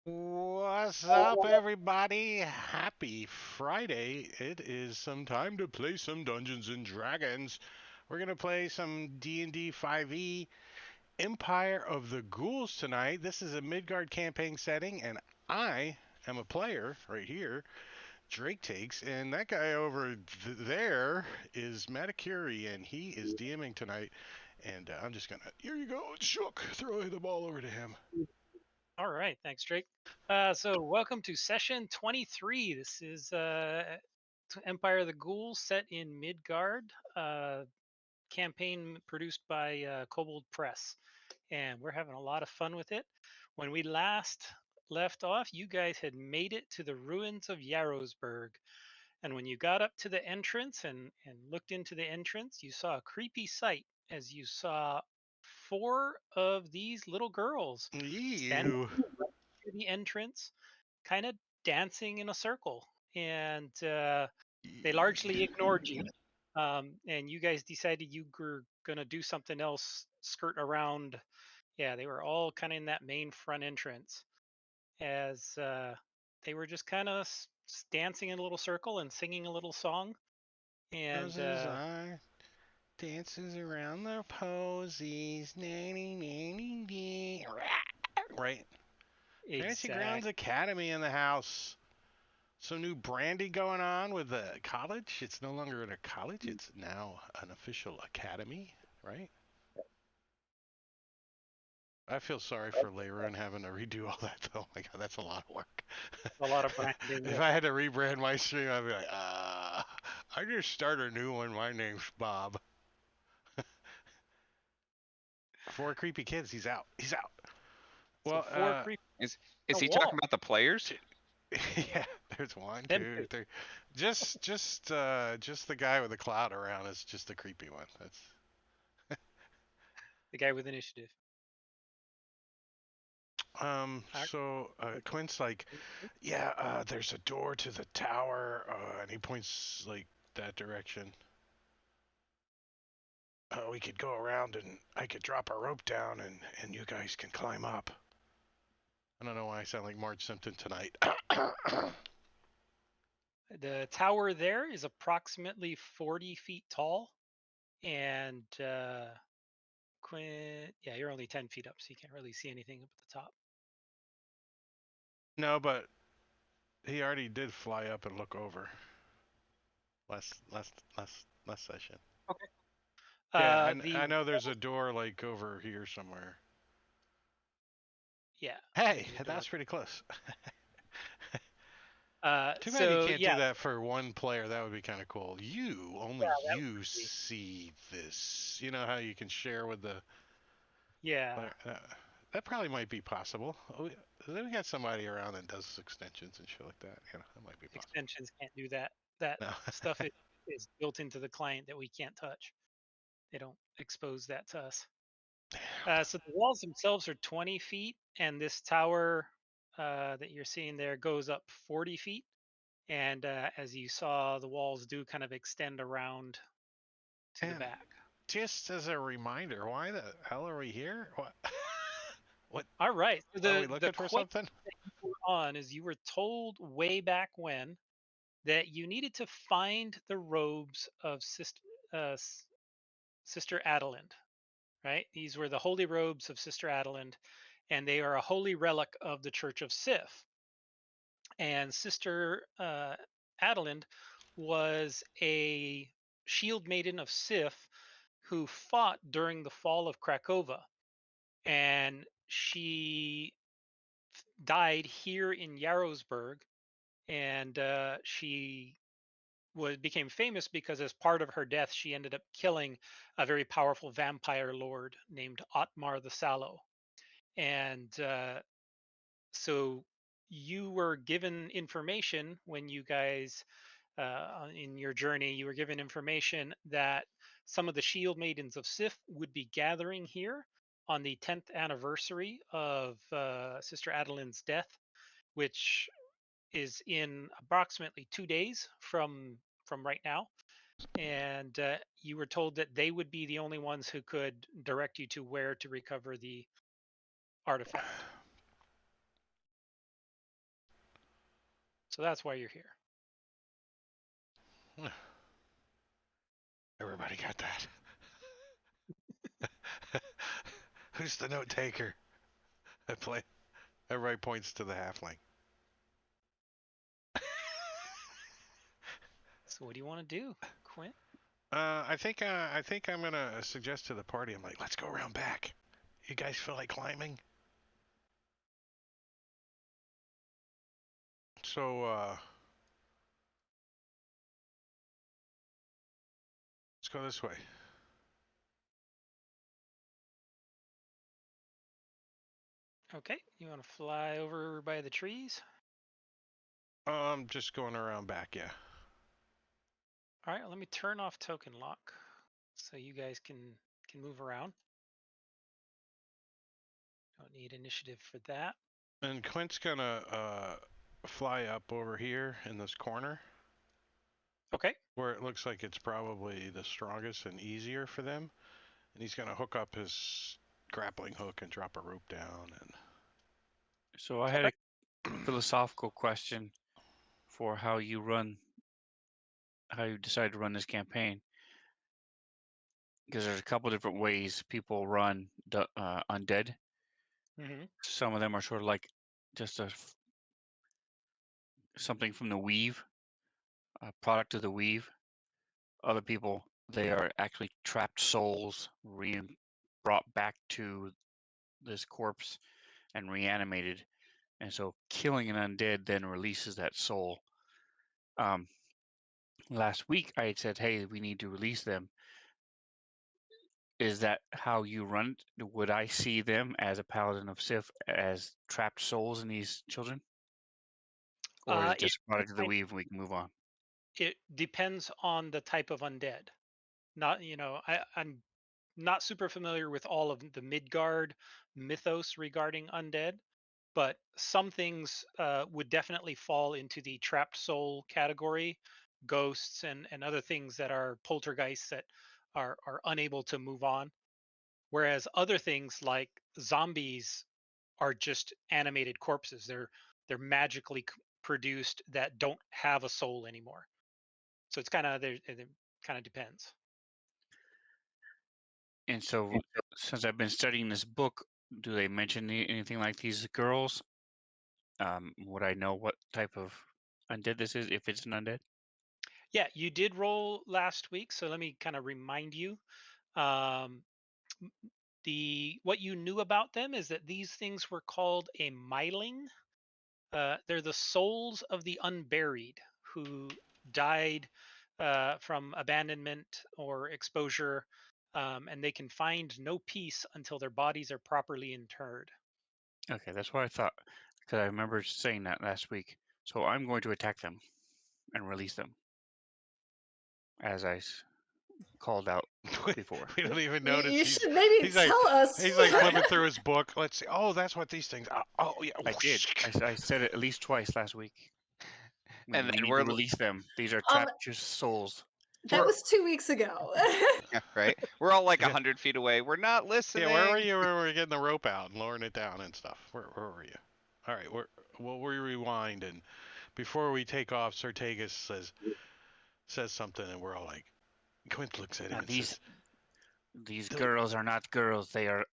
What's up, everybody? Happy Friday. It is some time to play some Dungeons and Dragons. We're going to play some D&D 5e Empire of the Ghouls tonight. This is a Midgard campaign setting, and I am a player right here, Drake Takes, and that guy over there is Matakuri, and he is DMing tonight. And I'm just going to, here you go, Shook, throw the ball over to him. All right, thanks, Drake. So welcome to session 23. This is Empire of the Ghouls set in Midgard, campaign produced by Kobold Press, and we're having a lot of fun with it. When we last left off, you guys had made it to the ruins of Yarrowsburg, and when you got up to the entrance and looked into the entrance, you saw a creepy sight as you saw 4 of these little girls standing Ew. to the entrance, kind of dancing in a circle, and they largely ignored you. And you guys decided you were gonna do something else, skirt around. Yeah, they were all kind of in that main front entrance, as they were just kind of dancing in a little circle and singing a little song. And Roses are dances around the posies. Nanny, nanny, nanny. Right. Fancy Grounds exact, Academy in the house. Some new branding going on with the college. It's no longer a college, it's now an official academy, right? I feel sorry for Layron having to redo all that, though. Oh my God, that's a lot of work. a lot of branding. If I had to rebrand my stream, I'd be like, I just start a new one. My name's Bob. 4 creepy kids. He's out. He's out. So Well, 4 creep. Is A he wall. talking about the players? yeah, there's 1, Them 2, two. 3. Just the guy with the cloud around is just the creepy one. That's The guy with initiative. Quint's like, yeah, there's a door to the tower, and he points like that direction. We could go around and I could drop a rope down and you guys can climb up. I don't know why I sound like Marge Simpson tonight. The tower there is approximately 40 feet tall, and Quinn, yeah, you're only 10 feet up, so you can't really see anything up at the top. No, but he already did fly up and look over. Last session. Okay. Yeah, I know there's a door like over here somewhere. Yeah. Hey, that's pretty close. Too bad So you can't yeah, do that for one player. That would be kind of cool. Only that you would be- see this. You know how you can share with the. yeah. That probably might be possible. Then we got somebody around that does extensions and shit like that. You know, that might be possible. Extensions can't do that. That No. stuff is built into the client that we can't touch. They don't expose that to us. Damn. So the walls themselves are 20 feet, and this tower that you're seeing there goes up 40 feet. And as you saw, the walls do kind of extend around to the And back. just as a reminder, why the hell are we here? What? What? All right. So Are we the looking for quest something? that you were on is you were told way back when that you needed to find the robes of Sister Adelind. Right? These were the holy robes of Sister Adelind, and they are a holy relic of the Church of Sif. And Sister Adelind was a shield maiden of Sif who fought during the fall of Krakova, and she died here in Yarrowsburg, and she became famous because as part of her death she ended up killing a very powerful vampire lord named Otmar the Sallow. And so you were given information when you guys in your journey, you were given information that some of the shield maidens of Sif would be gathering here on the 10th anniversary of Sister Adelind's death, which is in approximately 2 days from right now. And you were told that they would be the only ones who could direct you to where to recover the artifact. So that's why you're here. Everybody got that. Who's the note taker? I play. Everybody points to the halfling. So what do you want to do, Quint? I think I'm gonna suggest to the party. I'm like, let's go around back. You guys feel like climbing? So let's go this way. Okay, you want to fly over by the trees? I'm just going around back. Yeah. All right, let me turn off token lock so you guys can move around. Don't need initiative for that. And Quint's gonna fly up over here in this corner Okay. where it looks like it's probably the strongest and easier for them. And he's gonna hook up his grappling hook and drop a rope down. And So I Okay. had a philosophical question for how you decide to run this campaign, because there's a couple different ways people run undead. Mm-hmm. Some of them are sort of like just something from the weave, a product of the weave. Other people, they are actually trapped souls brought back to this corpse and reanimated. And so killing an undead then releases that soul. Um, Last week I had said, hey, we need to release them. Is that how you run it? Would I see them as a paladin of Sif as trapped souls in these children? Or is it It just a product of the weave and we can move on? it depends on the type of undead. Not I'm not super familiar with all of the Midgard mythos regarding undead, but some things would definitely fall into the trapped soul category, ghosts and other things that are poltergeists that are unable to move on. Whereas other things like zombies are just animated corpses. They're magically produced that don't have a soul anymore. So it's kind of it kind of depends. And so, since I've been studying this book, do they mention anything like these girls? Would I know what type of undead this is if it's an undead? Yeah, you did roll last week, so let me kind of remind you. Um, the what you knew about them is that these things were called a myling. They're the souls of the unburied who died from abandonment or exposure, and they can find no peace until their bodies are properly interred. Okay, that's what I thought, because I remember saying that last week. So I'm going to attack them and release them as called out before. We don't even You notice. should maybe He's like, tell us. he's like flipping through his book. Let's see. Oh, that's what these things. Oh yeah. I did. I said it at least twice last week. And We then need to release them. These are trapped souls. That was 2 weeks ago. Yeah, right. We're all like Yeah. 100 feet away. We're not listening. Yeah, where were you when we were getting the rope out and lowering it down and stuff? Where were you? All right, we'll rewind, and before we take off, Sir Tagus says something, and we're all like, Quint looks at him and says, These girls are not girls. They are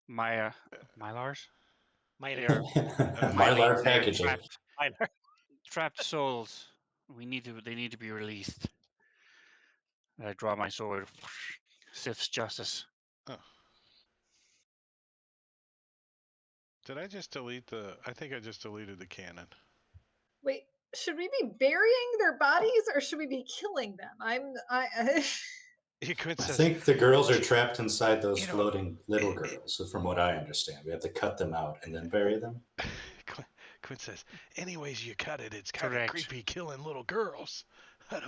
Milars. My They are Mylar packaging. trapped souls. They need to be released. I draw my sword. Sif's justice. oh. Did I just delete I think I just deleted the cannon. Wait, should we be burying their bodies or should we be killing them? Quint I says, think the girls are trapped inside those floating little girls. So from what I understand, we have to cut them out and then bury them. Quint says, anyways you cut it, it's kind of Correct. creepy killing little girls. I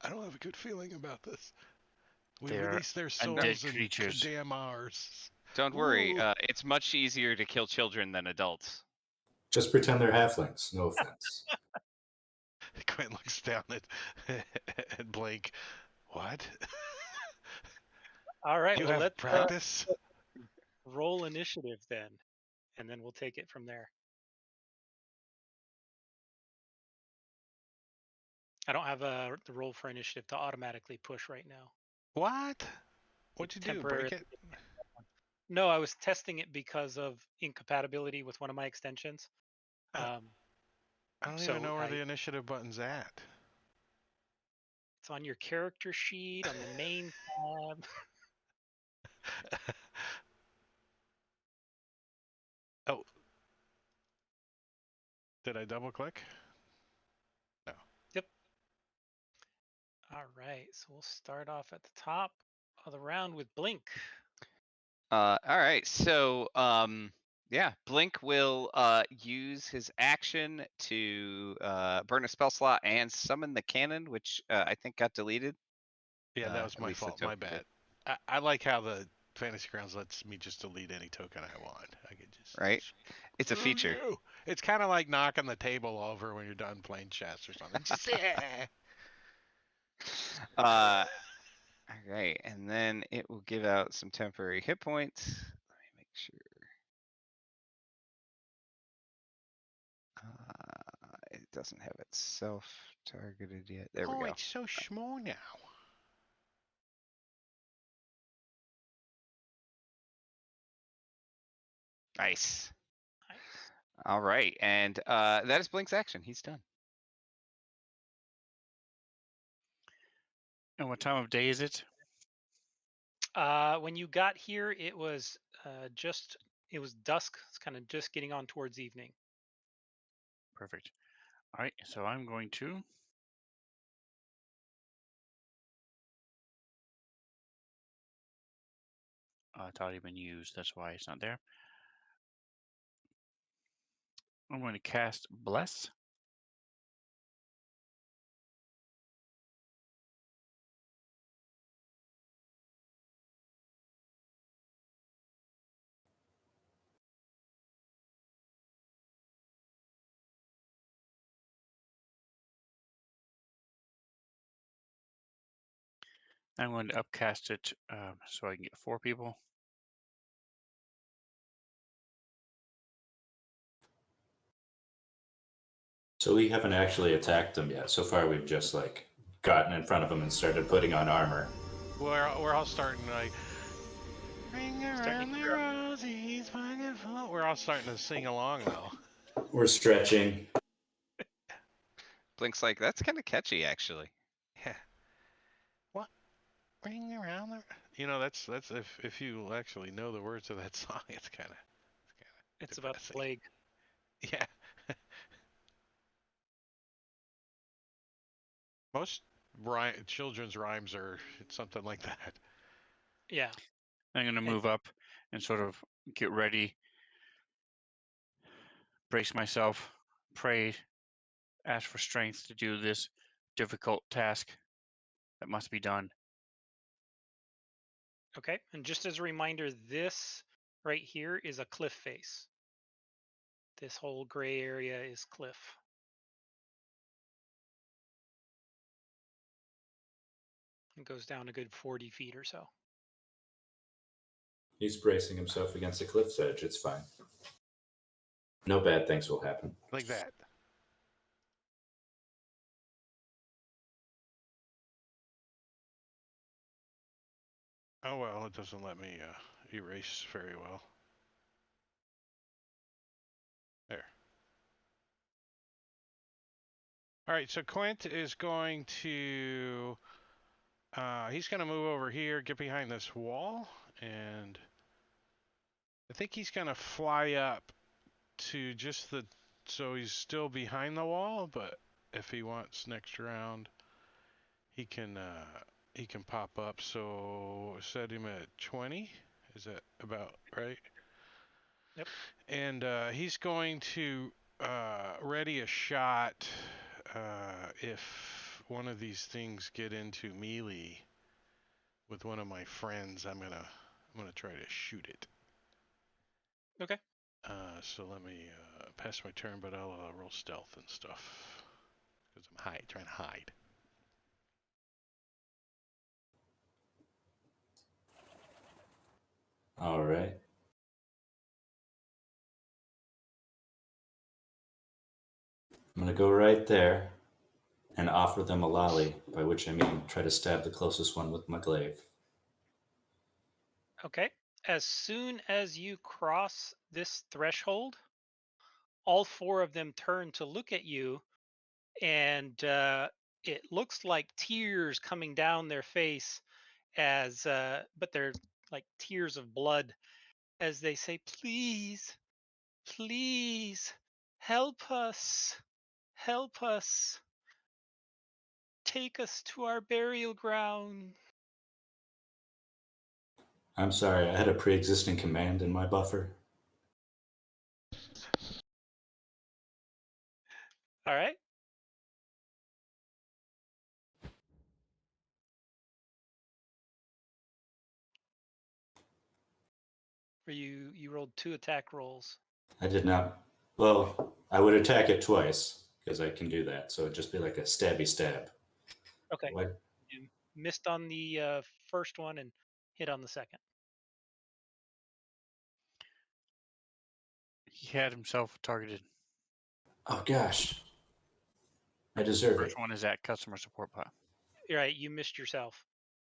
don't have a good feeling about this. We They're release their undead souls and creatures. damn ours. Don't worry. Ooh. It's much easier to kill children than adults. Just pretend they're halflings. No offense. Quint looks down at Blake. What? All right, You well, have let's practice? roll initiative then, and then we'll take it from there. I don't have the roll for initiative to automatically push right now. What? What'd you do? Break it? No, I was testing it because of incompatibility with one of my extensions. I don't even know where the initiative button's at. It's on your character sheet on the main tab. Oh. Did I double click? No. Yep. All right, so we'll start off at the top of the round with Blink. All right. So, yeah, Blink will use his action to burn a spell slot and summon the cannon, which I think got deleted. Yeah, that was at my least the fault. My token bad. did. I like how the Fantasy Grounds lets me just delete any token I want. I can just Right? It's a Screw feet you. It's kind of like knocking the table over when you're done playing chess or something. Just All right, and then it will give out some temporary hit points. Let me make sure. It doesn't have itself targeted yet. There we oh, go. it's so small now. Nice. All right, and that is Blink's action. He's done. And what time of day is it? When you got here, it was it was dusk. It's kind of just getting on towards evening. Perfect. All right, so I'm going to it's already been used. That's why it's not there. I'm going to cast Bless. I'm going to upcast it so I can get 4 people. So we haven't actually attacked them yet. So far, we've just like gotten in front of them and started putting on armor. We're all starting like ring around the rosies, fucking float. We're all starting to sing along though. We're stretching. Blink's like, that's kind of catchy, actually. Yeah. What? Ring around the. You know, that's if you actually know the words of that song, it's kind of. It's about the plague. Yeah. Most children's rhymes are something like that. Yeah. I'm going to move up and sort of get ready, brace myself, pray, ask for strength to do this difficult task that must be done. Okay, and just as a reminder, this right here is a cliff face. This whole gray area is cliff. It goes down a good 40 feet or so. He's bracing himself against the cliff's edge. It's fine. No bad things will happen. Like that. Oh, well, it doesn't let me erase very well. There. All right, so Quint is going to... he's going to move over here, get behind this wall, and I think he's going to fly up to just the... So he's still behind the wall, but if he wants next round, he can pop up. So set him at 20. Is that about right? Yep. And he's going to ready a shot if one of these things get into melee with one of my friends. I'm gonna try to shoot it. Okay. So let me pass my turn, but I'll roll stealth and stuff because I'm trying to hide. All right. I'm going to go right there and offer them a lolly, by which I mean try to stab the closest one with my glaive. Okay. As soon as you cross this threshold, all four of them turn to look at you, and it looks like tears coming down their face as but they're like tears of blood as they say, please, please help us, help us, take us to our burial ground. I'm sorry, I had a pre-existing command in my buffer. All right. Or you rolled 2 attack rolls. I did not. Well, I would attack it twice because I can do that. So it'd just be like a stabby stab. Okay. What? You missed on the first one and hit on the second. He had himself targeted. Oh gosh, I deserve it. First one is at customer support bot. You're right. You missed yourself.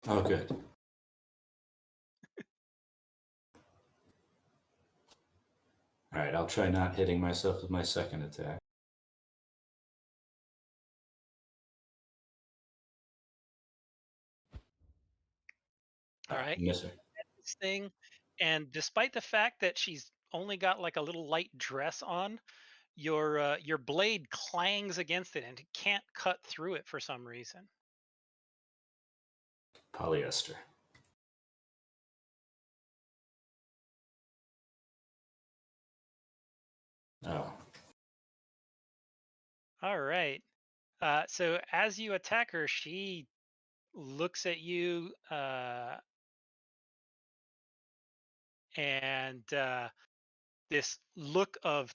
Oh good. All right, I'll try not hitting myself with my second attack. All right. Miss her. This thing, and despite the fact that she's only got like a little light dress on, your blade clangs against it and it can't cut through it for some reason. Polyester. Oh. All right. So as you attack her, she looks at you and this look of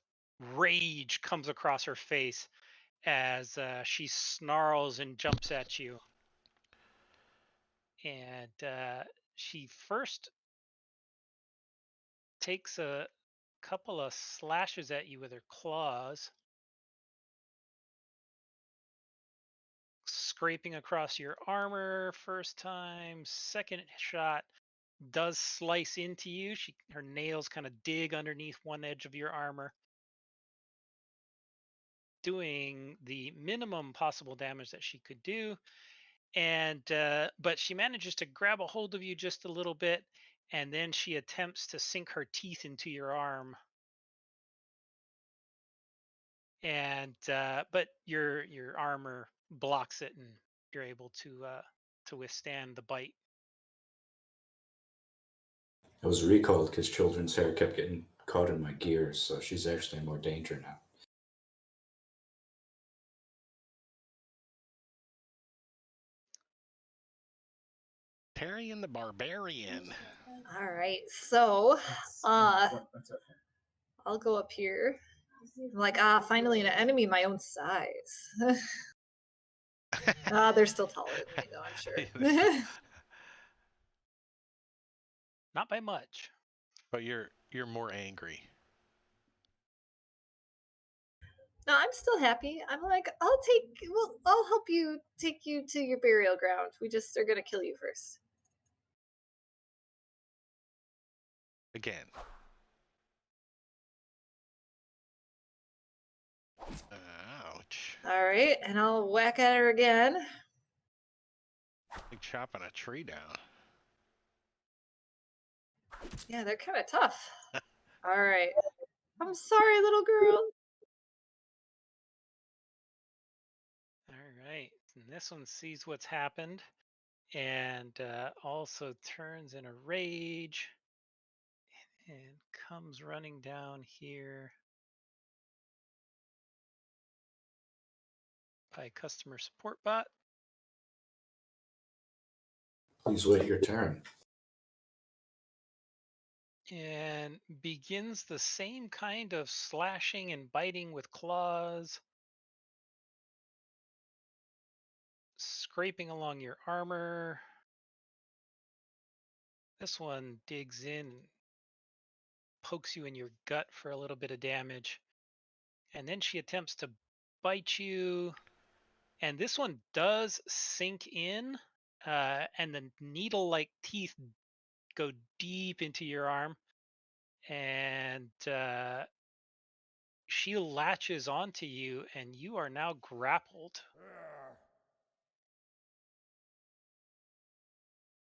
rage comes across her face as she snarls and jumps at you. And she first takes a couple of slashes at you with her claws, scraping across your armor first time. Second shot does slice into you. Her nails kind of dig underneath one edge of your armor, doing the minimum possible damage that she could do. And but she manages to grab a hold of you just a little bit, and then she attempts to sink her teeth into your arm. And but your armor blocks it, and you're able to withstand the bite. I was recalled because children's hair kept getting caught in my gears, so she's actually in more danger now. Tyrion the Barbarian. All right, so I'll go up here. I'm like, finally an enemy my own size. They're still taller than me, though, I'm sure. Not by much. But you're more angry. No, I'm still happy. I'm like, I'll help you take you to your burial ground. We just are gonna kill you first. Again. Ouch. All right, and I'll whack at her again. Like chopping a tree down. Yeah, they're kind of tough. All right. I'm sorry, little girl. All right. And this one sees what's happened and also turns in a rage and comes running down here by customer support bot. Please wait your turn. And begins the same kind of slashing and biting with claws, scraping along your armor. This one digs in, pokes you in your gut for a little bit of damage, and then she attempts to bite you. And this one does sink in, and the needle-like teeth go deep into your arm, and she latches onto you, and you are now grappled.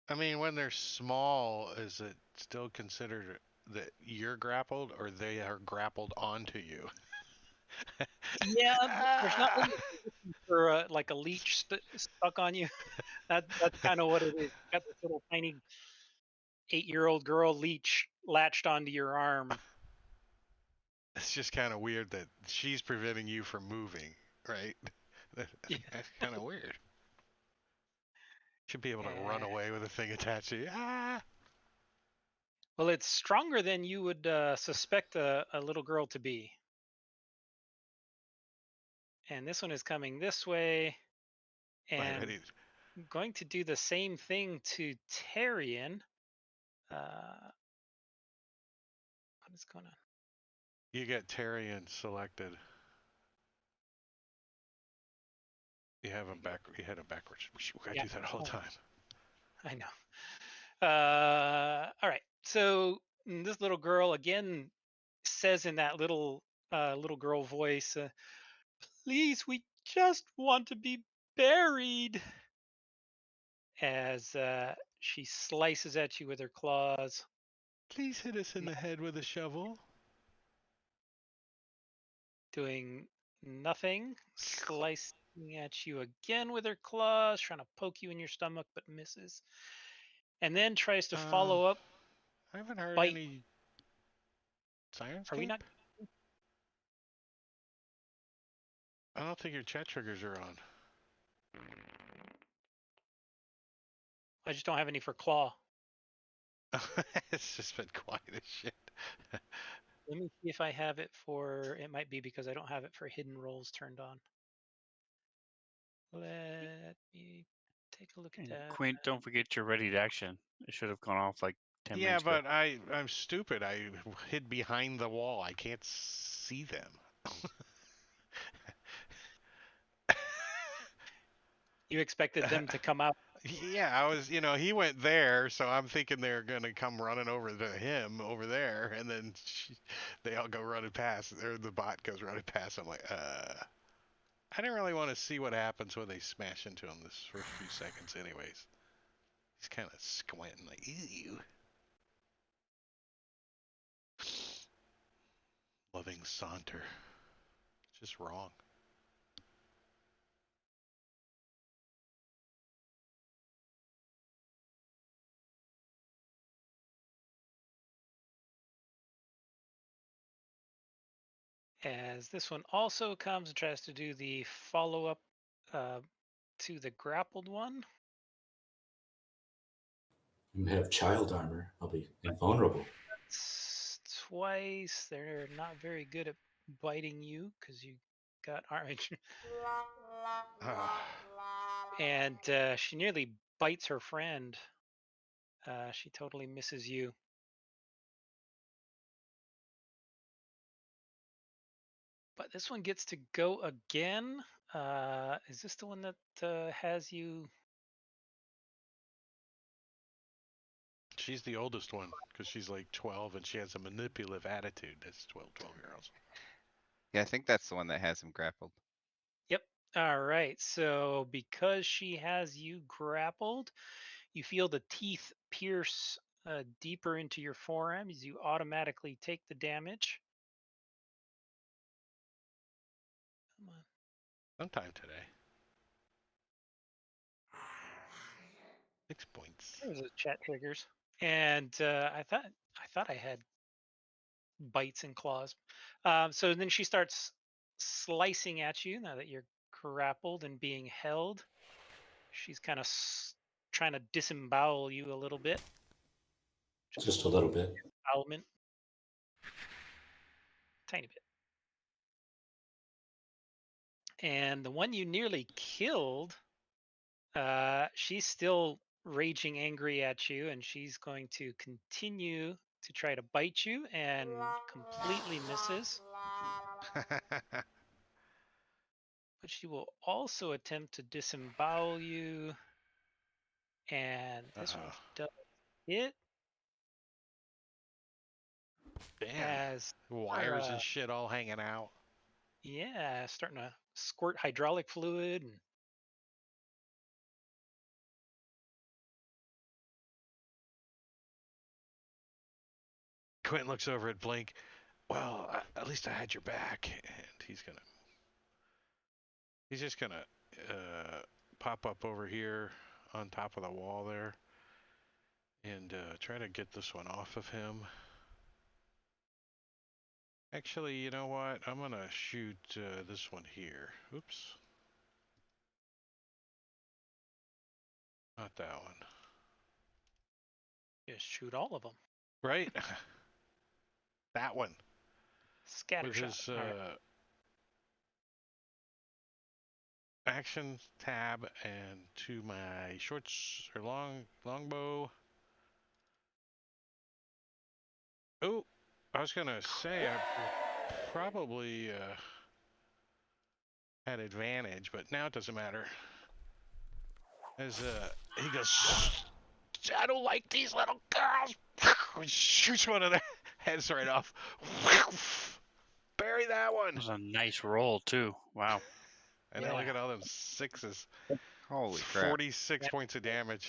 I mean, when they're small, is it still considered that you're grappled or they are grappled onto you? Yeah, there's not really a position for like a leech stuck on you. That's kind of what it is. You got this little tiny 8-year-old girl leech latched onto your arm. It's just kind of weird that she's preventing you from moving, right? Yeah. That's kind of weird. Should be able to run Eh, away with a thing attached to you. Ah! Well, it's stronger than you would suspect a little girl to be. And this one is coming this way Right, and going to do the same thing to Tyrion. What is going on? You get Tyrion selected. You have him back. You had him backwards. We gotta Yeah. do that all the time. I know. All right. So this little girl again says in that little girl voice, "Please, we just want to be buried." As she slices at you with her claws, Please hit us in the head with a shovel. doing nothing, slicing at you again with her claws, trying to poke you in your stomach, but misses. And then tries to follow up. I haven't heard Bite. any sirens. Are we not? I don't think your chat triggers are on. I just don't have any for claw. It's just been quiet as shit. Let me see if I have it for. It might be because I don't have it for hidden roles turned on. Let me take a look at And that. Quint, don't forget your ready to action. It should have gone off like 10 Yeah, minutes ago. but I'm stupid. I hid behind the wall. I can't see them. You expected them to come out. Yeah, I was, he went there, so I'm thinking they're gonna come running over to him over there, and then they all go running past, or the bot goes running past. I'm like, I didn't really want to see what happens when they smash into him this first few seconds, anyways. He's kind of squinting, like, ew. Loving saunter. Just wrong. As this one also comes and tries to do the follow up to the grappled one. I have child armor. I'll be invulnerable. Twice. They're not very good at biting you because you got orange. And she nearly bites her friend. She totally misses you. But this one gets to go again. Is this the one that has you? She's the oldest one because she's like 12 and she has a manipulative attitude. That's 12-year-olds. Yeah, I think that's the one that has him grappled. Yep. All right. So because she has you grappled, you feel the teeth pierce deeper into your forearms. You automatically take the damage. Come on. Sometime today. 6 points. There's the chat triggers. And I thought I had bites and claws. So then she starts slicing at you now that you're grappled and being held. She's kind of trying to disembowel you a little bit. Just a little bit. Disembowelment. Tiny bit. And the one you nearly killed, she's still raging angry at you, and she's going to continue to try to bite you and completely misses. But she will also attempt to disembowel you. And this one does hit. Damn. As Wires and shit all hanging out. yeah, starting to squirt hydraulic fluid. And Quentin looks over at Blink. Well, at least I had your back. And he's just gonna pop up over here on top of the wall there and try to get this one off of him. Actually, you know what? I'm gonna shoot this one here. Oops. Not that one. just shoot all of them. Right? That one. Scatter With shot. his All right. action tab and to my shorts or longbow. Oh, I was gonna say I probably had advantage, but now it doesn't matter. As he goes, I don't like these little girls. Shoots one of their heads right off. Bury that one. That was a nice roll too. Wow. And then look Yeah. at all them sixes. Holy crap. 46 points of damage.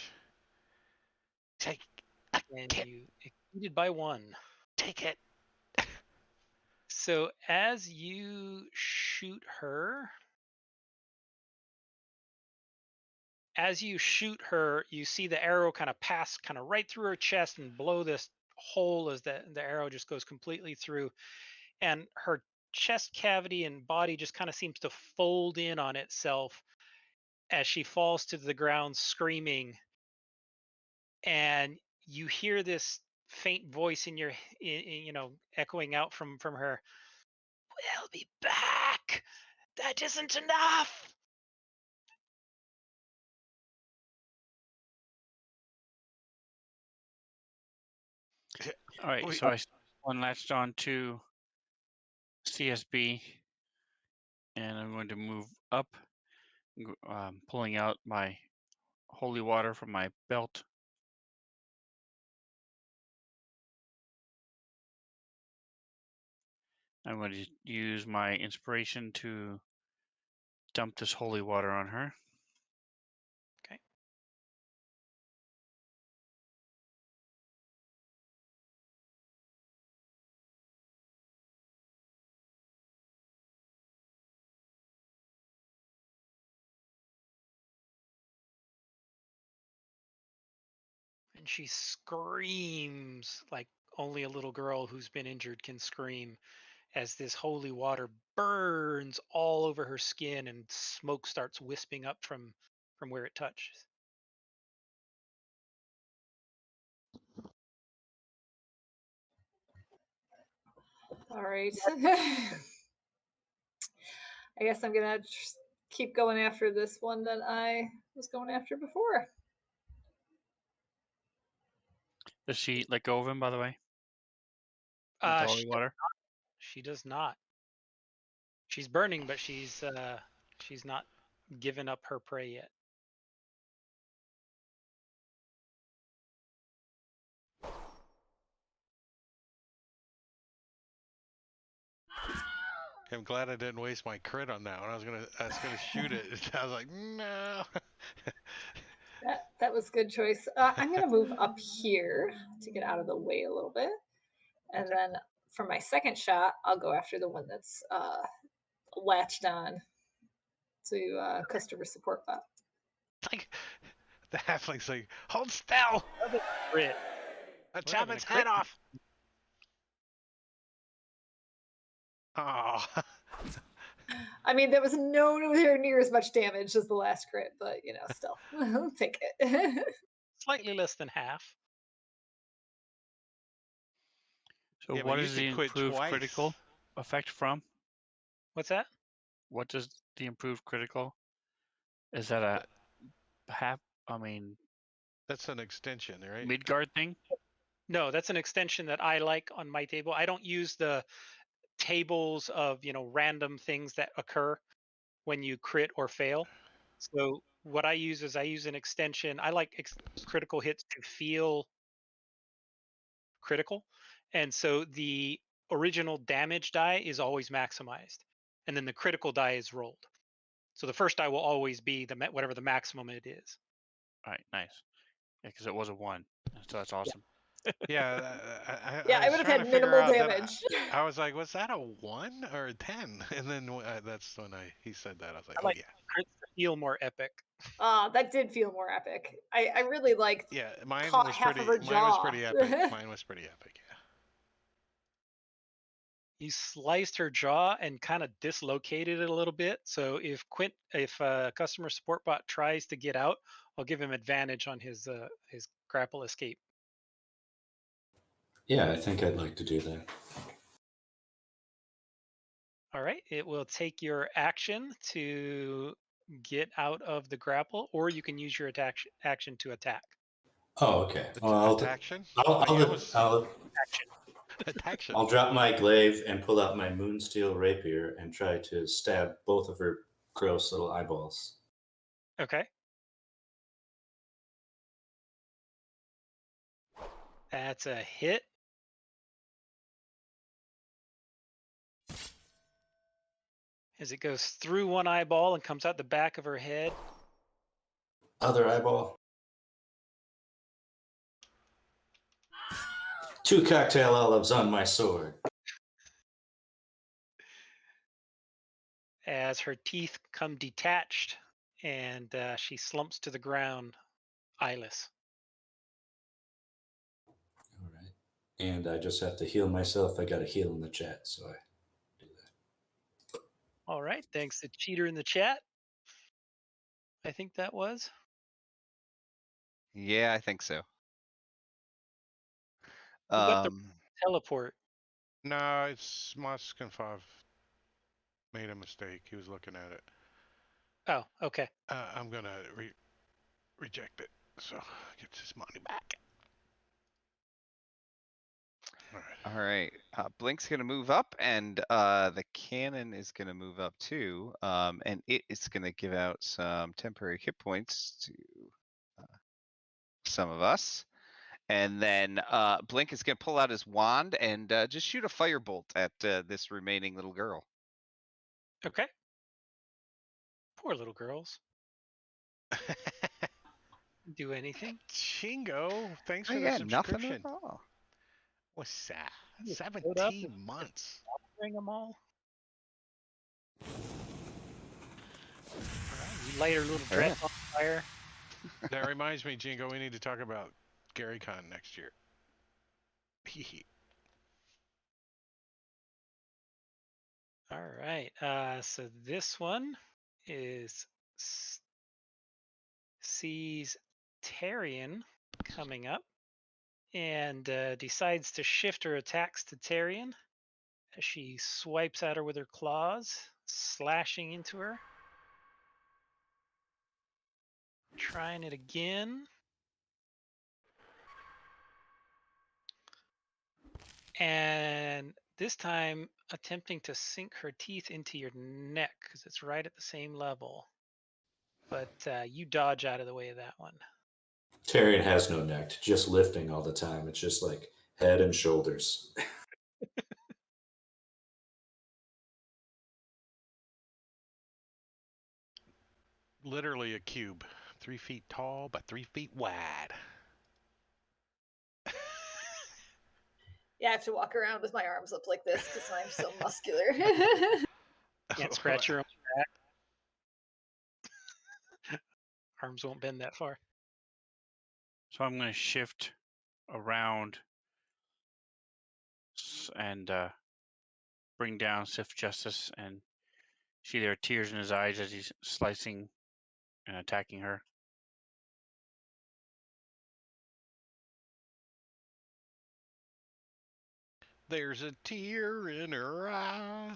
Take And you exceeded by 1. Take it. So as you shoot her, you see the arrow kind of pass kind of right through her chest and blow this hole as the arrow just goes completely through. And her chest cavity and body just kind of seems to fold in on itself as she falls to the ground screaming. And you hear this faint voice in your echoing out from her. We'll be back. That isn't enough. All right, Wait. so I one latched on to CSB, and I'm going to move up, pulling out my holy water from my belt. I'm going to use my inspiration to dump this holy water on her. Okay. And she screams like only a little girl who's been injured can scream as this holy water burns all over her skin and smoke starts wisping up from where it touches. All right. I guess I'm gonna keep going after this one that I was going after before. Does she let go of him, by the way? With the holy water? She does not. She's burning, but she's not given up her prey yet. I'm glad I didn't waste my crit on that one. I was gonna shoot it. I was like, no. That was a good choice. I'm gonna move up here to get out of the way a little bit, and then for my second shot, I'll go after the one that's latched on to customer support bot. Like the halfling's like, hold still. Crit. I'll We're chop having a its crit. head off. Oh. I mean, there was nowhere near as much damage as the last crit, but still, I'll take it. Slightly less than half. So Yeah, but what you is the could quit improved twice. critical effect from? What's that? What does the improved critical? Is that a half? I mean, That's an extension, right? Midgard thing? No, that's an extension that I like on my table. I don't use the tables of random things that occur when you crit or fail. So what I use is an extension. I like critical hits to feel critical, and so the original damage die is always maximized, and then the critical die is rolled. So the first die will always be whatever the maximum it is. All right, nice. Yeah, because it was a 1, so that's awesome. Yeah, Yeah, I was would have trying had to figure minimal out that damage. I was like, was that a 1 or a 10? And then that's when he said that. I was like, I like oh yeah. crits to feel more epic. That did feel more epic. I really liked Yeah, mine caught was half pretty. of her Mine was jaw. pretty epic. Mine was pretty epic. Yeah. You sliced her jaw and kind of dislocated it a little bit. So if customer support bot tries to get out, I'll give him advantage on his grapple escape. Yeah, I think I'd like to do that. All right, it will take your action to get out of the grapple, or you can use your action to attack. Oh, okay. Well, Attaction. Action. Attaction. I'll drop my glaive and pull out my moonsteel rapier and try to stab both of her gross little eyeballs. Okay. That's a hit. As it goes through one eyeball and comes out the back of her head. Other eyeball. 2 cocktail olives on my sword. As her teeth come detached and she slumps to the ground, eyeless. All right. And I just have to heal myself. I got a heal in the chat, so I do that. All right, thanks to Cheater in the chat. I think that was. Yeah, I think so. Who got the teleport? No, it's Moskinfov made a mistake. He was looking at it. Oh, okay. I'm gonna reject it, so gets his money back. All right. Blink's gonna move up, and the cannon is gonna move up too. And it is gonna give out some temporary hit points to some of us. And then Blink is gonna pull out his wand and just shoot a firebolt at this remaining little girl. Okay. Poor little girls. Do anything? Chingo, thanks Oh for the yeah, nothing subscription. at all. What's that? You showed up 17 and months. bring them all. You light her little dress on fire. That reminds me, Jingo, we need to talk about GaryCon next year. All right. So this one is sees Tarian coming up and decides to shift her attacks to Tarian She swipes at her with her claws, slashing into her. Trying it again. And this time attempting to sink her teeth into your neck because it's right at the same level. But you dodge out of the way of that one. Tyrion has no neck, just lifting all the time. It's just like head and shoulders. Literally a cube. 3 feet tall, but 3 feet wide. Yeah, I have to walk around with my arms up like this because I'm so muscular. Can't scratch your own back. Arms won't bend that far. So I'm going to shift around and bring down Sif Justice, and see there are tears in his eyes as he's slicing and attacking her. There's a tear in her eye.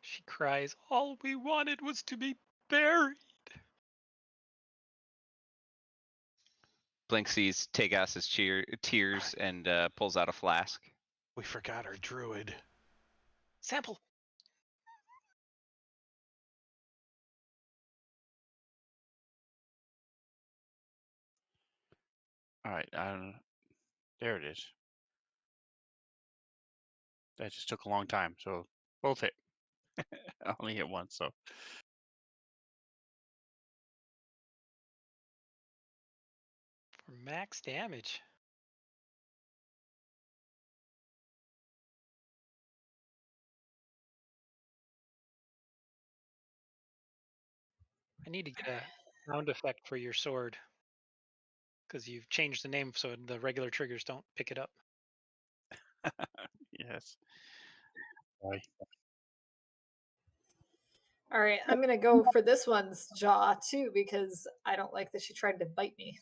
She cries, "All we wanted was to be buried." Blink sees Tagas's tears and pulls out a flask. We forgot our druid. Sample. All right, there it is. That just took a long time, so both hit. I only hit once, so. For max damage. I need to get a sound effect for your sword because you've changed the name so the regular triggers don't pick it up. Yes. Bye. All right, I'm gonna go for this one's jaw too because I don't like that she tried to bite me.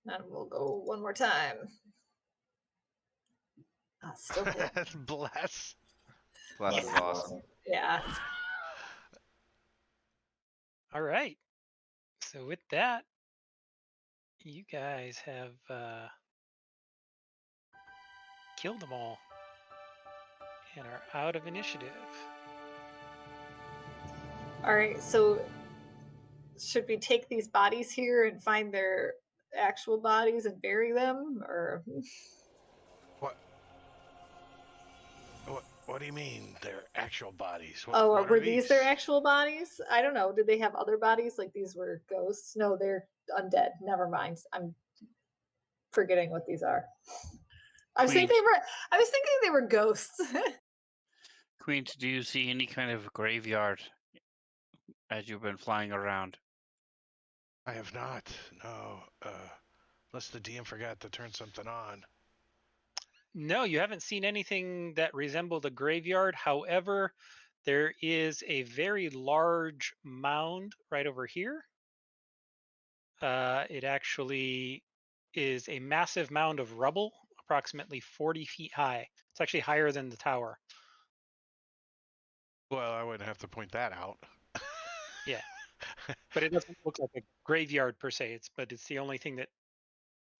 And we'll go one more time. Still hit. Bless. Bless is awesome. Yeah. All right. So with that, you guys have killed them all and are out of initiative. All right, so should we take these bodies here and find their actual bodies and bury them, or What do you mean, their actual bodies? or were these their actual bodies? I don't know. Did they have other bodies? Like these were ghosts? No, they're undead. Never mind. I'm forgetting what these are. I was thinking they were ghosts. Queens, do you see any kind of graveyard as you've been flying around? I have not. No. Unless the DM forgot to turn something on. No, you haven't seen anything that resembled a graveyard. However, there is a very large mound right over here. It actually is a massive mound of rubble, approximately 40 feet high. It's actually higher than the tower. Well, I wouldn't have to point that out. Yeah. But it doesn't look like a graveyard per se, but it's the only thing that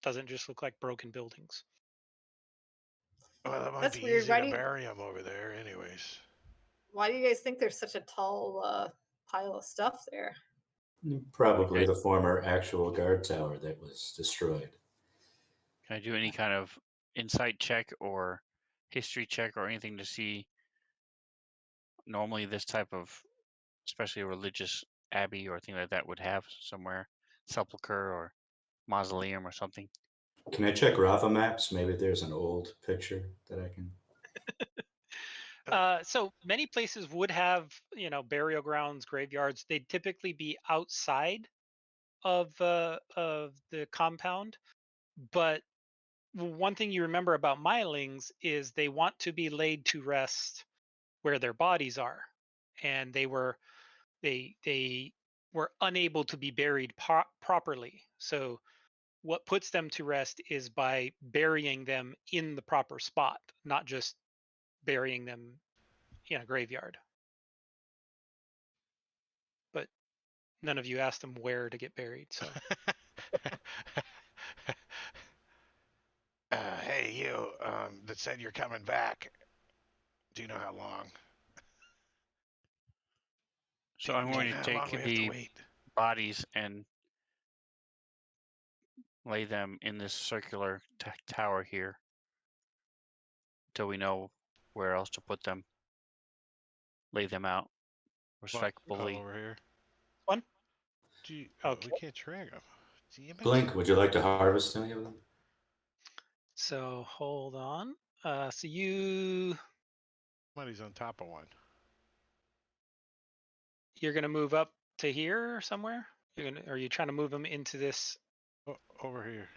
doesn't just look like broken buildings. Well, that might That's be weird. easy to bury them over there anyways. Why do you guys think there's such a tall pile of stuff there? Probably the former actual guard tower that was destroyed. Can I do any kind of insight check or history check or anything to see? Normally this type of, especially a religious abbey or thing like that, would have somewhere sepulcher or mausoleum or something. Can I check Rafa maps? Maybe there's an old picture that I can. So many places would have, burial grounds, graveyards. They'd typically be outside of the compound. But one thing you remember about Mylings is they want to be laid to rest where their bodies are, and they were unable to be buried properly. So what puts them to rest is by burying them in the proper spot, not just burying them in a graveyard. But none of you asked them where to get buried, so. Hey, you, that said you're coming back. Do you know how long? So I'm going to How long take we have to the wait? bodies and lay them in this circular tower here until we know where else to put them. Lay them out respectfully. Over here. One? Gee, Okay. we can't track them. Blink, would you like to harvest any of them? So hold on. So you Somebody's on top of one. you're gonna move up to here somewhere? Are you trying to move them into this Over here.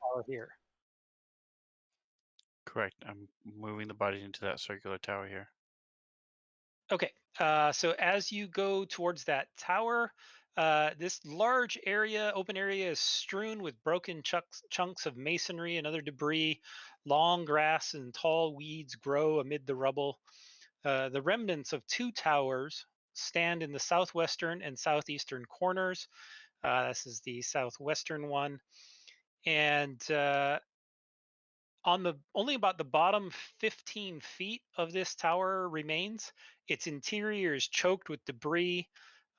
tower here? Correct. I'm moving the bodies into that circular tower here. Okay. So as you go towards that tower, this large area, open area, is strewn with broken chunks of masonry and other debris. Long grass and tall weeds grow amid the rubble. The remnants of two towers stand in the southwestern and southeastern corners. This is the southwestern one, and only about the bottom 15 feet of this tower remains. Its interior is choked with debris,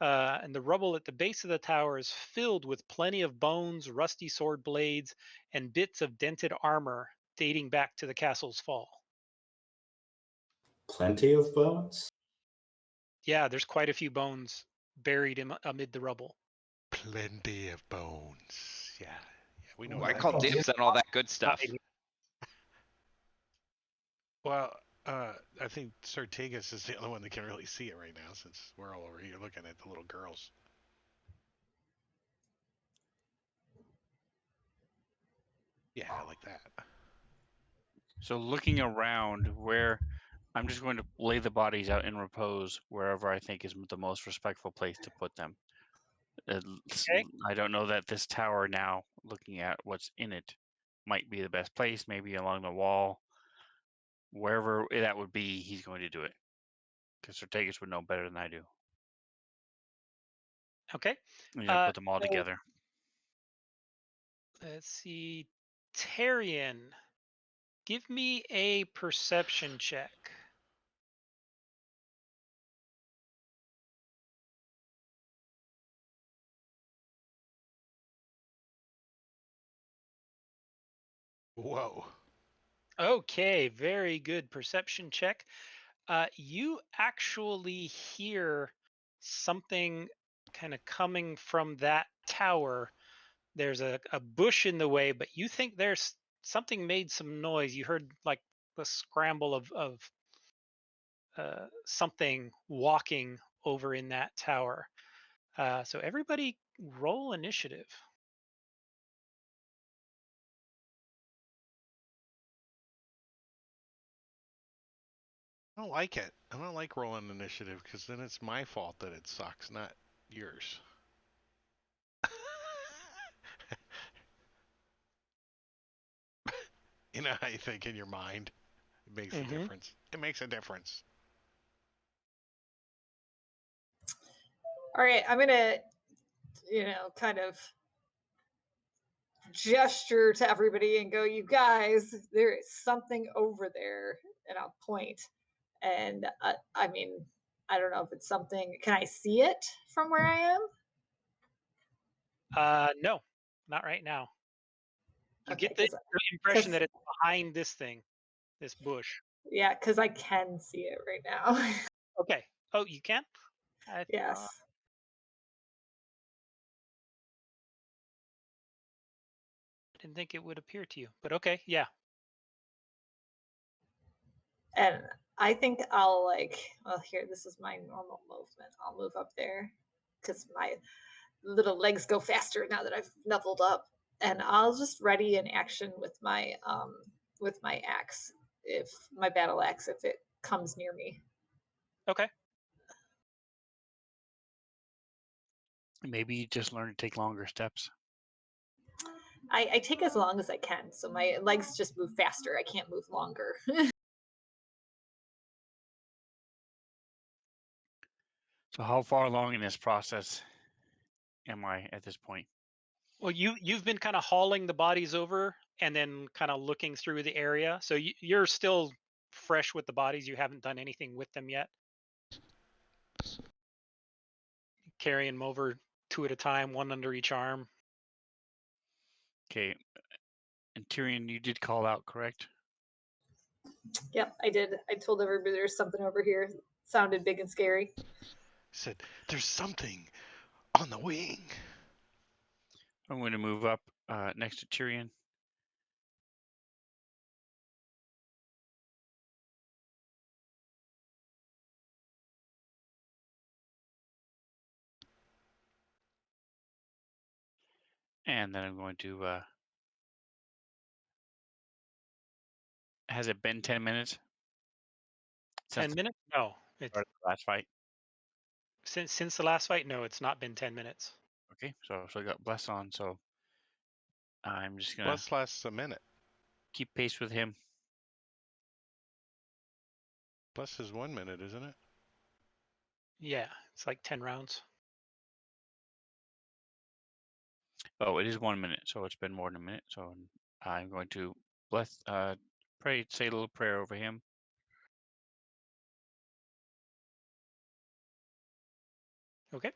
and the rubble at the base of the tower is filled with plenty of bones, rusty sword blades, and bits of dented armor dating back to the castle's fall. Plenty of bones? Yeah, there's quite a few bones buried amid the rubble. Plenty of bones. Yeah, we know. I call dibs on all that good stuff. Well, I think Sartagus is the only one that can really see it right now, since we're all over here looking at the little girls. Yeah, like that. So looking around where I'm just going to lay the bodies out in repose wherever I think is the most respectful place to put them. Okay. I don't know that this tower now, looking at what's in it, might be the best place, maybe along the wall. Wherever that would be, he's going to do it. Because Sartagus would know better than I do. Okay. You know, put them all so together. Let's see. Tarian, give me a perception check. Whoa. Okay, very good perception check. You actually hear something kind of coming from that tower. There's a bush in the way, but you think there's something made some noise. You heard like the scramble of something walking over in that tower. So everybody roll initiative. I don't like it. I don't like rolling initiative, because then it's my fault that it sucks, not yours. You know how you think in your mind? It makes a difference. It makes a difference. All right, I'm gonna, kind of gesture to everybody and go, "You guys, there is something over there," and I'll point. And I mean, I don't know if it's something. Can I see it from where I am? No, not right now. You Okay, get the impression that it's behind this thing, this bush. Yeah, because I can see it right now. Okay. Oh, you can? Yes. I didn't think it would appear to you, but okay, yeah. And I think I'll here, this is my normal movement. I'll move up there because my little legs go faster now that I've leveled up. And I'll just ready an action with my axe, if my battle axe, if it comes near me. Okay. Maybe you just learn to take longer steps. I take as long as I can, so my legs just move faster. I can't move longer. So how far along in this process am I at this point? Well, you've been kind of hauling the bodies over and then kind of looking through the area. So you're still fresh with the bodies. You haven't done anything with them yet. Carrying them over 2 at a time, one under each arm. Okay. And Tyrion, you did call out, correct? Yep, I did. I told everybody there's something over here. Sounded big and scary. Said, there's something on the wing. I'm going to move up next to Tyrion. And then I'm going to... has it been 10 minutes? 10 minutes? No. It's The last fight? since the last fight? No, it's not been 10 minutes. Okay, so I got Bless on, so I'm just going to Plus lasts a minute. keep pace with him. Plus is 1 minute, isn't it? Yeah, it's like 10 rounds. Oh, it is 1 minute, so it's been more than a minute. So I'm going to pray, say a little prayer over him. Okay.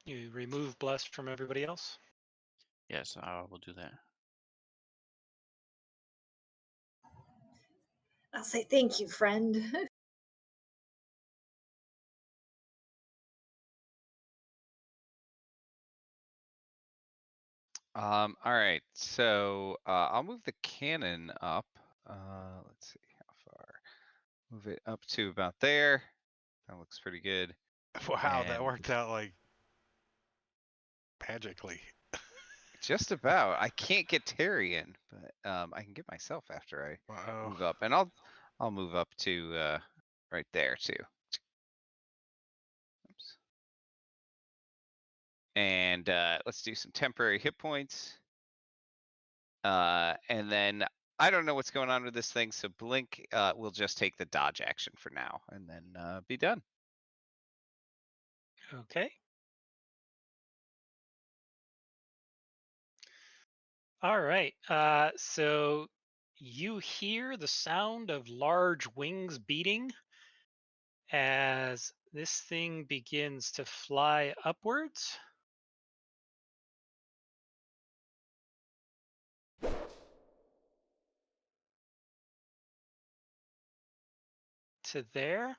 You remove blessed from everybody else. Yes, I will do that. I'll say thank you, friend. All right, so I'll move the cannon up. Let's see how far. Move it up to about there. That looks pretty good. Wow, that And worked out like magically. just about. I can't get Tyrion, but I can get myself after I Wow. move up, and I'll move up to right there too. Oops. And let's do some temporary hit points. And then I don't know what's going on with this thing, so Blink will just take the dodge action for now, and then be done. Okay. All right. So you hear the sound of large wings beating as this thing begins to fly upwards. To there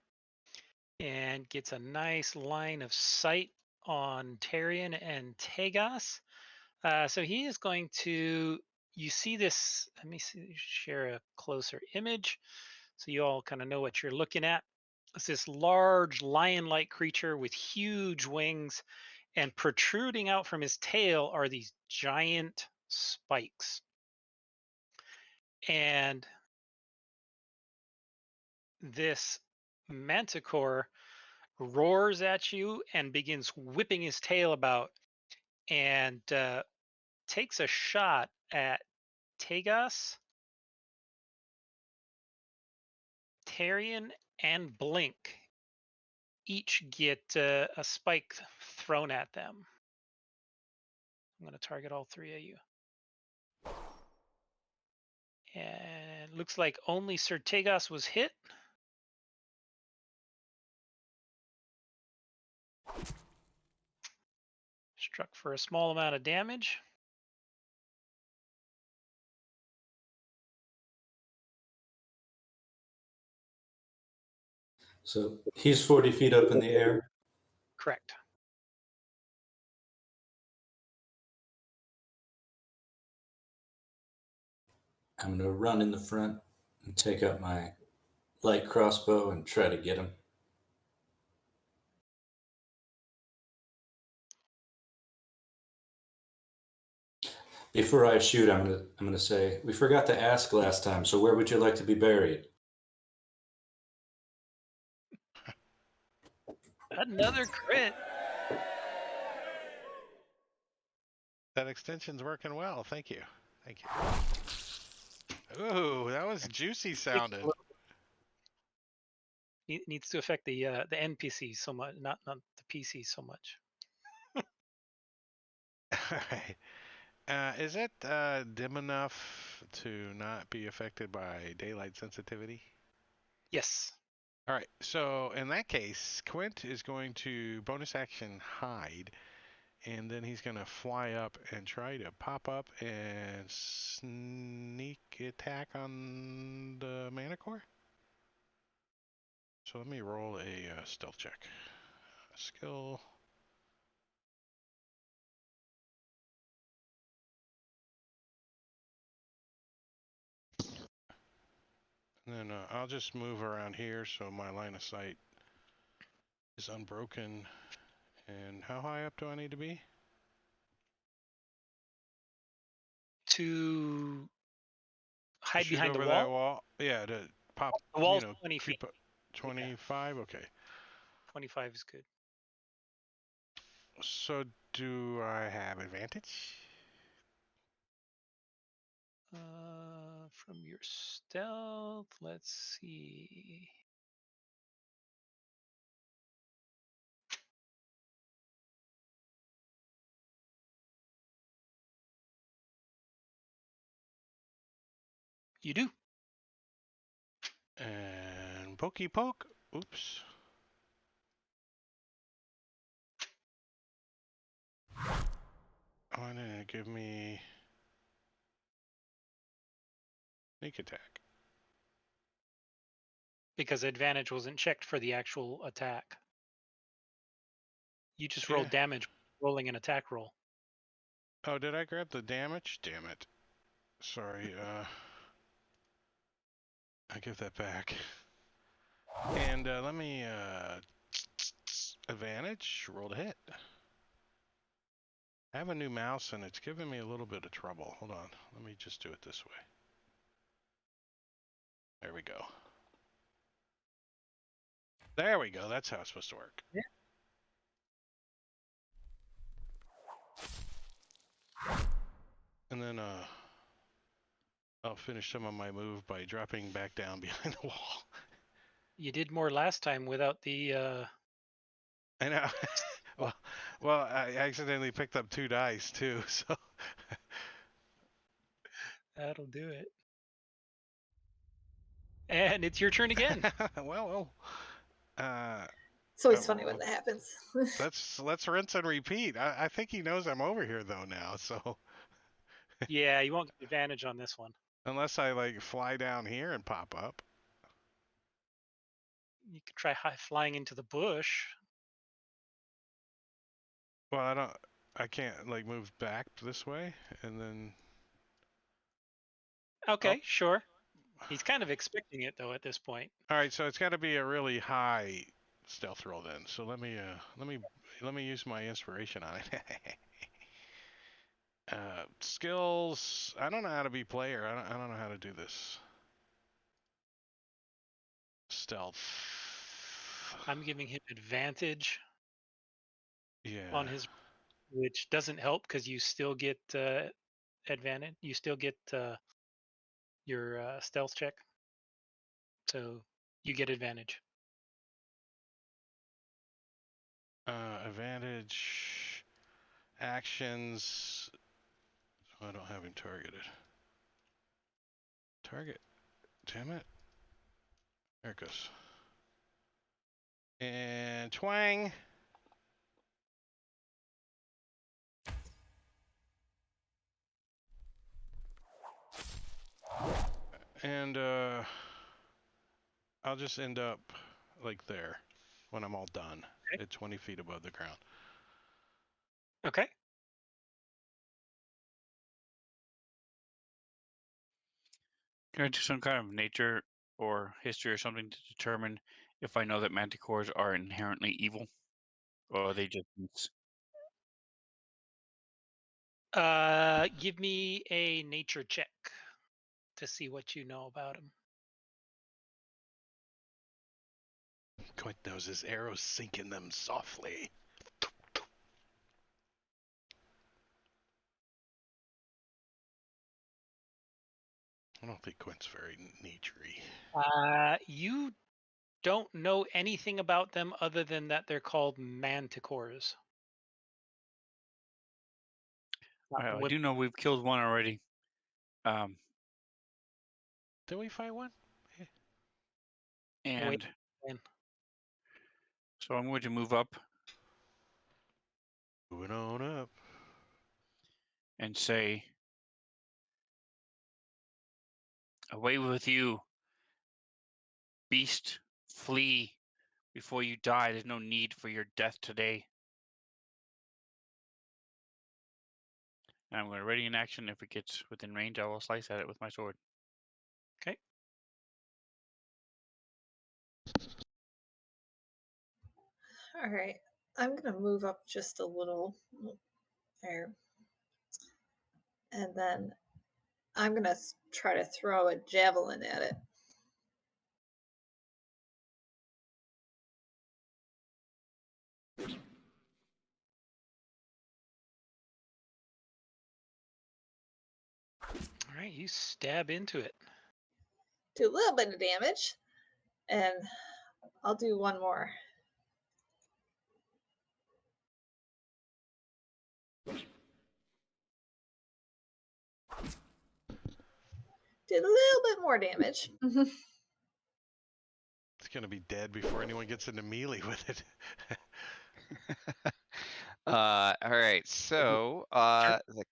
and gets a nice line of sight on Tarion and Tegas. So he is going to, you see this, let me share a closer image so you all kind of know what you're looking at. It's this large lion-like creature with huge wings, and protruding out from his tail are these giant spikes. And this manticore roars at you and begins whipping his tail about and takes a shot at Tegas, Tarion, and Blink. Each get a spike thrown at them. I'm going to target all three of you. And looks like only Sir Tegas was hit. Struck for a small amount of damage. So he's 40 feet up in the air. Correct. I'm going to run in the front and take out my light crossbow and try to get him. Before I shoot, I'm gonna say, we forgot to ask last time, so where would you like to be buried? Another crit. That extension's working well. Thank you. Thank you. Ooh, that was juicy sounding. Needs to affect the NPCs so much, not the PCs so much. Alright. Is it dim enough to not be affected by daylight sensitivity? Yes. All right, so in that case, Quint is going to bonus action hide, and then he's going to fly up and try to pop up and sneak attack on the Manicore. So let me roll a stealth check. Skill. And then I'll just move around here so my line of sight is unbroken. And how high up do I need to be? To hide Shoot behind the over wall. that wall? Yeah, to pop, The wall's you know, 20 feet. creep up. 25? Okay. 25 is good. So do I have advantage? From your stealth, let's see. You do. And pokey poke. Oops. Oh, and then it give me sneak attack. Because advantage wasn't checked for the actual attack. You just Yeah. rolled damage rolling an attack roll. Oh, did I grab the damage? Damn it. Sorry, I give that back. And let me advantage, roll to hit. I have a new mouse and it's giving me a little bit of trouble. Hold on, let me just do it this way. There we go. There we go, that's how it's supposed to work. Yeah. And then I'll finish some of my move by dropping back down behind the wall. You did more last time without the I know. well, I accidentally picked up 2 dice too, so. That'll do it. And it's your turn again. well. It's always funny when that happens. Let's rinse and repeat. I think he knows I'm over here though now, so. Yeah, you won't get advantage on this one. Unless I like fly down here and pop up. You could try flying into the bush. Well, I can't like move back this way and then. Okay, sure. He's kind of expecting it though at this point. All right, so it's got to be a really high stealth roll then. So let me use my inspiration on it. Skills. I don't know how to be player. I don't know how to do this. Stealth. I'm giving him advantage Yeah. on his, which doesn't help because you still get advantage. You still get your stealth check, so you get advantage. Advantage. Actions. Oh, I don't have him targeted. Target. Damn it. There it goes. And twang. And I'll just end up like there when I'm all done, Okay. at 20 feet above the ground. Okay. Can I do some kind of nature or history or something to determine if I know that manticores are inherently evil, or are they just Give me a nature check to see what you know about him. Quint knows his arrows sinking them softly. I don't think Quint's very naturey. You don't know anything about them other than that they're called manticores. I do know we've killed one already. Did we fight one? And so I'm going to move up Moving on up. and say, away with you, beast, flee before you die. There's no need for your death today. And I'm going to ready in action. If it gets within range, I will slice at it with my sword. Okay. All right. I'm going to move up just a little there. And then I'm going to try to throw a javelin at it. All right, you stab into it. Do a little bit of damage. And I'll do one more. Did a little bit more damage. It's going to be dead before anyone gets into melee with it. All right, so the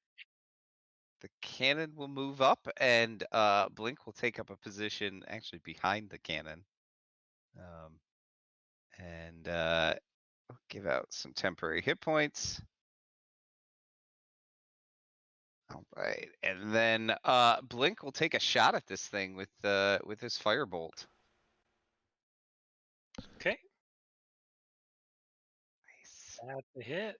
cannon will move up, and Blink will take up a position actually behind the cannon, and I'll give out some temporary hit points. All right, and then Blink will take a shot at this thing with his firebolt. Okay. Nice. That's a hit.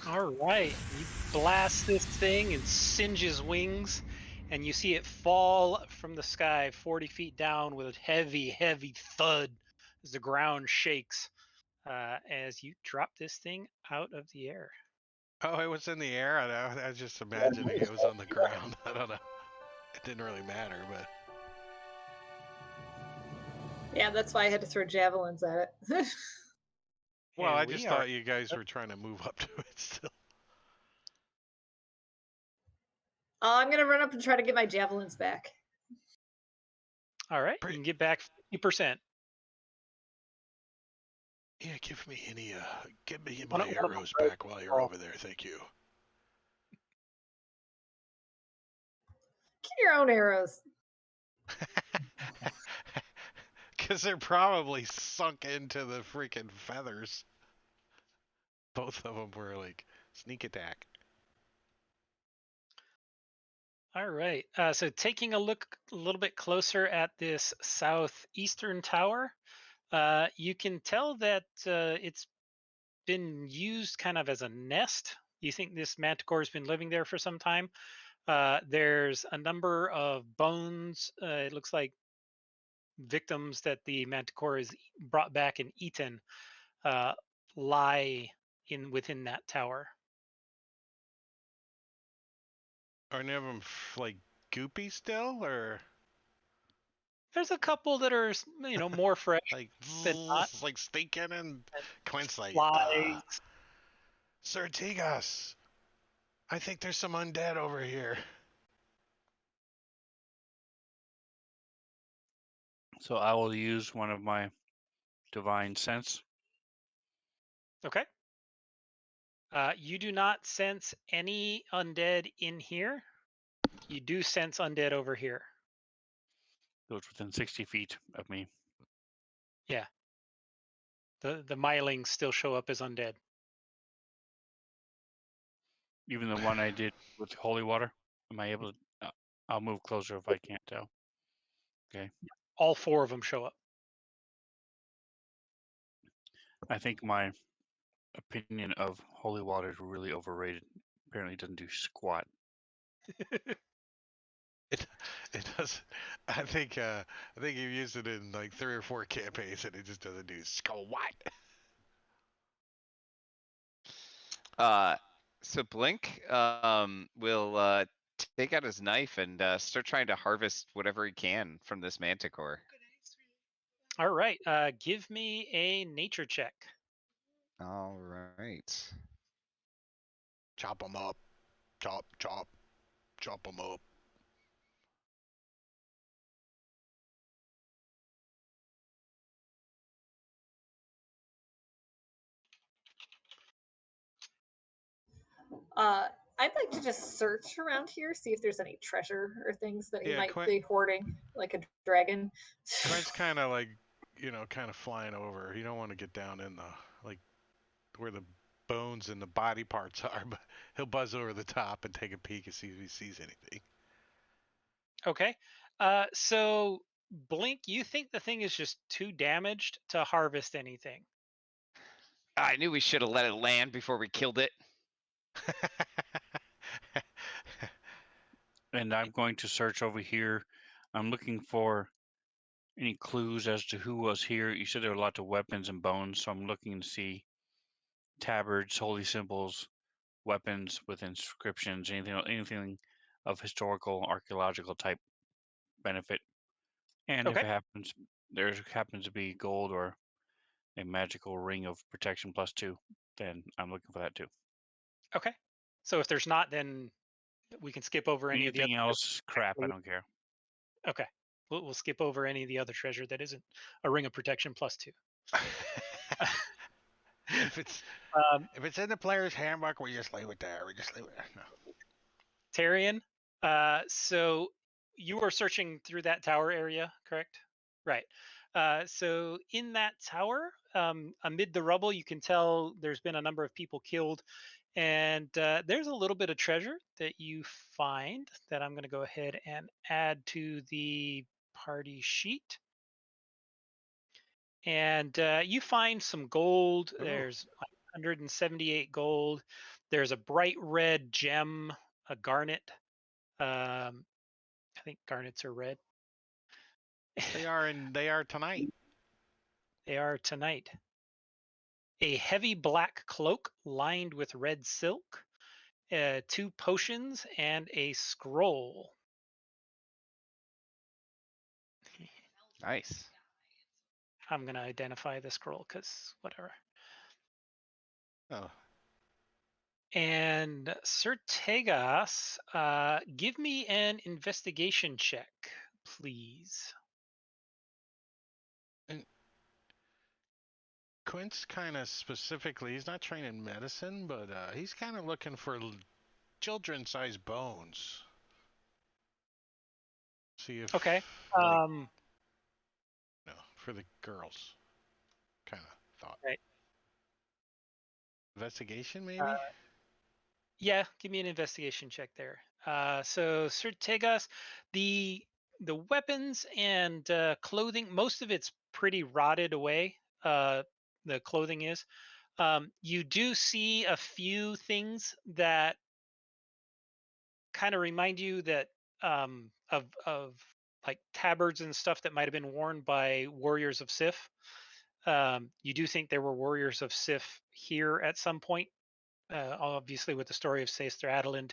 All right. You blast this thing and singe his wings, and you see it fall from the sky 40 feet down with a heavy, heavy thud as the ground shakes as you drop this thing out of the air. Oh, it was in the air? I was just imagining it was on the ground. I don't know. It didn't really matter, but... Yeah, that's why I had to throw javelins at it. Well, And I we just are- thought you guys were trying to move up to it still. I'm going to run up and try to get my javelins back. All right. You can get back 50%. Yeah, give me One my of my arrows back while you're over there. Thank you. Get your own arrows. Because they're probably sunk into the freaking feathers. Both of them were like sneak attack. All right. So taking a look a little bit closer at this southeastern tower, you can tell that it's been used kind of as a nest. You think this manticore has been living there for some time. There's a number of bones. It looks like victims that the manticore has brought back and eaten lie within that tower. Are any of them like goopy still, or There's a couple that are, more fresh like than not. like stinking? And Quint's like, Flies. Sir Tigas, I think there's some undead over here. So I will use one of my divine sense. Okay. You do not sense any undead in here. You do sense undead over here. Goes within 60 feet of me. Yeah. The Mylings still show up as undead. Even the one I did with holy water. Am I able to? I'll move closer if I can't tell. Okay. All 4 of them show up. I think my opinion of holy water is really overrated. Apparently, it doesn't do squat. It does. I think you've used it in like 3 or 4 campaigns, and it just doesn't do squat. So Blink will take out his knife and start trying to harvest whatever he can from this manticore. All right. Give me a nature check. All right. Chop them up. Chop, chop, chop them up. I'd like to just search around here, see if there's any treasure or things that he Yeah, might be hoarding, like a dragon. Quint's kind of like, kind of flying over. You don't want to get down in the, like, where the bones and the body parts are, but he'll buzz over the top and take a peek and see if he sees anything. Okay. So Blink, you think the thing is just too damaged to harvest anything? I knew we should have let it land before we killed it. And I'm going to search over here. I'm looking for any clues as to who was here. You said there were lots of weapons and bones, so I'm looking to see tabards, holy symbols, weapons with inscriptions, anything of historical, archaeological type benefit. And if Okay. it happens, there happens to be gold or a magical ring of protection +2, then I'm looking for that too. Okay. So if there's not, then we can skip over any of the Anything other. else, crap, I don't care. Okay. We'll skip over any of the other treasure that isn't a ring of protection +2. if it's if it's in the player's handbook, we just leave it there. We just leave it there. No. Tarian, so you were searching through that tower area, correct? Right. So in that tower, amid the rubble, you can tell there's been a number of people killed, and there's a little bit of treasure that you find that I'm going to go ahead and add to the party sheet. And you find some gold. Ooh. There's like 178 gold. There's a bright red gem, a garnet. I think garnets are red. They are tonight. They are tonight. A heavy black cloak lined with red silk, 2 potions, and a scroll. Nice. I'm going to identify the scroll because whatever. Oh. And Sir Tegas, give me an investigation check, please. And Quint's kind of specifically, he's not trained in medicine, but he's kind of looking for children-sized bones. See if Okay. for the girls, kind of thought. Right. Investigation, maybe. Yeah, give me an investigation check there. So Sir Tegas, the weapons and clothing, most of it's pretty rotted away. The clothing is. You do see a few things that kind of remind you that of like tabards and stuff that might have been worn by warriors of Sif. You do think there were warriors of Sif here at some point. Obviously, with the story of Sester Adelind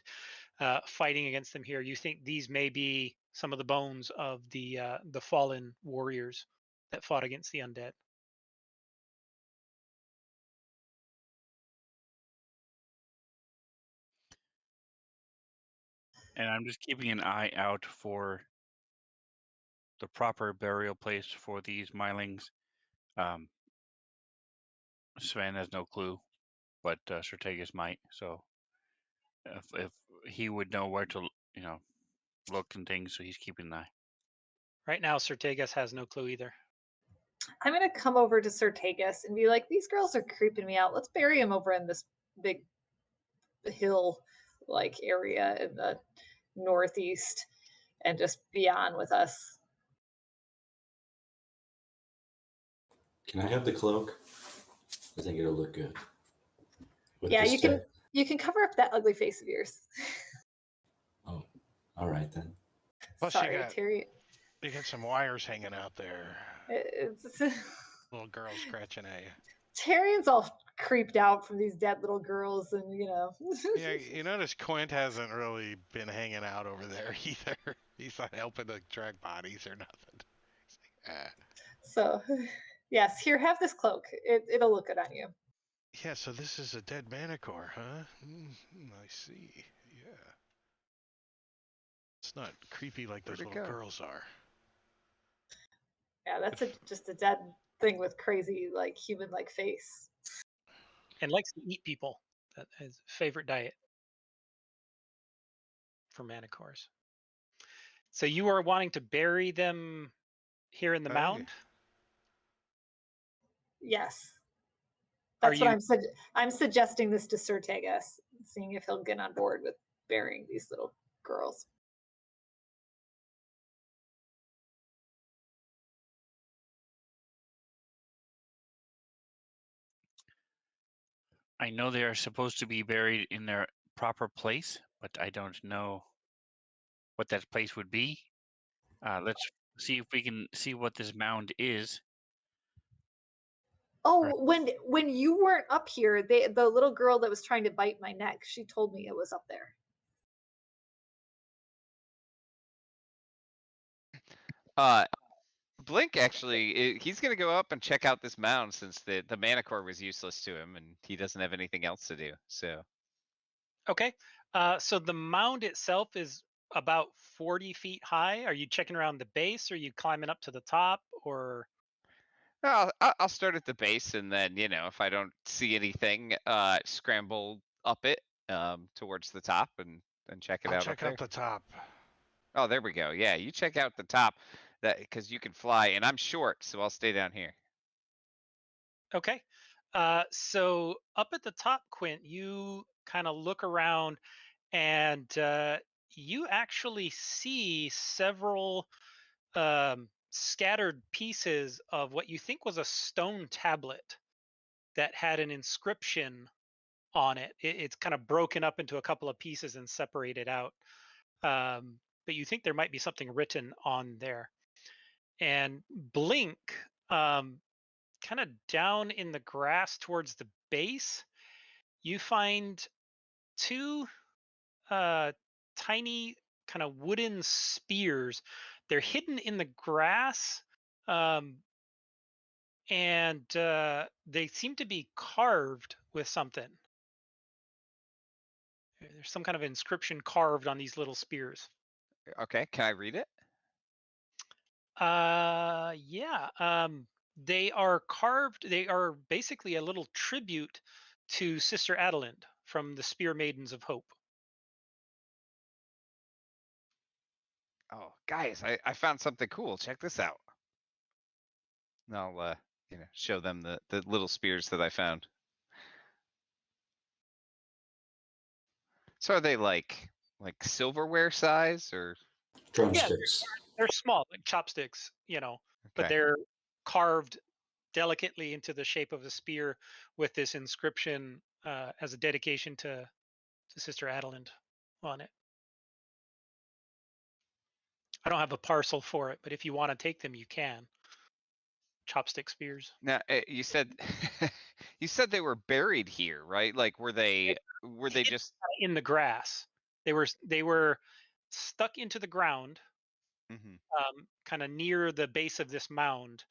fighting against them here, you think these may be some of the bones of the fallen warriors that fought against the undead. And I'm just keeping an eye out for the proper burial place for these Mylings. Sven has no clue, but Sir Tegas might. So if he would know where to, look and things, so he's keeping an eye. Right now, Sir Tegas has no clue either. I'm gonna come over to Sir Tegas and be like, "These girls are creeping me out. Let's bury him over in this big hill-like area in the northeast, and just be on with us." Can I have the cloak? I think it'll look good. With Yeah, this you can cover up that ugly face of yours. Oh, all right then. Plus Sorry, Terry. you got some wires hanging out there. It's, Little girl scratching at you. Tyrion's all creeped out from these dead little girls, and Yeah, you notice Quint hasn't really been hanging out over there either. He's not helping to drag bodies or nothing. He's like, ah. So, yes, here, have this cloak. It'll look good on you. Yeah, so this is a dead manicore, huh? I see. Yeah. It's not creepy like those Where'd it little go? girls are. Yeah, that's just a dead thing with crazy, like, human-like face. And likes to eat people. That is favorite diet for manticores. So you are wanting to bury them here in the mound? Yes. Are That's you what I'm suggesting this to Sir Tegas, seeing if he'll get on board with burying these little girls. I know they are supposed to be buried in their proper place, but I don't know what that place would be. Let's see if we can see what this mound is. Oh, when you weren't up here, the little girl that was trying to bite my neck, she told me it was up there. Blink actually, he's gonna go up and check out this mound since the manicore was useless to him and he doesn't have anything else to do. So okay? So the mound itself is about 40 feet high. Are you checking around the base? Or are you climbing up to the top? Or I'll start at the base and then if I don't see anything, scramble up it towards the top and check it I'll out check up out there. the top. Oh, there we go. Yeah, you check out the top because you can fly and I'm short, so I'll stay down here. okay. So up at the top, Quint, you kind of look around and you actually see several scattered pieces of what you think was a stone tablet that had an inscription on it. It's kind of broken up into a couple of pieces and separated out. But you think there might be something written on there. And Blink, kind of down in the grass towards the base, you find two tiny kind of wooden spears. They're hidden in the grass, and they seem to be carved with something. There's some kind of inscription carved on these little spears. Okay, can I read it? Yeah. They are carved. They are basically a little tribute to Sister Adelind from the Spear Maidens of Hope. Oh, guys, I found something cool. Check this out. And I'll show them the little spears that I found. So are they like silverware size or? Drumsticks. They're small, like chopsticks, but Okay. they're carved delicately into the shape of a spear with this inscription as a dedication to Sister Adelind on it. I don't have a parcel for it, but if you want to take them, you can. Chopstick spears. Now you said you said they were buried here, right? Like were they just in the grass? They were stuck into the ground, kind of near the base of this mound.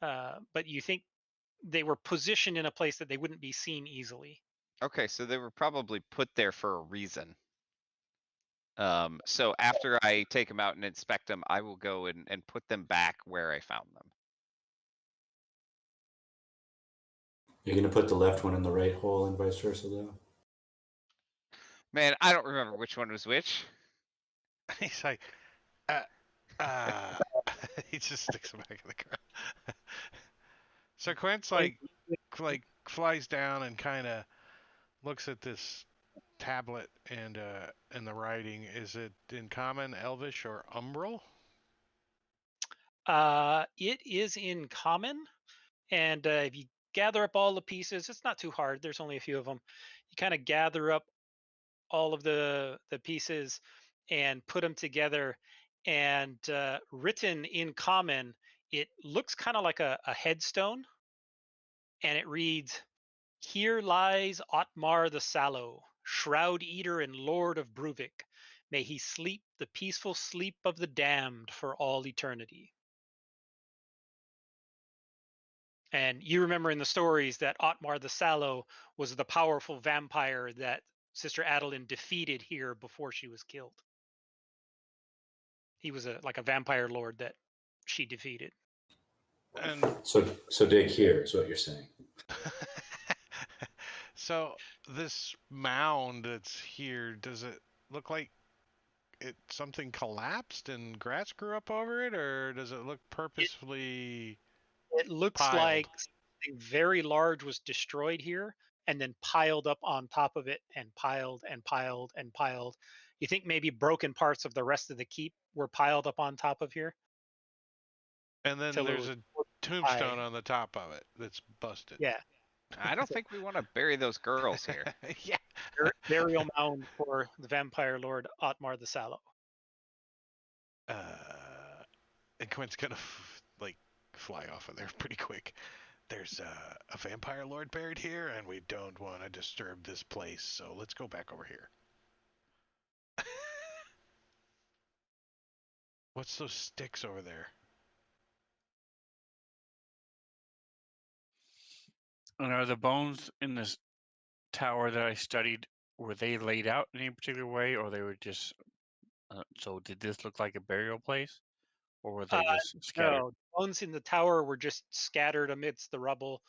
But you think they were positioned in a place that they wouldn't be seen easily. Okay, so they were probably put there for a reason. So after I take them out and inspect them, I will go and put them back where I found them. You're gonna put the left one in the right hole and vice versa, though. Man, I don't remember which one was which. He's like, he just sticks them back in the ground. So Quint's like flies down and kind of looks at this tablet and the writing. Is it in Common, Elvish, or Umbral? It is in Common, and if you gather up all the pieces, it's not too hard. There's only a few of them. You kind of gather up all of the pieces and put them together, and written in common, it looks kind of like a headstone, and it reads, "Here lies Otmar the Sallow, shroud eater and lord of Bruvik. May he sleep the peaceful sleep of the damned for all eternity." And you remember in the stories that Otmar the Sallow was the powerful vampire that Sister Adeline defeated here before she was killed. He was like a vampire lord that she defeated. And So dig here is what you're saying. so this mound that's here, does it look like something collapsed and grass grew up over it, or does it look purposefully It looks piled? like something very large was destroyed here and then piled up on top of it and piled and piled and piled. You think maybe broken parts of the rest of the keep were piled up on top of here? And then till it there's was a high. tombstone on the top of it that's busted. Yeah, I don't think we want to bury those girls here. Yeah. burial mound for the vampire lord Otmar the Sallow. And Quint's gonna like fly off of there pretty quick. There's a vampire lord buried here, and we don't want to disturb this place, so let's go back over here. What's those sticks over there? And are the bones in this tower that I studied, were they laid out in any particular way, or they were just? So did this look like a burial place, or were they just scattered? No, bones in the tower were just scattered amidst the rubble.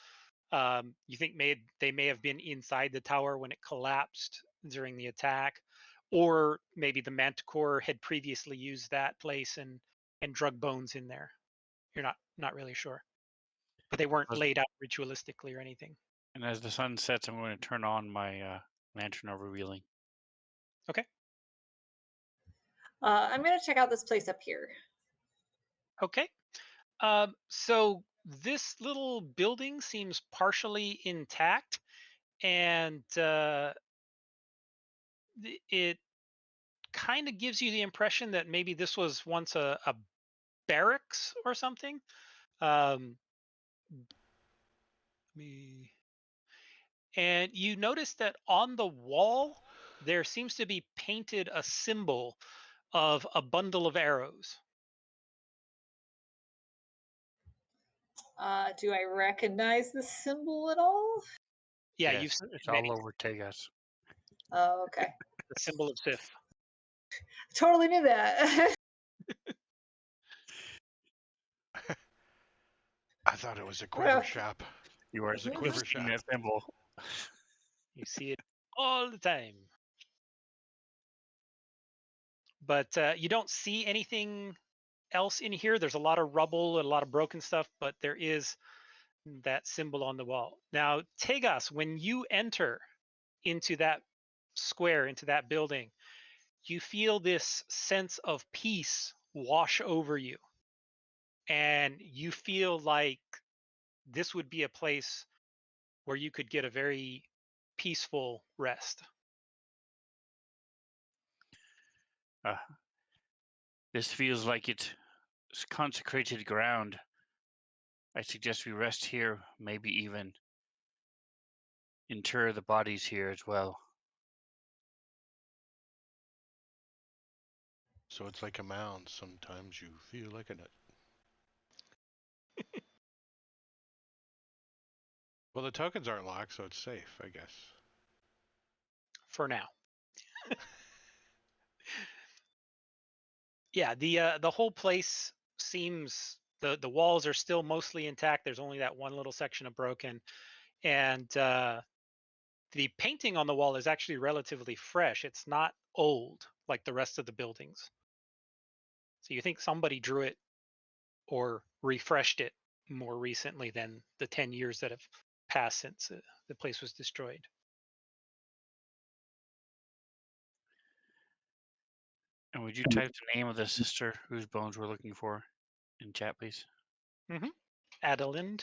You think they may have been inside the tower when it collapsed during the attack, or maybe the Manticore had previously used that place and drug bones in there. You're not really sure, but they weren't As- laid out ritualistically or anything. And as the sun sets, I'm going to turn on my lantern of revealing. Okay. I'm gonna check out this place up here. Okay. So this little building seems partially intact, and it kind of gives you the impression that maybe this was once a barracks or something. Um, and you notice that on the wall there seems to be painted a symbol of a bundle of arrows. Do I recognize the symbol at all? Yeah, Yes, you've seen it's many. all over Tegas. Oh, okay. The symbol of Sif. Totally knew that. I thought it was a quiver Well, shop. You are It's a quiver seeing shop. that symbol. You see it all the time. But you don't see anything else in here. There's a lot of rubble and a lot of broken stuff, but there is that symbol on the wall. Now, Tegas, when you enter into that square, into that building, you feel this sense of peace wash over you. And you feel like this would be a place where you could get a very peaceful rest. This feels like it's consecrated ground. I suggest we rest here, maybe even inter the bodies here as well. So it's like a mound. Sometimes you feel like a nut. Well, the tokens aren't locked, so it's safe, I guess. For now. Yeah, the whole place seems, the walls are still mostly intact. There's only that one little section of broken, and the painting on the wall is actually relatively fresh. It's not old like the rest of the buildings. So you think somebody drew it or refreshed it more recently than the 10 years that have passed since the place was destroyed. And would you type the name of the sister whose bones we're looking for in chat, please? Adelind.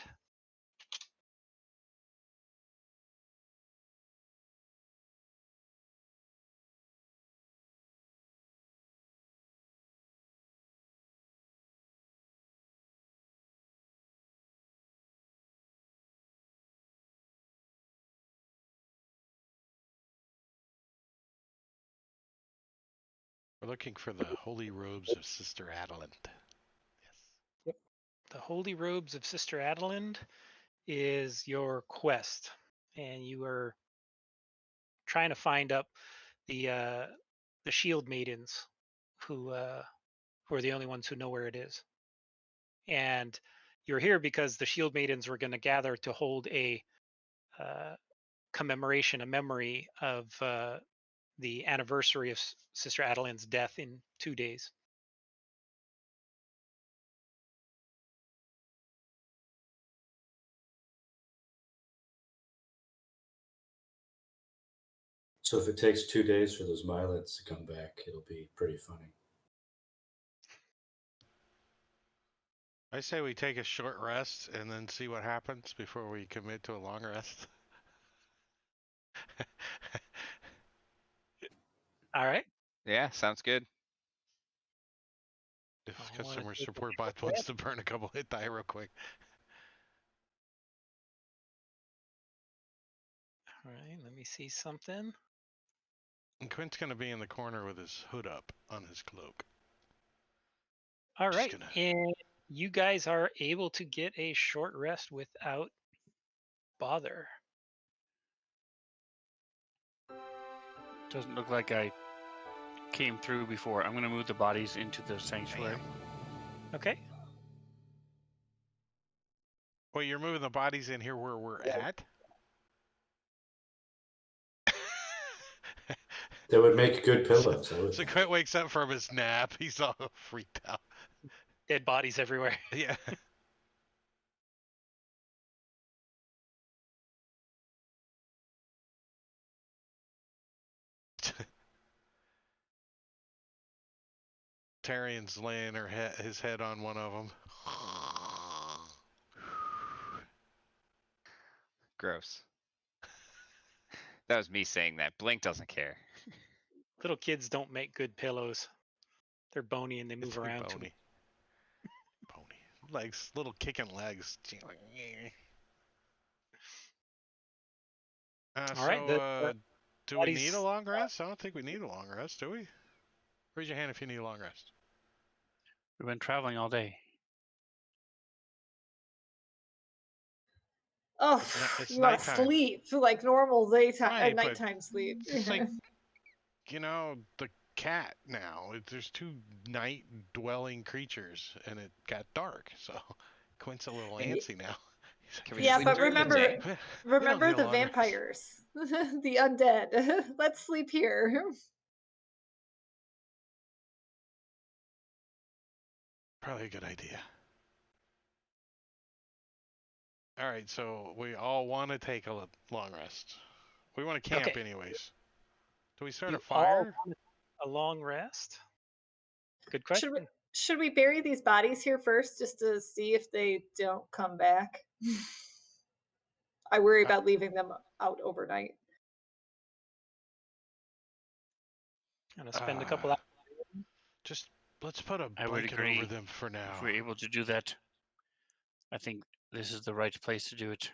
We're looking for the holy robes of Sister Adelind. Yes. The Holy Robes of Sister Adelind is your quest, and you are trying to find up the Shield Maidens, who are the only ones who know where it is. And you're here because the Shield Maidens were going to gather to hold a commemoration, a memory of the anniversary of Sister Adelind's death in 2 days. So if it takes 2 days for those Mylets to come back, it'll be pretty funny. I say we take a short rest and then see what happens before we commit to a long rest. All right. Yeah, sounds good. If I wanna customer take a support short bot wants to burn a couple hit die real quick. All right, let me see something. And Quint's gonna be in the corner with his hood up on his cloak. All Just right, gonna- and you guys are able to get a short rest without bother. Doesn't look like I came through before. I'm going to move the bodies into the sanctuary. Okay. Wait, you're moving the bodies in here where we're at? They would make good pillows. I would So think. Quint wakes up from his nap. He's all freaked out. Dead bodies everywhere. Yeah. Tarian's laying his head on one of them. Gross. That was me saying that. Blink doesn't care. Little kids don't make good pillows. They're bony and they move It's too around too bony. Bony. Legs, little kicking legs. All right, Do we need a bodies- long rest? I don't think we need a long rest, do we? Raise your hand if you need a long rest. We've been traveling all day. Oh, It's you want to nighttime. sleep like normal daytime, Right, but nighttime sleep. It's like, you know, the cat now. There's two night-dwelling creatures, and it got dark, so Quint's a little antsy now. Can we Yeah, sleep but during the remember, day? We don't remember need a the long rest. vampires, the undead. Let's sleep here. Probably a good idea. All right, so we all want to take a long rest. We want to camp Okay. anyways. Do we start You a all fire? want a long rest. Good Should we question. should we bury these bodies here first just to see if they don't come back? I worry Uh, about leaving them out overnight. Gonna spend a couple Uh, hours. Just let's put a I would blanket over agree. them for now. If we're able to do that, I think this is the right place to do it.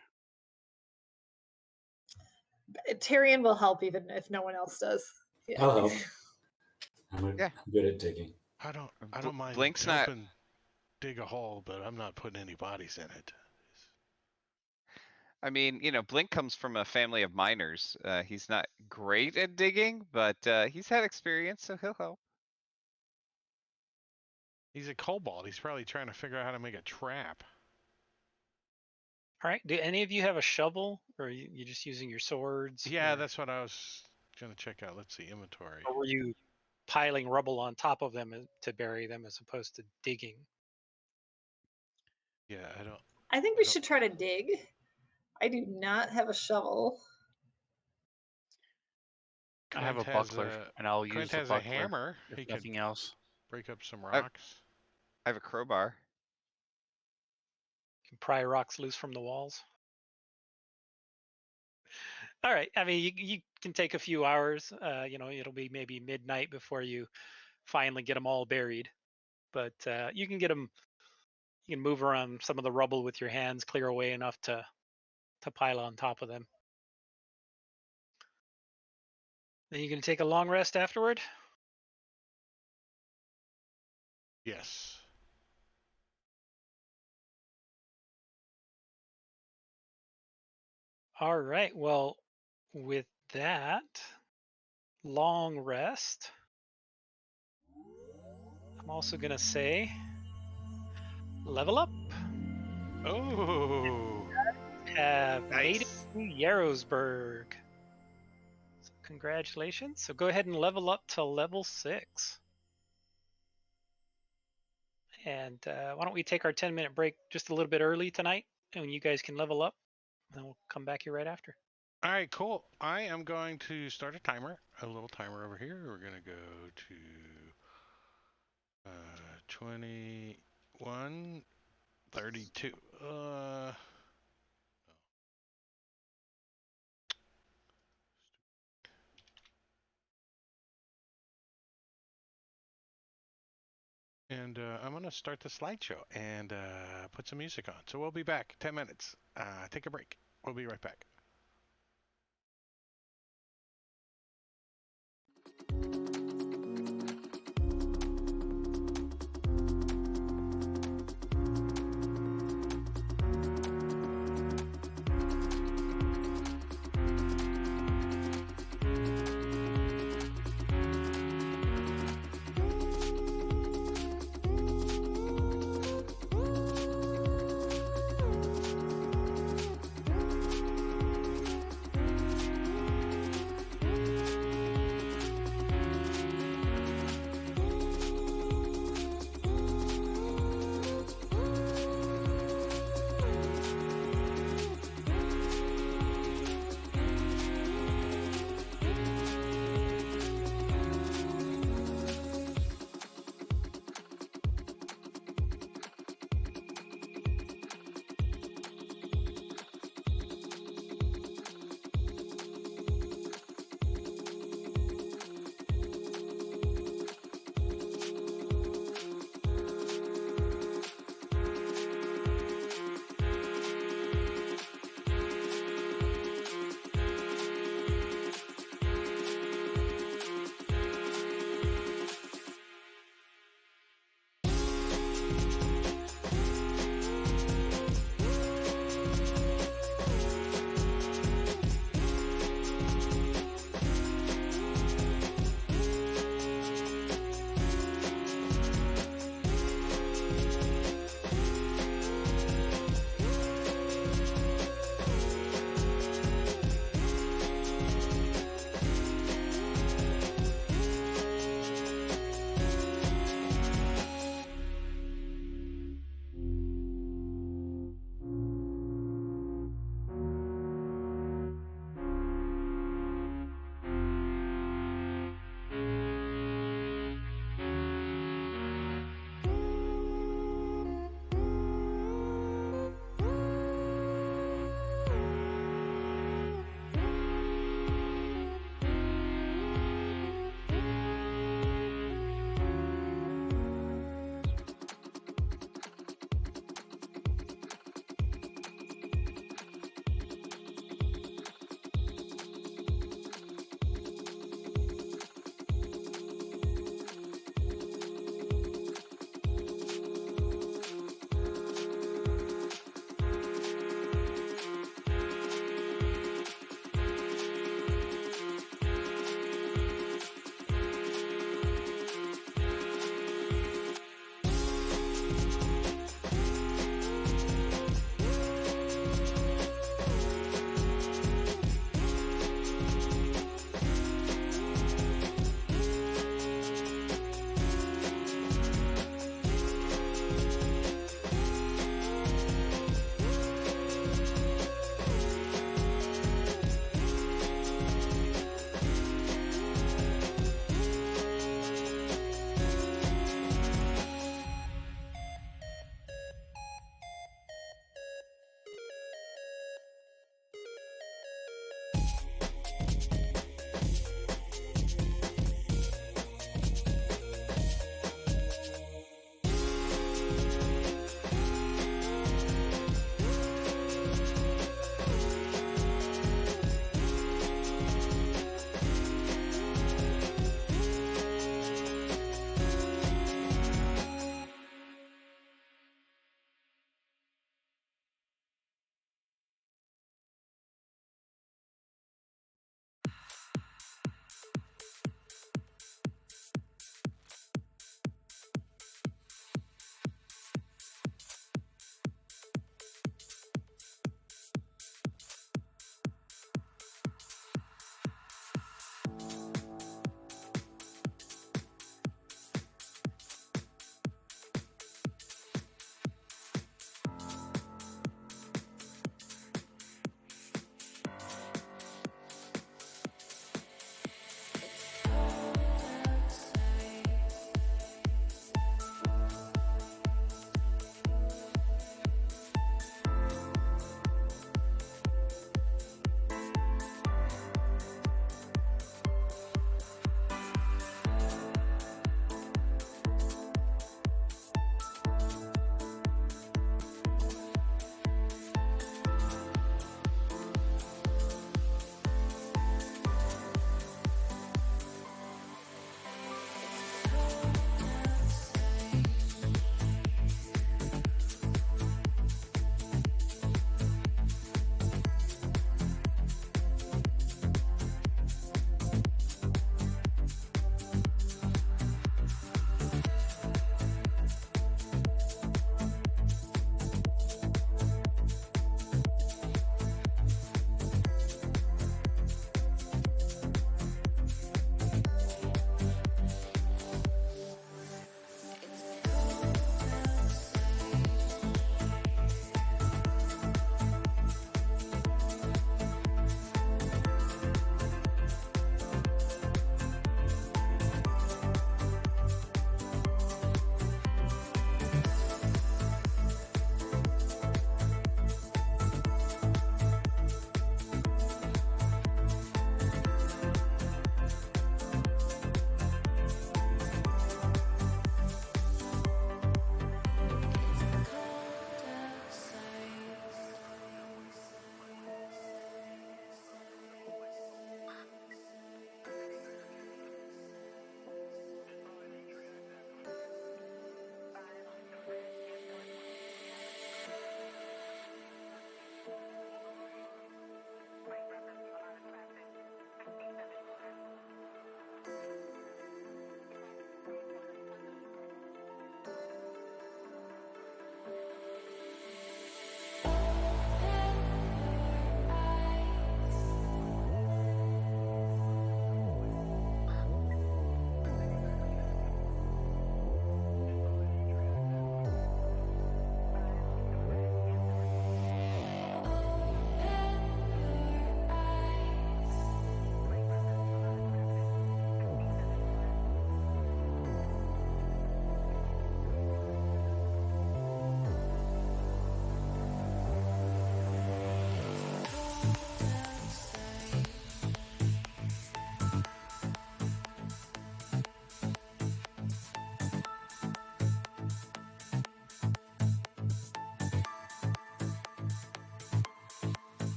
Tyrion will help even if no one else does. Yeah. I'll help. I'm Yeah. good at digging. I don't mind Blink's not- helping dig a hole, but I'm not putting any bodies in it. I mean, Blink comes from a family of miners. He's not great at digging, but he's had experience, so he'll help. He's a kobold. He's probably trying to figure out how to make a trap. All right. Do any of you have a shovel, or are you just using your swords? Yeah, or, that's what I was gonna check out. Let's see, inventory. or were you piling rubble on top of them to bury them as opposed to digging? Yeah, I don't. I think we should try to dig. I do not have a shovel. I have a Quint has buckler, and I'll use Quint the has a buckler hammer. if He could nothing else. break up some I- rocks. I have a crowbar. Can pry rocks loose from the walls. All right. I mean, you can take a few hours. It'll be maybe midnight before you finally get them all buried. But you can get them. You can move around some of the rubble with your hands, clear away enough to pile on top of them. Then you can take a long rest afterward. Yes. All right. Well, with that long rest, I'm also going to say level up. Oh. Have made it Nice. to Yarrowsburg. So congratulations. So go ahead and level up to level 6. And why don't we take our 10-minute break just a little bit early tonight, and you guys can level up, and we'll come back here right after. All right, cool. I am going to start a timer, a little timer over here. We're going to go to 21, 32. And I'm going to start the slideshow and put some music on. So we'll be back 10 minutes. Take a break. We'll be right back.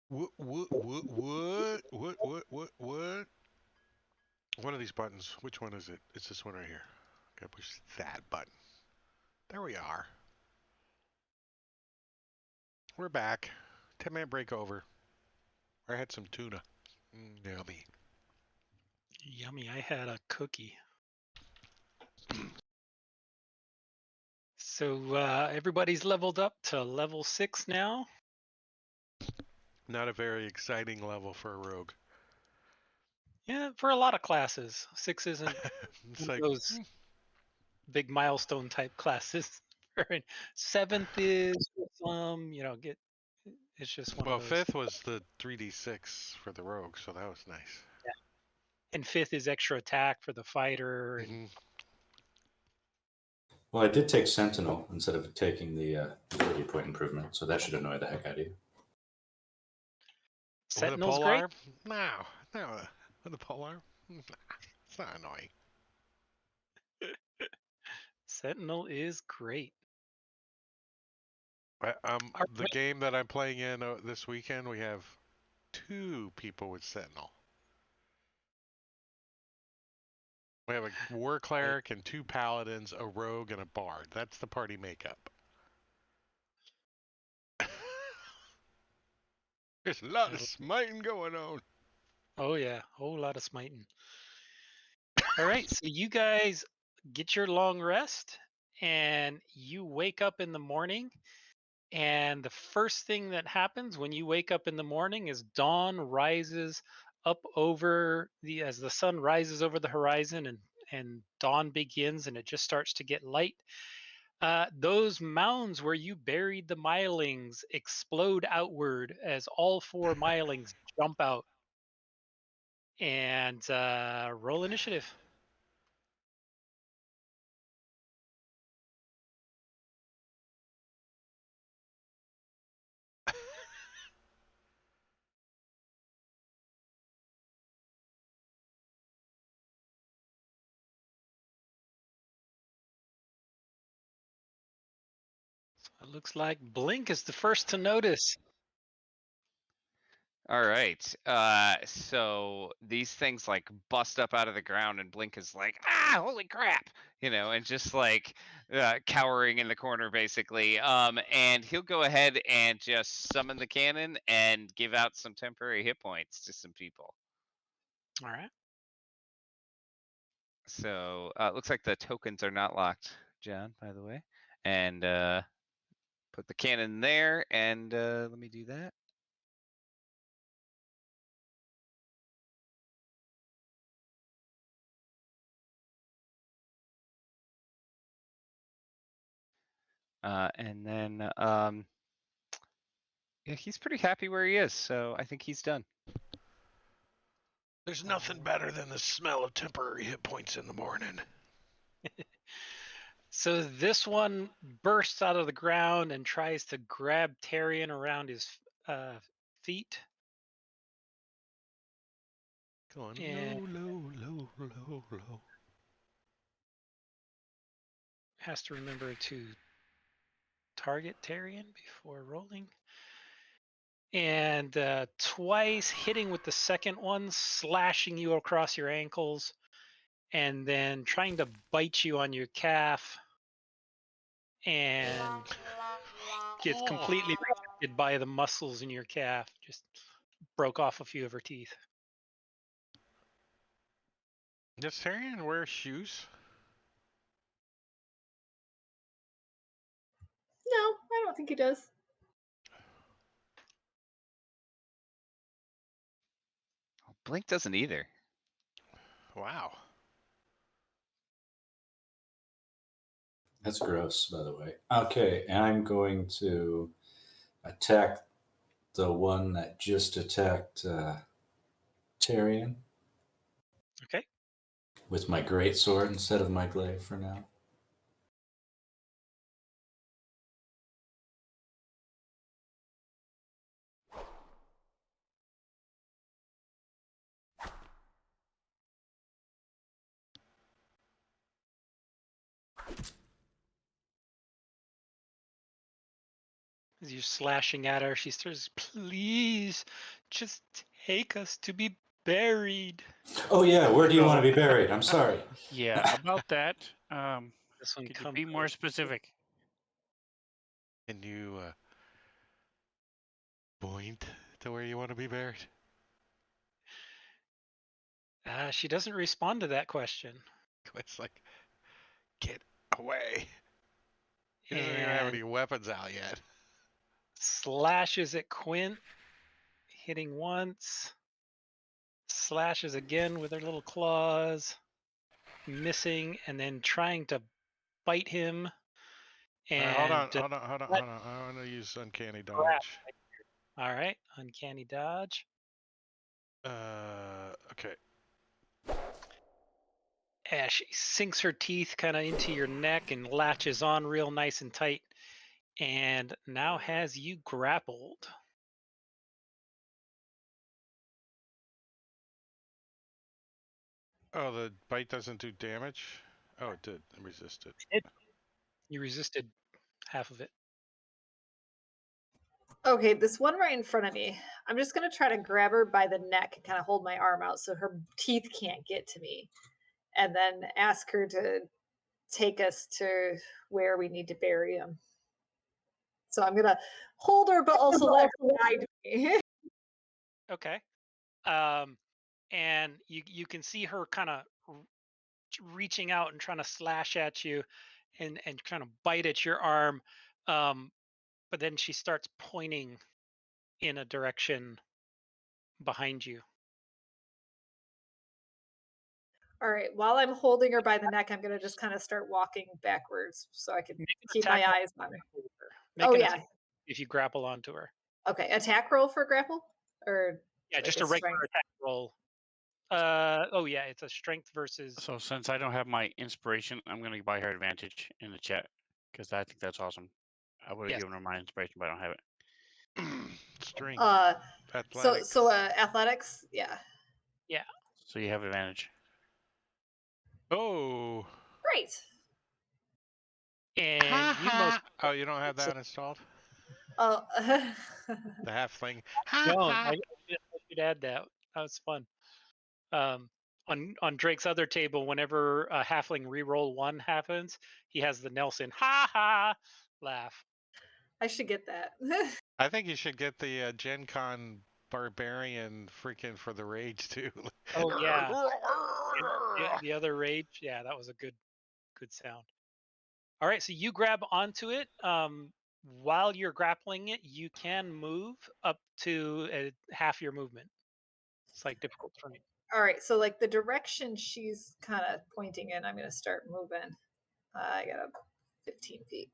What? What? One of these buttons. Which one is it? It's this one right here. Gotta push that button. There we are. We're back. 10-minute break over. I had some tuna. Yummy. Yummy. I had a cookie. So everybody's leveled up to level 6 now. Not a very exciting level for a rogue. Yeah, for a lot of classes. 6 isn't It's one like, of those big milestone type classes. 7th is for some, it's just one well, of those. 5th was the 3d6 for the rogue, so that was nice. And 5th is extra attack for the fighter. And hmm Well, I did take Sentinel instead of taking the ability point improvement, so that should annoy the heck out of you. With a Sentinel's pole great. arm? No. With a pole arm? It's not annoying. Sentinel is great. The Alright. game that I'm playing in this weekend, we have 2 people with Sentinel. We have a war cleric and 2 paladins, a rogue, and a bard. That's the party makeup. There's a lot of smiting going on. Oh yeah, whole lot of smiting. All right, so you guys get your long rest and you wake up in the morning, and the first thing that happens when you wake up in the morning is dawn rises up over the as the sun rises over the horizon, and dawn begins and it just starts to get light. Those mounds where you buried the milings explode outward as all 4 milings jump out and roll initiative. It looks like Blink is the first to notice. All right. So these things like bust up out of the ground, and Blink is like, ah, holy crap, and just like cowering in the corner, basically. And he'll go ahead and just summon the cannon and give out some temporary hit points to some people. All right. So it looks like the tokens are not locked, John, by the way. And put the cannon there, and let me do that. And then, yeah, he's pretty happy where he is, so I think he's done. There's nothing better than the smell of temporary hit points in the morning. So this one bursts out of the ground and tries to grab Tyrion around his feet. Going And low. has to remember to target Tyrion before rolling. And twice hitting with the second one, slashing you across your ankles, and then trying to bite you on your calf, and gets completely affected by the muscles in your calf. Just broke off a few of her teeth. Does Tyrion wear shoes? No, I don't think he does. Blink doesn't either. Wow. That's gross, by the way. Okay, I'm going to attack the one that just attacked Tyrion. Okay. With my great sword instead of my glaive for now. As you're slashing at her, she says, "Please, just take us to be buried." Oh yeah, where do you want to be buried? I'm sorry. Yeah, about that. This one Could you comes be more specific? Can you point to where you want to be buried? She doesn't respond to that question. It's like, get away. He doesn't even have And any weapons out yet. slashes at Quint, hitting once. Slashes again with her little claws, missing, and then trying to bite him. All right, And hold on. what? I want to use uncanny Grab. dodge. All right, uncanny dodge. Okay. As she sinks her teeth kind of into your neck and latches on real nice and tight, and now has you grappled. Oh, the bite doesn't do damage? Oh, it did. I resisted. You resisted half of it. Okay, this one right in front of me. I'm just gonna try to grab her by the neck and kind of hold my arm out so her teeth can't get to me, and then ask her to take us to where we need to bury him. So I'm gonna hold her, but also let her guide me. Okay. And you can see her kind of reaching out and trying to slash at you, and trying to bite at your arm. But then she starts pointing in a direction behind you. All right, while I'm holding her by the neck, I'm gonna just kind of start walking backwards so I can Make an keep attack my roll eyes on her. for her. Make Oh an yeah. attack if you grapple onto her. Okay, attack roll for grapple, or Yeah, like just a a regular strength. attack roll. Oh yeah, it's a strength versus. So since I don't have my inspiration, I'm gonna buy her advantage in the chat because I think that's awesome. I would have Yes. given her my inspiration, but I don't have it. Strength. Athletics. So athletics, yeah. Yeah. So you have advantage. Oh. Great. And you most Oh, you don't have that installed? Oh, The halfling. don't. I should add that. That was fun. On Drake's other table, whenever a halfling reroll one happens, he has the Nelson ha ha laugh. I should get that. I think you should get the Gen Con barbarian freaking for the rage too. Oh yeah. The other rage, yeah, that was a good sound. All right, so you grab onto it. While you're grappling it, you can move up to half your movement. It's like difficult terrain. All right, so like the direction she's kind of pointing in, I'm gonna start moving. I got a 15 feet.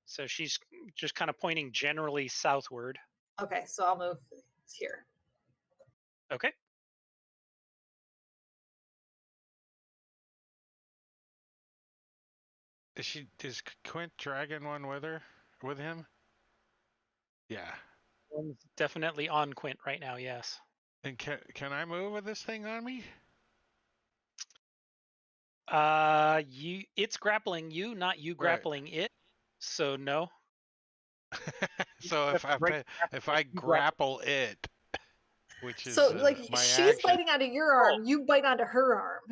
So she's just kind of pointing generally southward. Okay, so I'll move here. Okay. Is Quint dragging one with her? With him? Yeah. One's definitely on Quint right now, yes. And can I move with this thing on me? It's grappling you, not you grappling it. So no. So if I grapple it, which is So like my she's action. biting onto your arm, you bite onto her arm.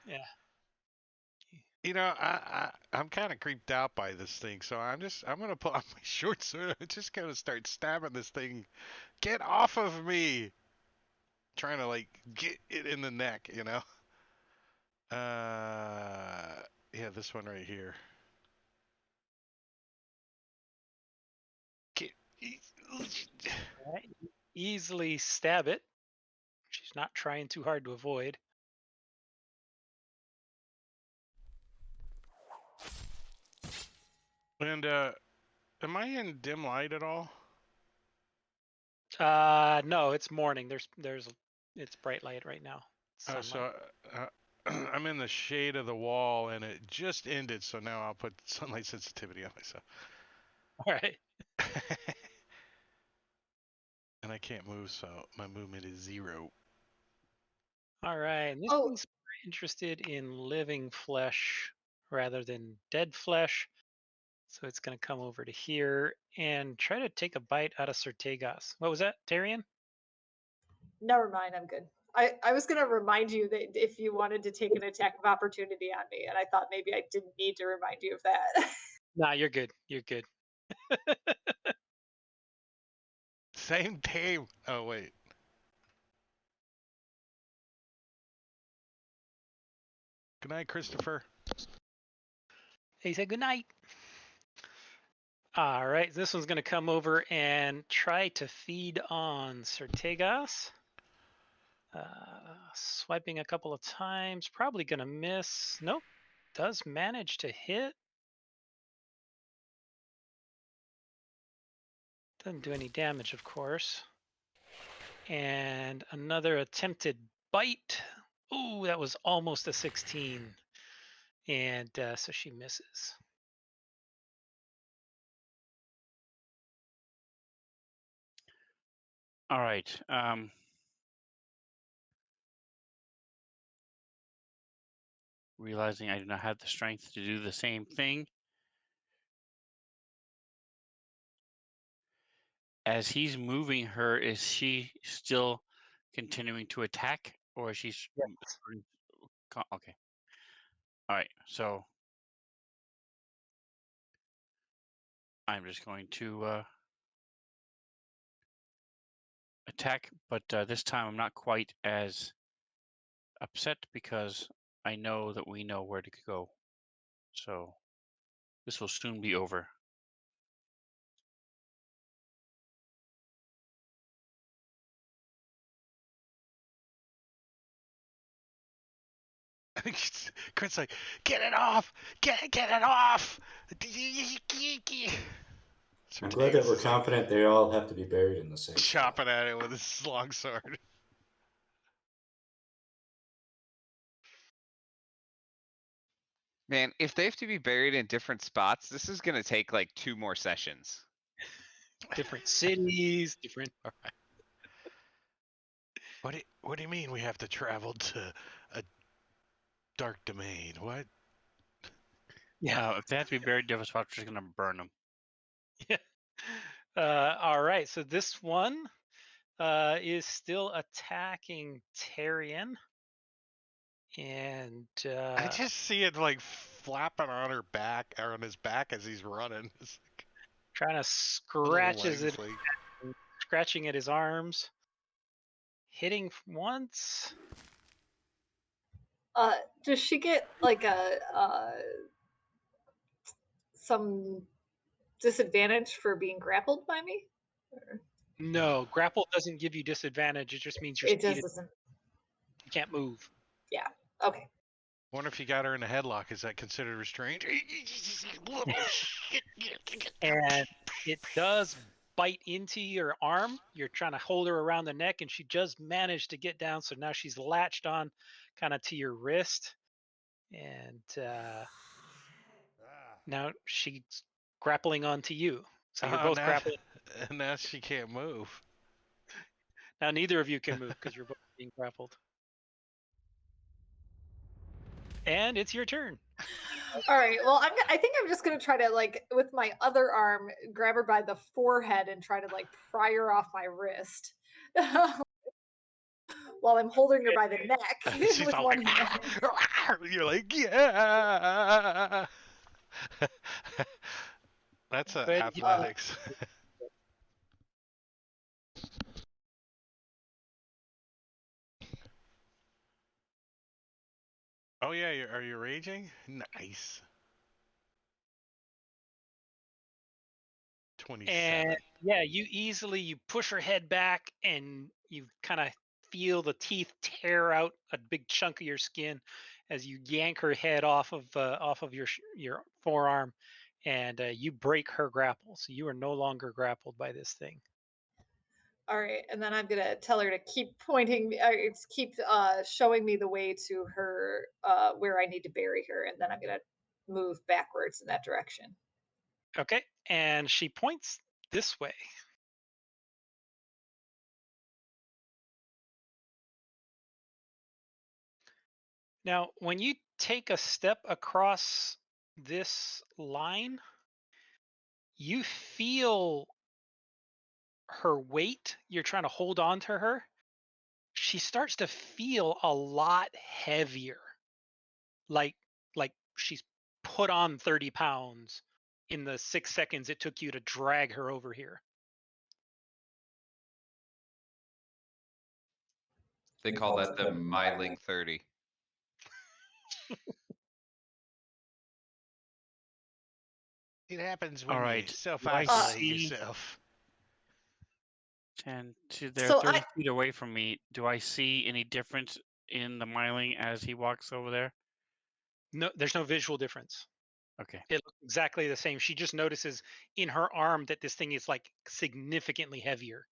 Yeah. You know, I'm kind of creeped out by this thing, so I'm gonna pull out my short sword. I'm just gonna start stabbing this thing. Get off of me! Trying to like get it in the neck, you know. Yeah, this one right here. Get. Right. Easily stab it. She's not trying too hard to avoid. And am I in dim light at all? No, it's morning. It's bright light right now. Oh, Sunlight. so I'm in the shade of the wall, and it just ended. So now I'll put sunlight sensitivity on myself. All right. And I can't move, so my movement is 0. All right. And this one's interested in living flesh rather than dead flesh. So it's going to come over to here and try to take a bite out of Sertegas. What was that, Tarian? Never mind, I'm good. I was going to remind you that if you wanted to take an attack of opportunity on me, and I thought maybe I didn't need to remind you of that. Nah, you're good. You're good. Same team. Oh, wait. Good night, Christopher. He said good night. All right, this one's going to come over and try to feed on Sertegas. Swiping a couple of times, probably going to miss. Nope, does manage to hit. Doesn't do any damage, of course. And another attempted bite. Ooh, that was almost a 16. And so she misses. All right. Realizing I do not have the strength to do the same thing. As he's moving her, is she still continuing to attack, or is she? Yes. Okay. All right. So I'm just going to attack, but this time I'm not quite as upset because I know that we know where to go. So this will soon be over. Chris like, get it off! Get it off! I'm glad that we're confident they all have to be buried in the same spot. Chopping at it with his long sword. Man, if they have to be buried in different spots, this is gonna take like 2 more sessions. Different cities, different. What do you mean we have to travel to a dark domain? What? Yeah. If they have to be buried, different spots, we're just gonna burn them. Yeah. All right. So this one is still attacking Tarian. And I just see it like flapping on her back or on his back as he's running. It's like trying to scratching at his arms. Hitting once. Does she get like some disadvantage for being grappled by me? Or No, grapple doesn't give you disadvantage. It just means your it speed just is, doesn't. you can't move. Yeah. Okay. Wonder if you got her in a headlock. Is that considered restraint? And it does bite into your arm. You're trying to hold her around the neck, and she just managed to get down. So now she's latched on kind of to your wrist. And now she's grappling onto you. So you're both grappling. And now she can't move. Now neither of you can move because you're both being grappled. And it's your turn. All right. Well, I think I'm just gonna try to like with my other arm grab her by the forehead and try to like pry her off my wrist while I'm holding her by the neck She's with all one like, hand. you're like, yeah. That's athletics. Oh yeah, are you raging? Nice. 27. And yeah, you push her head back and you kind of feel the teeth tear out a big chunk of your skin as you yank her head off of your forearm, and you break her grapple. So you are no longer grappled by this thing. All right, and then I'm gonna tell her to keep pointing, keep showing me the way to her where I need to bury her, and then I'm gonna move backwards in that direction. Okay, and she points this way. Now, when you take a step across this line, you feel her weight. You're trying to hold on to her. She starts to feel a lot heavier, like she's put on 30 pounds in the 6 seconds it took you to drag her over here. They call that the Myling 30. It happens All when you right. self-isolate see- yourself. 10 to they're So 30 feet away from me. Do I see any difference in the Myling as he walks over there? No, there's no visual difference. Okay. It looks exactly the same. She just notices in her arm that this thing is like significantly heavier.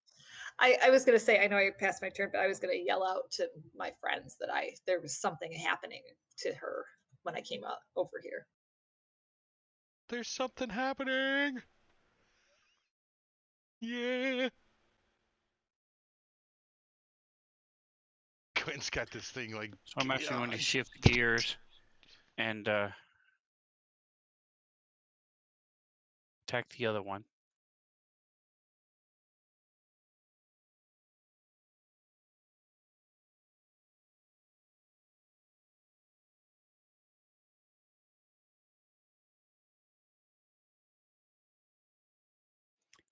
I was gonna say, I know I passed my turn, but I was gonna yell out to my friends that there was something happening to her when I came out over here. There's something happening. Yeah. Quinn's got this thing like. So I'm actually going to God. shift gears and attack the other one.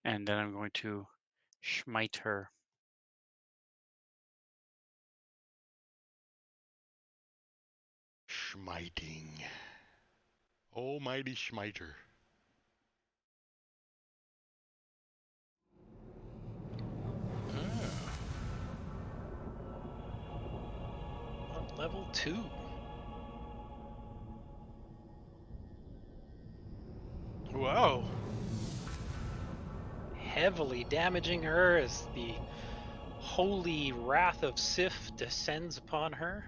And then I'm going to smite her. Schmiting. Almighty Schmiter. On level 2. Whoa. Heavily damaging her as the holy wrath of Sif descends upon her.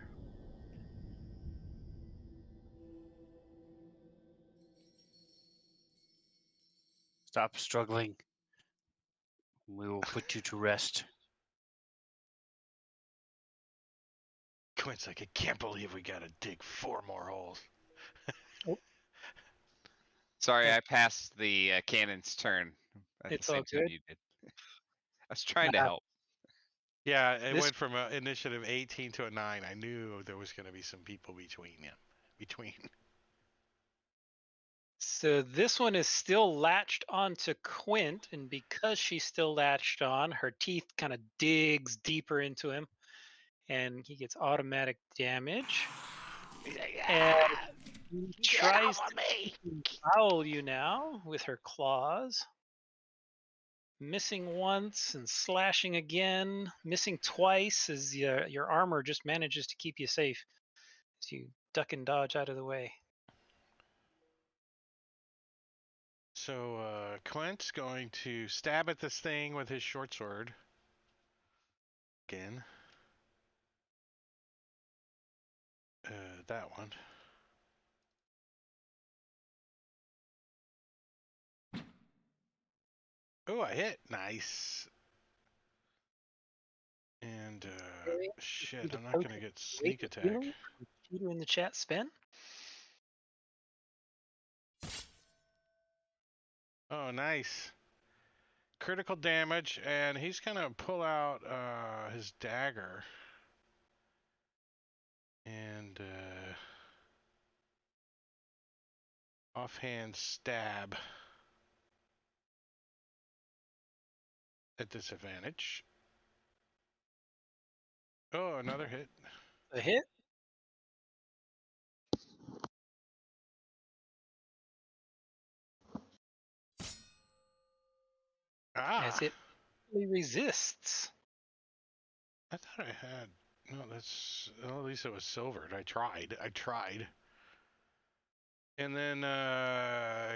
Stop struggling. We will put you to rest. Quinn's like, I can't believe we gotta dig 4 more holes. Sorry, I passed the cannon's turn at It's the same all time good. you did. I was trying to Uh, help. Yeah, it This- went from an initiative 18 to a 9. I knew there was gonna be some people between. So this one is still latched onto Quint, and because she's still latched on, her teeth kind of digs deeper into him, and he gets automatic damage. And he tries on me! to growl you now with her claws. Missing once and slashing again, missing twice as your armor just manages to keep you safe as you duck and dodge out of the way. So Quint's going to stab at this thing with his short sword. Again. That one. Oh, I hit. Nice. And shit, I'm not gonna get sneak attack. Peter in the chat spin. Oh, nice. Critical damage, and he's gonna pull out his dagger. And offhand stab at disadvantage. Oh, another hit. A hit. As it resists. I thought I had. No, that's. Well, at least it was silvered. I tried. And then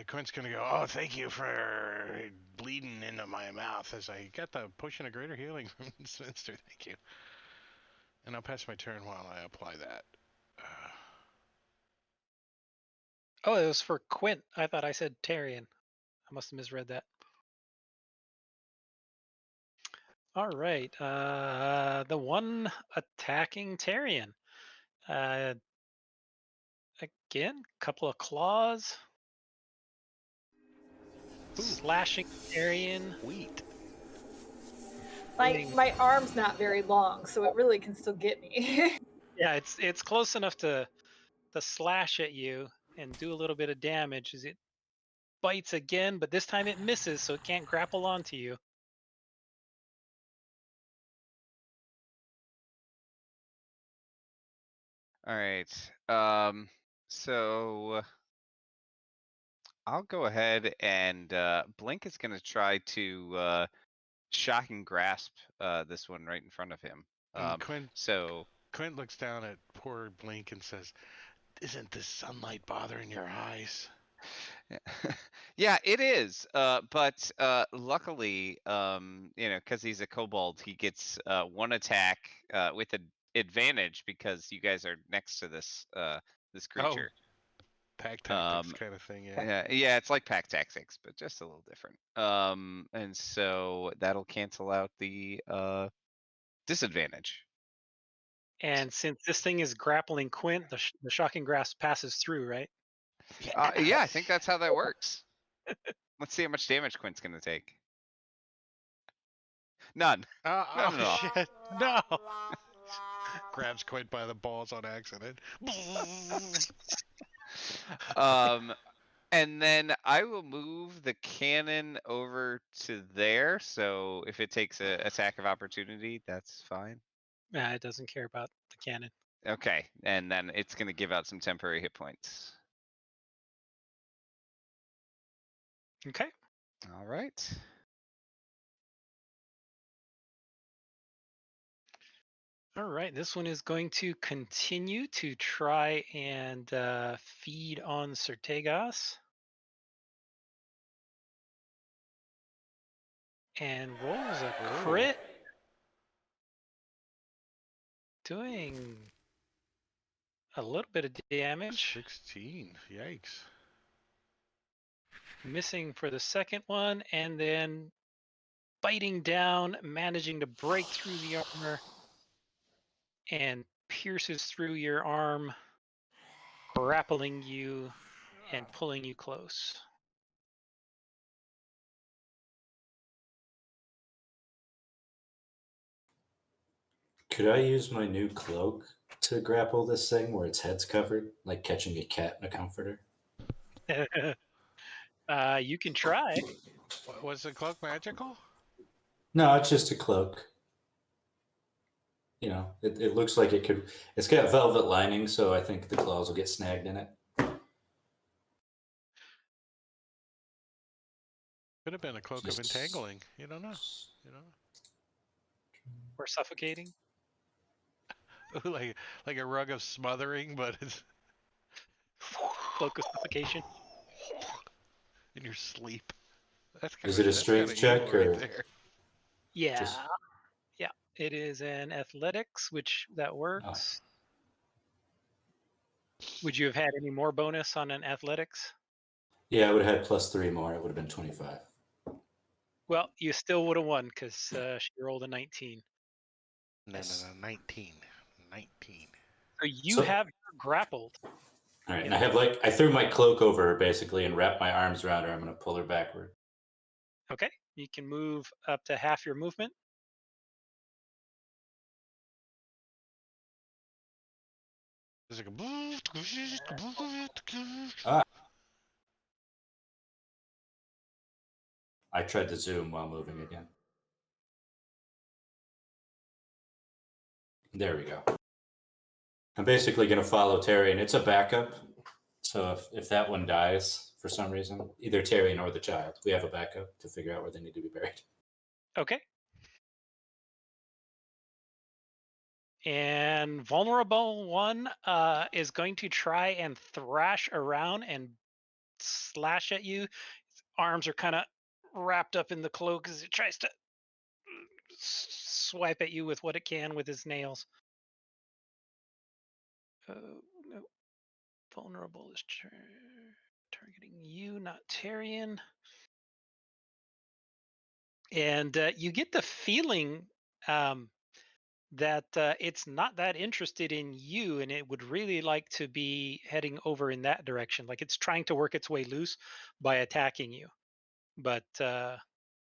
Quint's gonna go, oh, thank you for bleeding into my mouth as I got the potion of greater healing from Spinster. Thank you. And I'll pass my turn while I apply that. Oh, it was for Quint. I thought I said Tarian. I must have misread that. All right. The one attacking Tarian. Again, couple of claws. slashing Arian. Wheat. My arm's not very long, so it really can still get me. Yeah, it's close enough to slash at you and do a little bit of damage as it bites again, but this time it misses, so it can't grapple onto you. All right. So I'll go ahead and Blink is going to try to shock and grasp this one right in front of him. And So Quint looks down at poor Blink and says, "Isn't the sunlight bothering your eyes?" yeah, it is. But luckily, because he's a kobold, he gets one attack with an advantage because you guys are next to this creature. Pack tactics kind of thing, yeah. Yeah, it's like pack tactics, but just a little different. And so that'll cancel out the disadvantage. And since this thing is grappling Quint, the shocking grasp passes through, right? Yeah, I think that's how that works. Let's see how much damage Quint's gonna take. None. None at all. Shit. No. Grabs Quint by the balls on accident. And then I will move the cannon over to there. So if it takes an attack of opportunity, that's fine. Yeah, it doesn't care about the cannon. Okay, and then it's gonna give out some temporary hit points. Okay. All right. All right, this one is going to continue to try and feed on Certegas. And rolls a crit. Doing a little bit of damage. 16. Yikes. Missing for the second one, and then biting down, managing to break through the armor and pierces through your arm, grappling you and pulling you close. Could I use my new cloak to grapple this thing where its head's covered, like catching a cat in a comforter? You can try. Was the cloak magical? No, it's just a cloak. You know, it looks like it could. It's got velvet lining, so I think the claws will get snagged in it. Could have been a cloak of entangling. You don't know. You know. Or suffocating. like a rug of smothering, but it's Cloak of suffocation. in your sleep. That's Is it a strength check or? Right there. Yeah. Yeah. It is an athletics, which that works. Oh. Would you have had any more bonus on an athletics? Yeah, I would have had +3 more. It would have been 25. Well, you still would have won because she rolled a 19. No, 19. 19. So you have her grappled. All right, and I threw my cloak over her basically and wrapped my arms around her. I'm going to pull her backward. Okay, you can move up to half your movement. There's like Ah. I tried to zoom while moving again. There we go. I'm basically going to follow Terry, and it's a backup. So if that one dies for some reason, either Tyrion or the child, we have a backup to figure out where they need to be buried. Okay. And vulnerable one is going to try and thrash around and slash at you. His arms are kind of wrapped up in the cloak as it tries to swipe at you with what it can with his nails. Oh, no. Vulnerable is targeting you, not Tyrion. And you get the feeling that it's not that interested in you, and it would really like to be heading over in that direction. Like it's trying to work its way loose by attacking you. but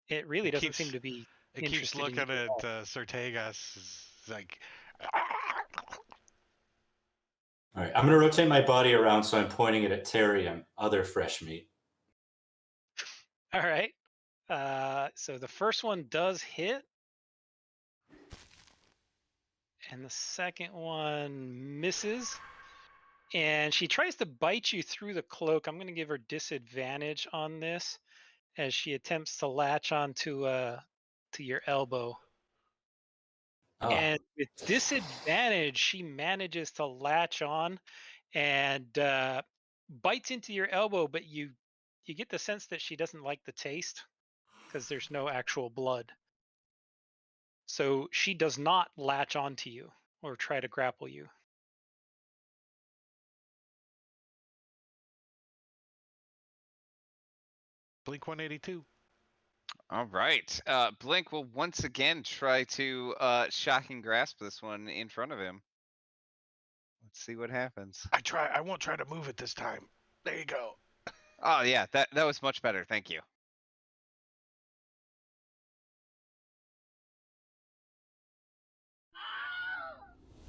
it really It doesn't seem keeps to be it keeps interested in you looking at at all. Sortegas. It's like, All right, I'm going to rotate my body around so I'm pointing it at Terry and other fresh meat. All right. So the first one does hit, and the second one misses. And she tries to bite you through the cloak. I'm going to give her disadvantage on this as she attempts to latch onto to your elbow. Oh, And with disadvantage, she manages to latch on and bites into your elbow, but you get the sense that she doesn't like the taste because there's no actual blood. So she does not latch onto you or try to grapple you. Blink 182. All right. Blink will once again try to shocking grasp this one in front of him. Let's see what happens. I won't try to move it this time. There you go. Oh yeah, that was much better. Thank you.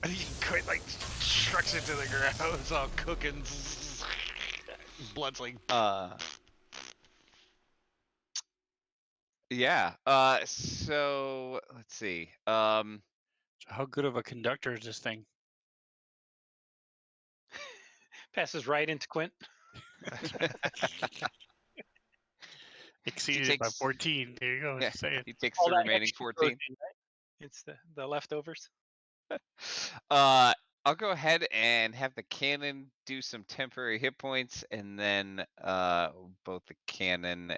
He quite like strucks it to the ground. It's all cooking. Blood's like. Yeah. So let's see. So how good of a conductor is this thing? Passes right into Quint. Exceeded it by 14. There you go. Yeah, Just saying. he takes All the that remaining extra 14. protein, right? It's the leftovers. I'll go ahead and have the cannon do some temporary hit points, and then both the cannon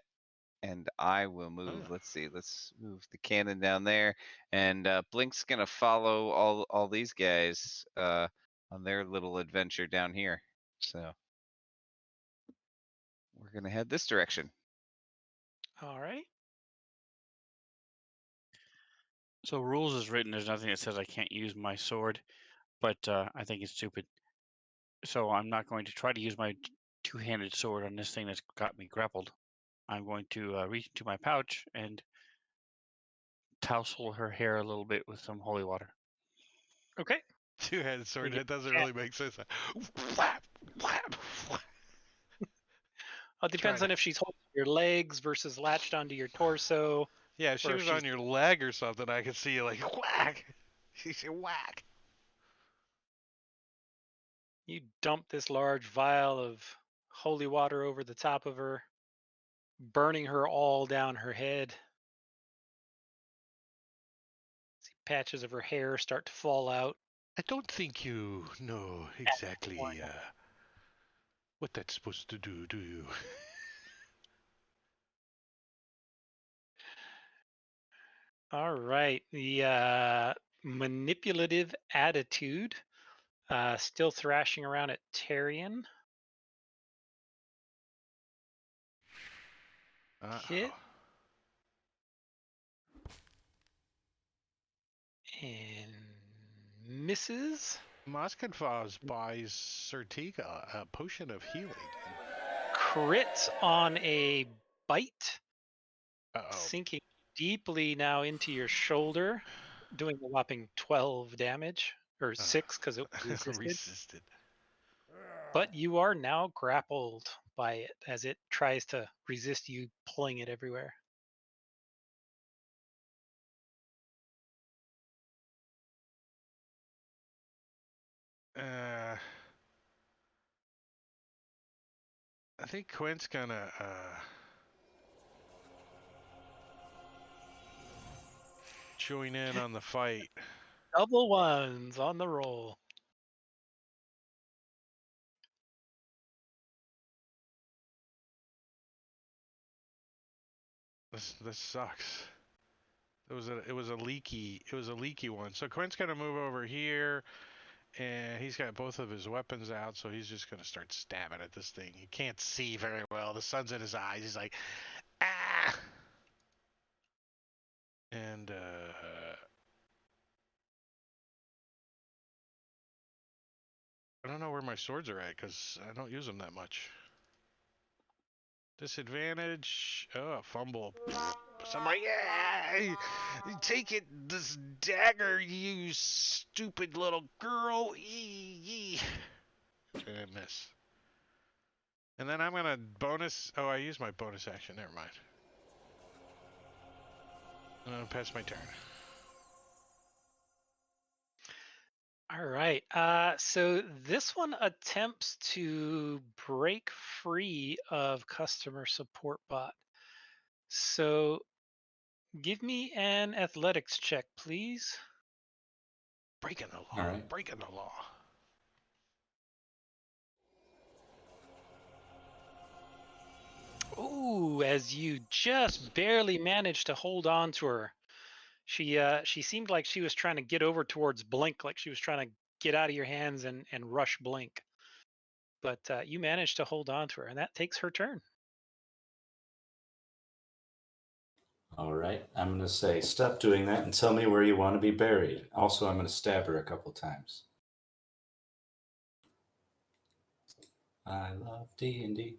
and I will move. Oh. Let's see. Let's move the cannon down there, and Blink's gonna follow all these guys on their little adventure down here. So we're gonna head this direction. All right. So rules is written. There's nothing that says I can't use my sword, but I think it's stupid. So I'm not going to try to use my two-handed sword on this thing that's got me grappled. I'm going to reach into my pouch and tousle her hair a little bit with some holy water. Okay. Two-handed sword. You That doesn't can't- really make sense. Flap, flap, flap. It depends Try on if she's holding your legs versus latched onto your torso. Yeah, if she Or if was she's- on your leg or something, I could see you like whack. She said whack. You dump this large vial of holy water over the top of her, burning her all down her head. See patches of her hair start to fall out. I don't think you know exactly what that's supposed to do you? All right. The manipulative attitude, still thrashing around at Tyrion. Hit. And misses. Moskenfaz buys Sertiga a potion of healing. Crits on a bite. Uh-oh. Sinking deeply now into your shoulder, doing a whopping 12 damage, or 6 because it was resisted. But you are now grappled by it as it tries to resist you pulling it everywhere. I think Quint's gonna join in on the fight. Double ones on the roll. This sucks. It was a leaky one. So Quint's gonna move over here, and he's got both of his weapons out, so he's just gonna start stabbing at this thing. He can't see very well. The sun's in his eyes. He's like, ah. And I don't know where my swords are at because I don't use them that much. Disadvantage. Oh, fumble. Somebody, yeah! Take it, this dagger, you stupid little girl. Yee. And miss. And then I'm gonna bonus. Oh, I used my bonus action. Never mind. I'm gonna pass my turn. All right. So this one attempts to break free of customer support bot. So give me an athletics check, please. Breaking the law. All right. Breaking the law. Ooh, as you just barely managed to hold on to her. She seemed like she was trying to get over towards Blink, like she was trying to get out of your hands and rush Blink. But you managed to hold on to her, and that takes her turn. All right. I'm going to say, stop doing that and tell me where you want to be buried. Also, I'm going to stab her a couple times. I love D&D.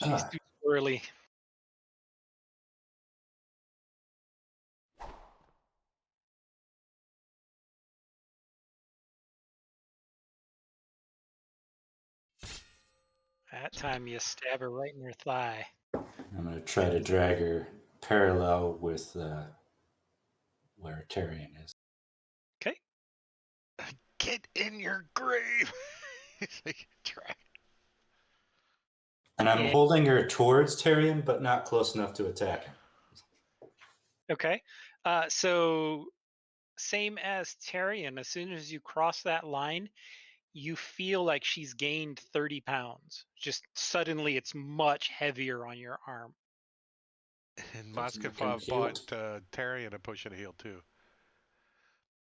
She's too early. That time you stab her right in her thigh. I'm going to try to drag her parallel with where Tyrion is. Okay. Get in your grave. It's like, try. And I'm Yeah. holding her towards Tyrion, but not close enough to attack him. Okay. So same as Tyrion, as soon as you cross that line, you feel like she's gained 30 pounds. Just suddenly it's much heavier on your arm. And Doesn't make him Moskinfov bought healed. Tarion a potion of heal too.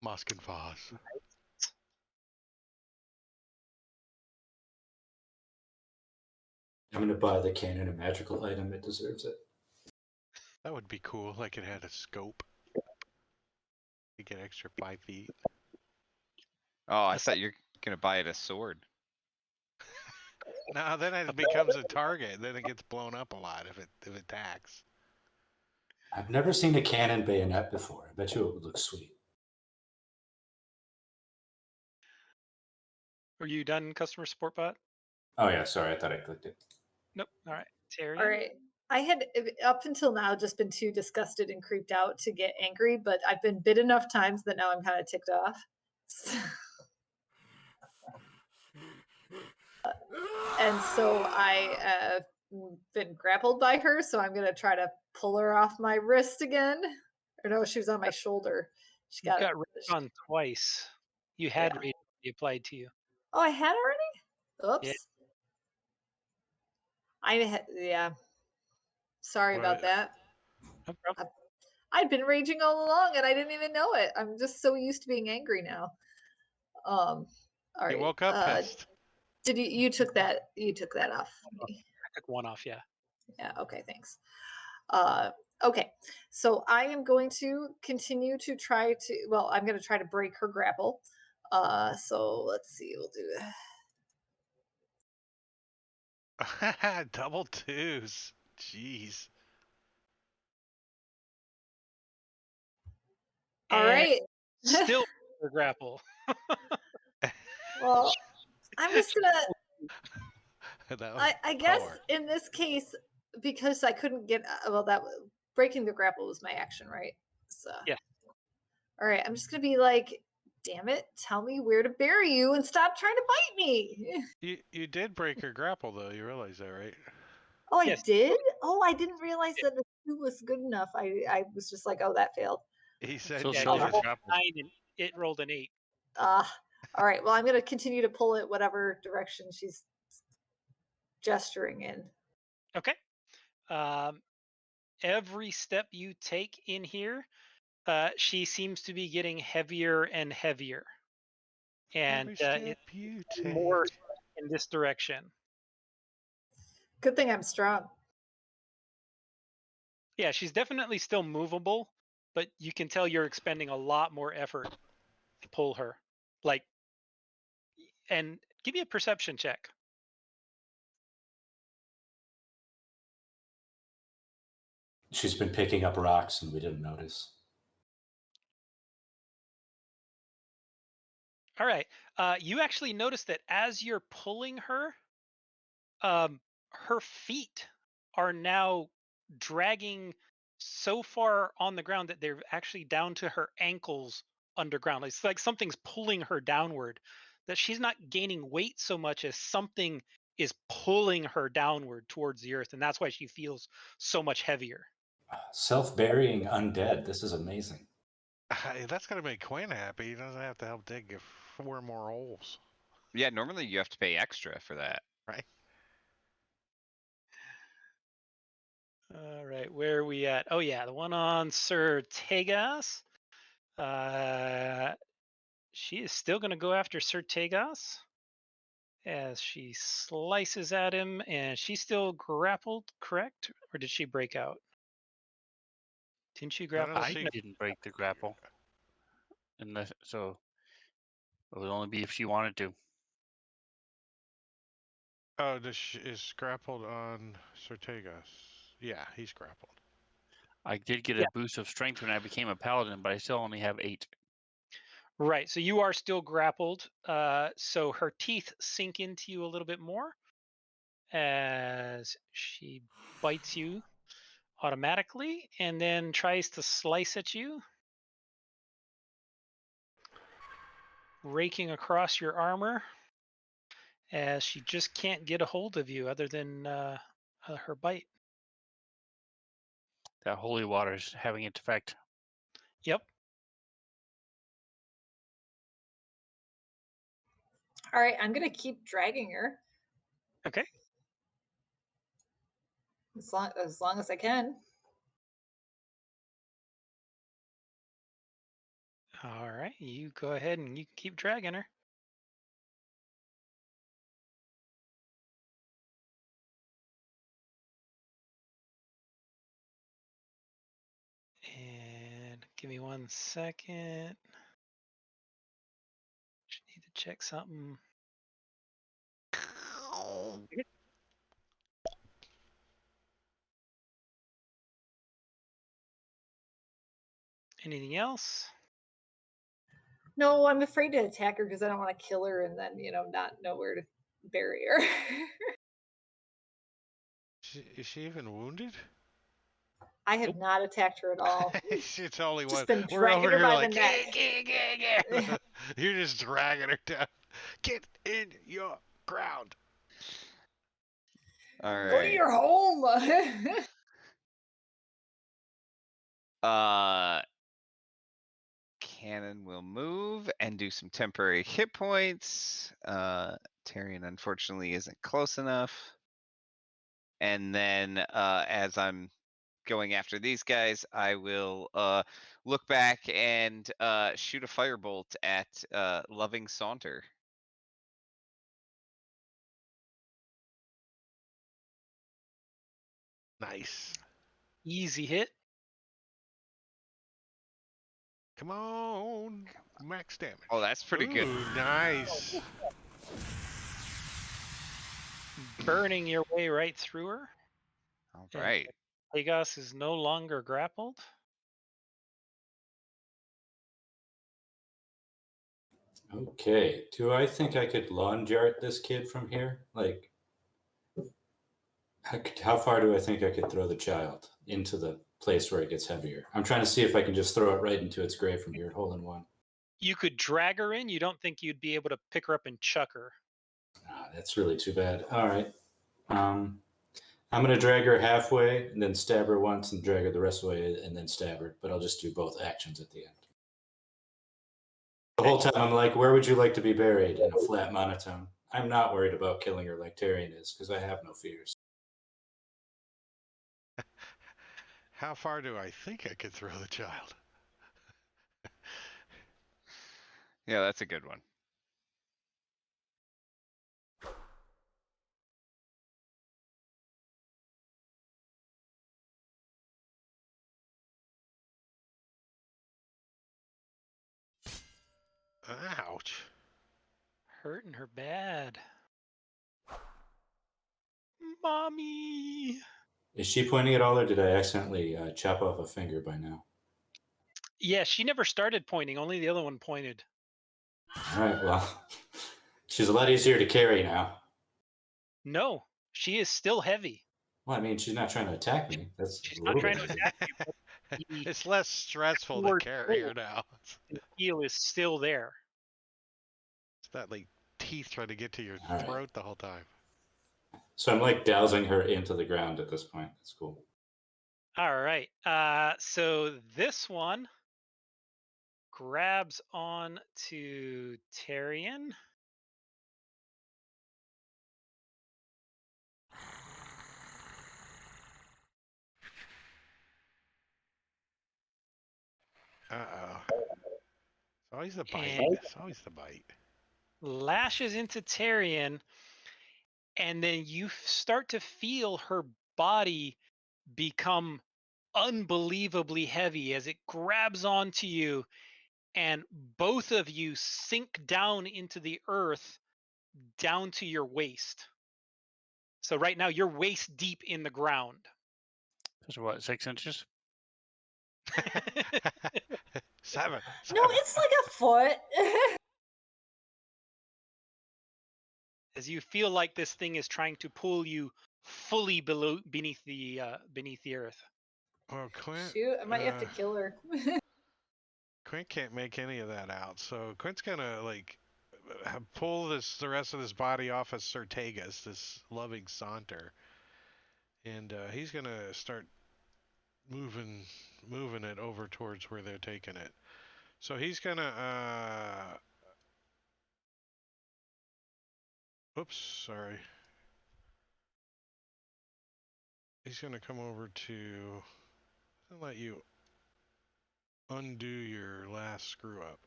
Moskinfov. I'm going to buy the cannon a magical item. It deserves it. That would be cool. Like it had a scope. You get extra 5 feet. Oh, I thought you're gonna buy it a sword. Now then it becomes a target. Then it gets blown up a lot if it attacks. I've never seen a cannon bayonet before. I bet you it would look sweet. Are you done, customer support bot? Oh, yeah. Sorry. I thought I clicked it. Nope. All right. Tyrion. All right. I had up until now just been too disgusted and creeped out to get angry, but I've been bit enough times that now I'm kind of ticked off. And so I have been grappled by her, so I'm gonna try to pull her off my wrist again. Or no, she was on my shoulder. She You got, got rage on twice. You had Yeah. rage applied to you. Oh, I had already? Oops. Yeah. I had, yeah. Sorry about What? that. No problem. I'd been raging all along and I didn't even know it. I'm just so used to being angry now. All right. You woke up pissed. Did you took that off me? I took one off, yeah. Yeah, okay, thanks. Okay, so I am going to continue to try to, well, I'm going to try to break her grapple. So let's see, we'll do Double twos. Jeez. all And right. Still her grapple. Well, I'm just gonna, That was I guess power. in this case, because I couldn't get, well, that breaking the grapple was my action, right? So Yeah. all right, I'm just gonna be like, damn it, tell me where to bury you and stop trying to bite me. You did break her grapple though. You realize that, right? Oh, I Yes. did? Oh, I didn't realize that the 2 was good enough. I was just like, oh, that failed. He said So you Yeah, show you her did. rolled grapple. a 9 and it rolled an 8. All right, well, I'm gonna continue to pull it whatever direction she's gesturing in. Okay. Every step you take in here, she seems to be getting heavier and heavier. And Every step it's you more take. in this direction. Good thing I'm strong. Yeah, she's definitely still movable, but you can tell you're expending a lot more effort to pull her. Like, and give me a perception check. She's been picking up rocks and we didn't notice. All right. You actually notice that as you're pulling her, her feet are now dragging so far on the ground that they're actually down to her ankles underground. It's like something's pulling her downward, that she's not gaining weight so much as something is pulling her downward towards the earth. And that's why she feels so much heavier. Self-burying undead. This is amazing. That's gonna make Quinn happy. He doesn't have to help dig 4 more holes. Yeah, normally you have to pay extra for that. Right. All right, where are we at? Oh yeah, the one on Sir Tegas. She is still going to go after Sir Tegas as she slices at him, and she's still grappled, correct? Or did she break out? Didn't she grapple? I see- didn't break the grapple, unless so. It would only be if she wanted to. Oh, is grappled on Sortegas. Yeah, he's grappled. I did get Yeah. a boost of strength when I became a paladin, but I still only have 8. Right, so you are still grappled. So her teeth sink into you a little bit more as she bites you automatically and then tries to slice at you, raking across your armor as she just can't get a hold of you other than her bite. That holy water is having its effect. Yep. All right, I'm gonna keep dragging her Okay. as long as I can. All right, you go ahead and you can keep dragging her. And give me 1 second. Just need to check something. Anything else? No, I'm afraid to attack her because I don't want to kill her and then, not know where to bury her. Is she even wounded? I have not attacked her at all. It's only Just one. been We're dragging over her here by like, the neck. "Yeah." You're just dragging her down. Get in your ground. All right. Go to your home. Cannon will move and do some temporary hit points. Tyrion unfortunately isn't close enough. And then as I'm going after these guys, I will look back and shoot a firebolt at Loving Saunter. Nice. Easy hit. Come on. Max damage. Oh, that's pretty good. Ooh, nice. Burning your way right through her. All And right. Pegas is no longer grappled. Okay. Do I think I could lawn dart this kid from here? Like, how far do I think I could throw the child into the place where it gets heavier? I'm trying to see if I can just throw it right into its grave from here, hole in one. You could drag her in. You don't think you'd be able to pick her up and chuck her. That's really too bad. All right. I'm going to drag her halfway and then stab her once and drag her the rest of the way and then stab her. But I'll just do both actions at the end. The whole time I'm like, where would you like to be buried? In a flat monotone. I'm not worried about killing her like Tyrion is because I have no fears. How far do I think I could throw the child? Yeah, that's a good one. Ouch. Hurting her bad. Mommy. Is she pointing at all, or did I accidentally chop off a finger by now? Yeah, she never started pointing. Only the other one pointed. All right, well, she's a lot easier to carry now. No, she is still heavy. Well, I mean, she's not trying to attack me. That's She's a not little trying bit to easier. attack you, but the It's less stressful to core carry her now. heel is still there. It's that like teeth trying to get to your All right. throat the whole time. So I'm like dousing her into the ground at this point. That's cool. All right. So this one grabs on to Tyrion. Uh-oh. It's always the bite. And It's always the bite. lashes into Tyrion, and then you start to feel her body become unbelievably heavy as it grabs onto you, and both of you sink down into the earth down to your waist. So right now you're waist deep in the ground. So what, 6 inches? 7. No, it's like a foot. As you feel like this thing is trying to pull you fully below beneath the earth. Well, Clint. Shoot, I might have to kill her. Quint can't make any of that out, so Quint's gonna like pull the rest of his body off of Sertegas, this loving saunter, and he's gonna start moving it over towards where they're taking it. So he's gonna oops, sorry. He's gonna come over to let you undo your last screw up.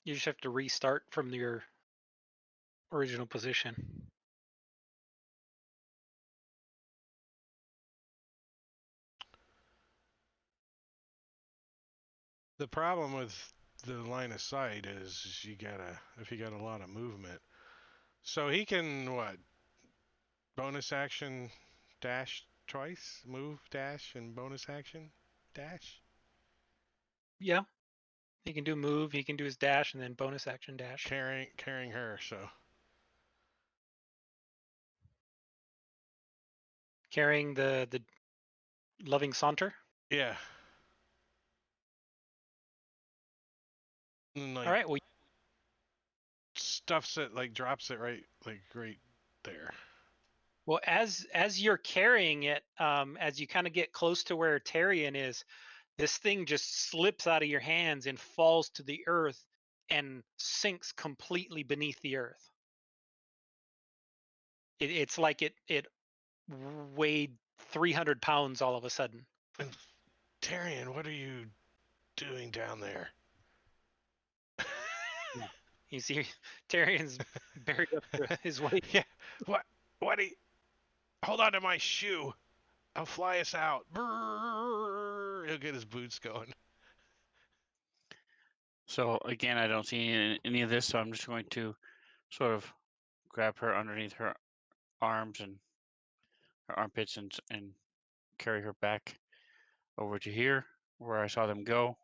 You just have to restart from your original position. The problem with the line of sight is if you got a lot of movement. So he can what? Bonus action dash twice? Move, dash, and bonus action dash? Yeah. He can do move, he can do his dash, and then bonus action dash. Carrying her, so. Carrying the loving saunter. Yeah. And like All right. Well, stuffs it, like drops it right there. Well, as you're carrying it, as you kind of get close to where Tyrion is, this thing just slips out of your hands and falls to the earth and sinks completely beneath the earth. It's like it weighed 300 pounds all of a sudden. And Tyrion, what are you doing down there? You see, Tyrion's buried up to his waist. Yeah. What? Hold on to my shoe. I'll fly us out. Brrr. He'll get his boots going. So again, I don't see any of this, so I'm just going to sort of grab her underneath her arms and her armpits and carry her back over to here where I saw them go.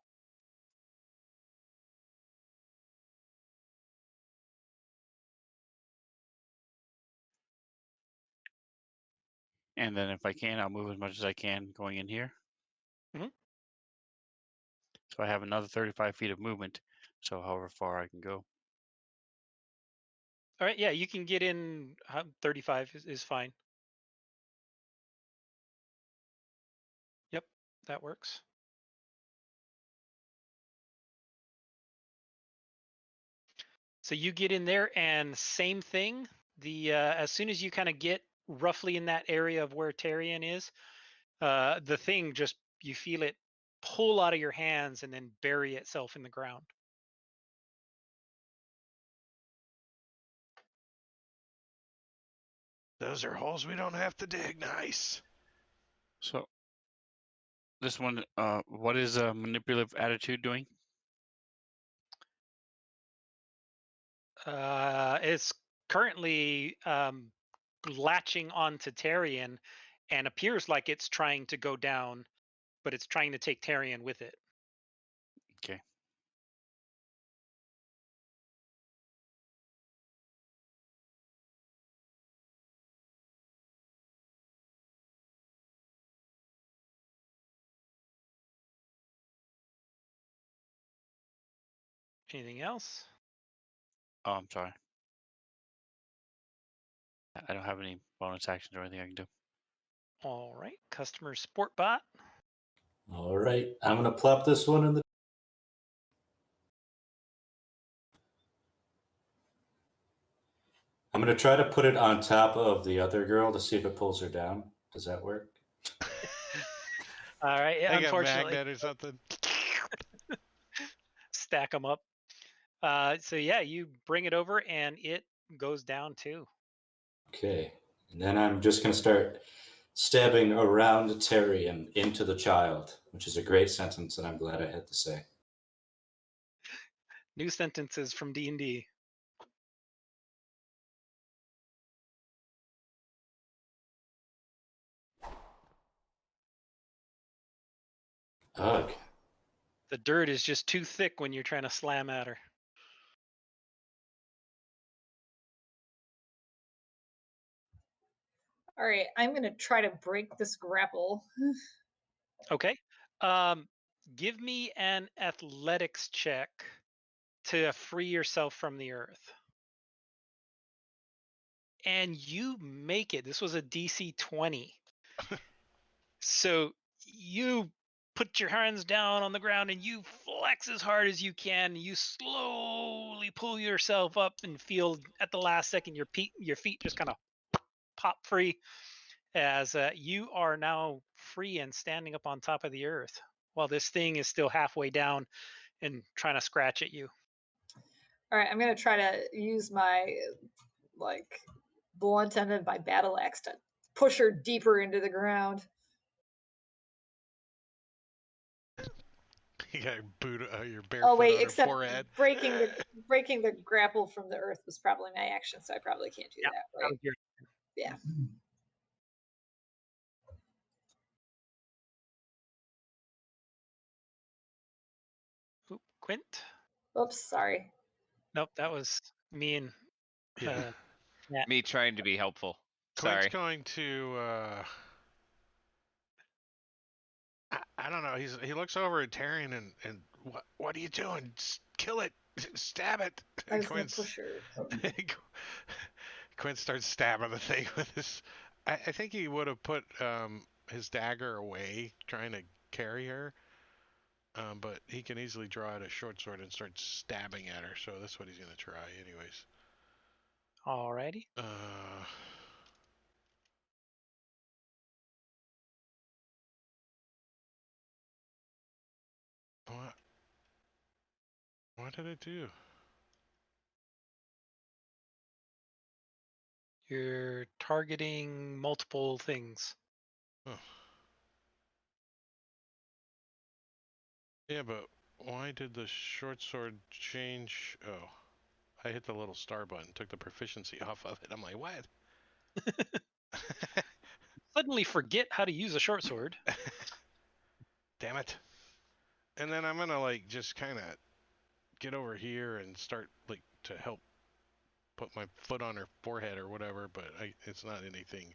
And then if I can, I'll move as much as I can going in here. Mhm. So I have another 35 feet of movement, so however far I can go. All right, yeah, you can get in. 35 is fine. Yep, that works. So you get in there, and same thing. As soon as you kind of get roughly in that area of where Tyrion is, the thing just, you feel it pull out of your hands and then bury itself in the ground. Those are holes we don't have to dig. Nice. So this one, what is a manipulative attitude doing? It's currently latching onto Tarian and appears like it's trying to go down, but it's trying to take Tarian with it. Okay. Anything else? Oh, I'm sorry. I don't have any bonus actions or anything I can do. All right, customer support bot. All right, I'm gonna plop this one in the. I'm gonna try to put it on top of the other girl to see if it pulls her down. Does that work? All right, yeah, Like a unfortunately, magnet or something. stack them up. So yeah, you bring it over and it goes down too. Okay, and then I'm just gonna start stabbing around Terry and into the child, which is a great sentence, and I'm glad I had to say. New sentences from D&D. Ugh. The dirt is just too thick when you're trying to slam at her. All right, I'm going to try to break this grapple. Okay. Give me an athletics check to free yourself from the earth. And you make it. This was a DC 20. So you put your hands down on the ground and you flex as hard as you can. You slowly pull yourself up and feel at the last second your feet just kind of pop free as you are now free and standing up on top of the earth while this thing is still halfway down and trying to scratch at you. All right, I'm going to try to use my blunt end of my battle axe to push her deeper into the ground. You got your bare Oh foot wait, on her except forehead. breaking the grapple from the earth was probably my action, so I probably can't do that, That right? was your- Yeah. Oop, Quint. Oops, sorry. Nope, that was me and Yeah. Matt. Me trying to be helpful. Clint's Sorry. going to. I don't know. He looks over at Tarian and what are you doing? Kill it, stab it. I was going Quint's to push her. Quint starts stabbing the thing with his. I think he would have put his dagger away, trying to carry her. But he can easily draw out a short sword and start stabbing at her. So that's what he's gonna try, anyways. Alrighty. What? What did it do? You're targeting multiple things. Oh. Yeah, but why did the short sword change? Oh, I hit the little star button, took the proficiency off of it. I'm like, what? Suddenly forget how to use a short sword. Damn it. And then I'm gonna like just kind of get over here and start like to help put my foot on her forehead or whatever, but it's not anything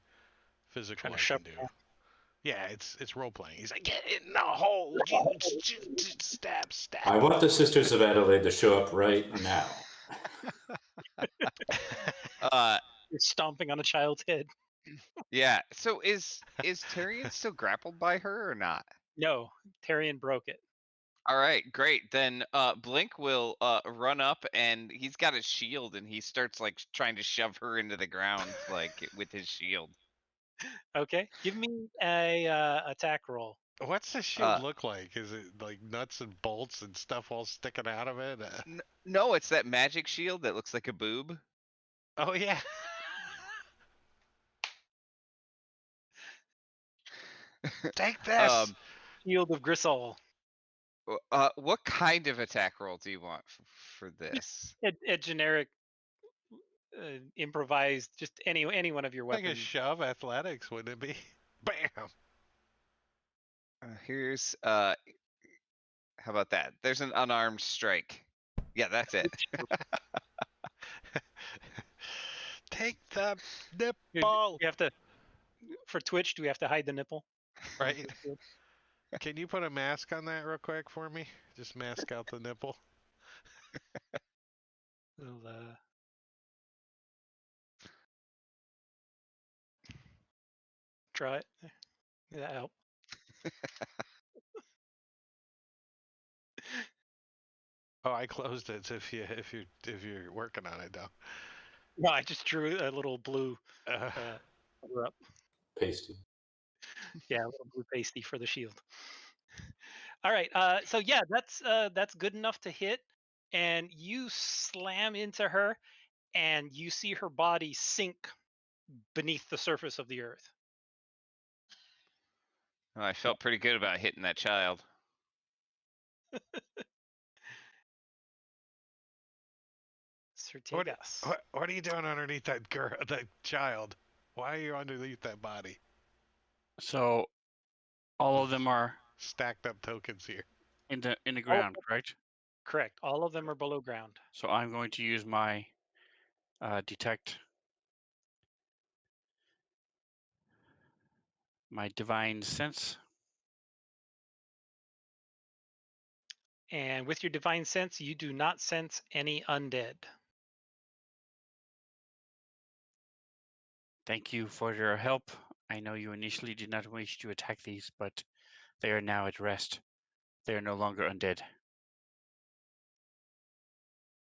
physical Trying to I shove can do. her. Yeah, it's role playing. He's like, get in the hole, you stab. I want the Sisters of Adelaide to show up right now. You're stomping on a child's head. Yeah. So is Tyrion still grappled by her or not? No, Tarian broke it. All right, great. Then Blink will run up and he's got his shield and he starts like trying to shove her into the ground like with his shield. Okay, give me a attack roll. What's the shield look like? Is it like nuts and bolts and stuff all sticking out of it? No, it's that magic shield that looks like a boob. Oh yeah. Take this. Shield of Grisol. What kind of attack roll do you want for this? A generic improvise just any one of your Like a weapons. shove athletics, wouldn't it be? Bam! Here's how about that? There's an unarmed strike. Yeah, that's it. Take the Do nipple! you have to for Twitch? Do we have to hide the nipple? Right? Can you put a mask on that real quick for me? Just mask out the nipple. We'll, try it. That help. Oh, I closed it. So if you're working on it, though. No, I just drew a little blue Uh, cover up. Pasty. Yeah, a little blue pasty for the shield. All right. So yeah, that's good enough to hit, and you slam into her, and you see her body sink beneath the surface of the earth. Oh, I felt pretty good about hitting that child. Sir what, Tegas. what are you doing underneath that girl, that child? Why are you underneath that body? So all of them are Stacked up tokens here. in the ground, correct? Correct. All of them are below ground. So I'm going to use my detect my divine sense. And with your divine sense, you do not sense any undead. Thank you for your help. I know you initially did not wish to attack these, but they are now at rest. They are no longer undead.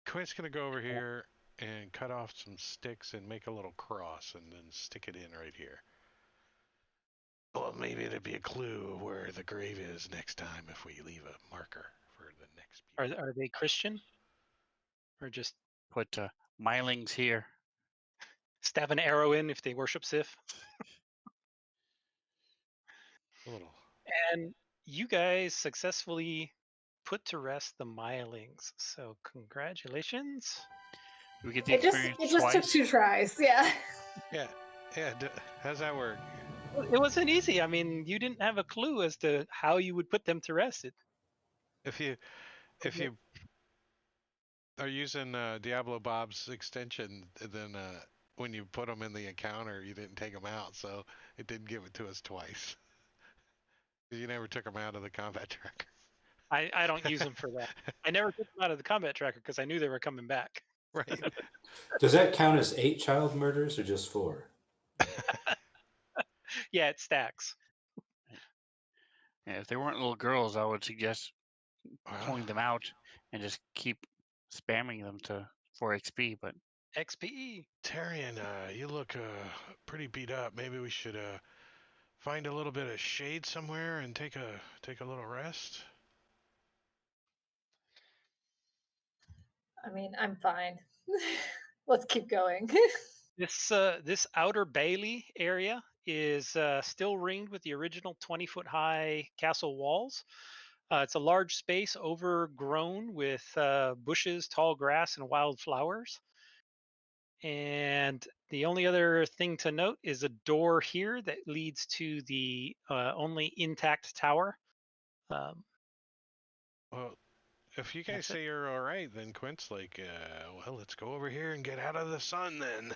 Quint's gonna go over here and cut off some sticks and make a little cross and then stick it in right here. Well, maybe it'd be a clue of where the grave is next time if we leave a marker for the next people. Are they Christian? Or just Put Mylings here. stab an arrow in if they worship Sif? A little. And you guys successfully put to rest the Mylings. So congratulations. We get the It just experience took twice. 2 tries. Yeah. Yeah, yeah. How's that work? It wasn't easy. I mean, you didn't have a clue as to how you would put them to rest. If you are using Diablo Bob's extension, then when you put them in the encounter, you didn't take them out, so it didn't give it to us twice. You never took them out of the combat tracker. I don't use them for that. I never took them out of the combat tracker because I knew they were coming back. Right. Does that count as 8 child murders or just 4? Yeah, it stacks. Yeah, if they weren't little girls, I would suggest Well, pulling them out and just keep spamming them for XP. But XP. Tyrion, you look pretty beat up. Maybe we should find a little bit of shade somewhere and take a little rest. I mean, I'm fine. Let's keep going. This outer bailey area is still ringed with the original 20-foot high castle walls. It's a large space overgrown with bushes, tall grass, and wild flowers. And the only other thing to note is a door here that leads to the only intact tower. Well, if you guys That's it. say you're all right, then Quint's like, well, let's go over here and get out of the sun then.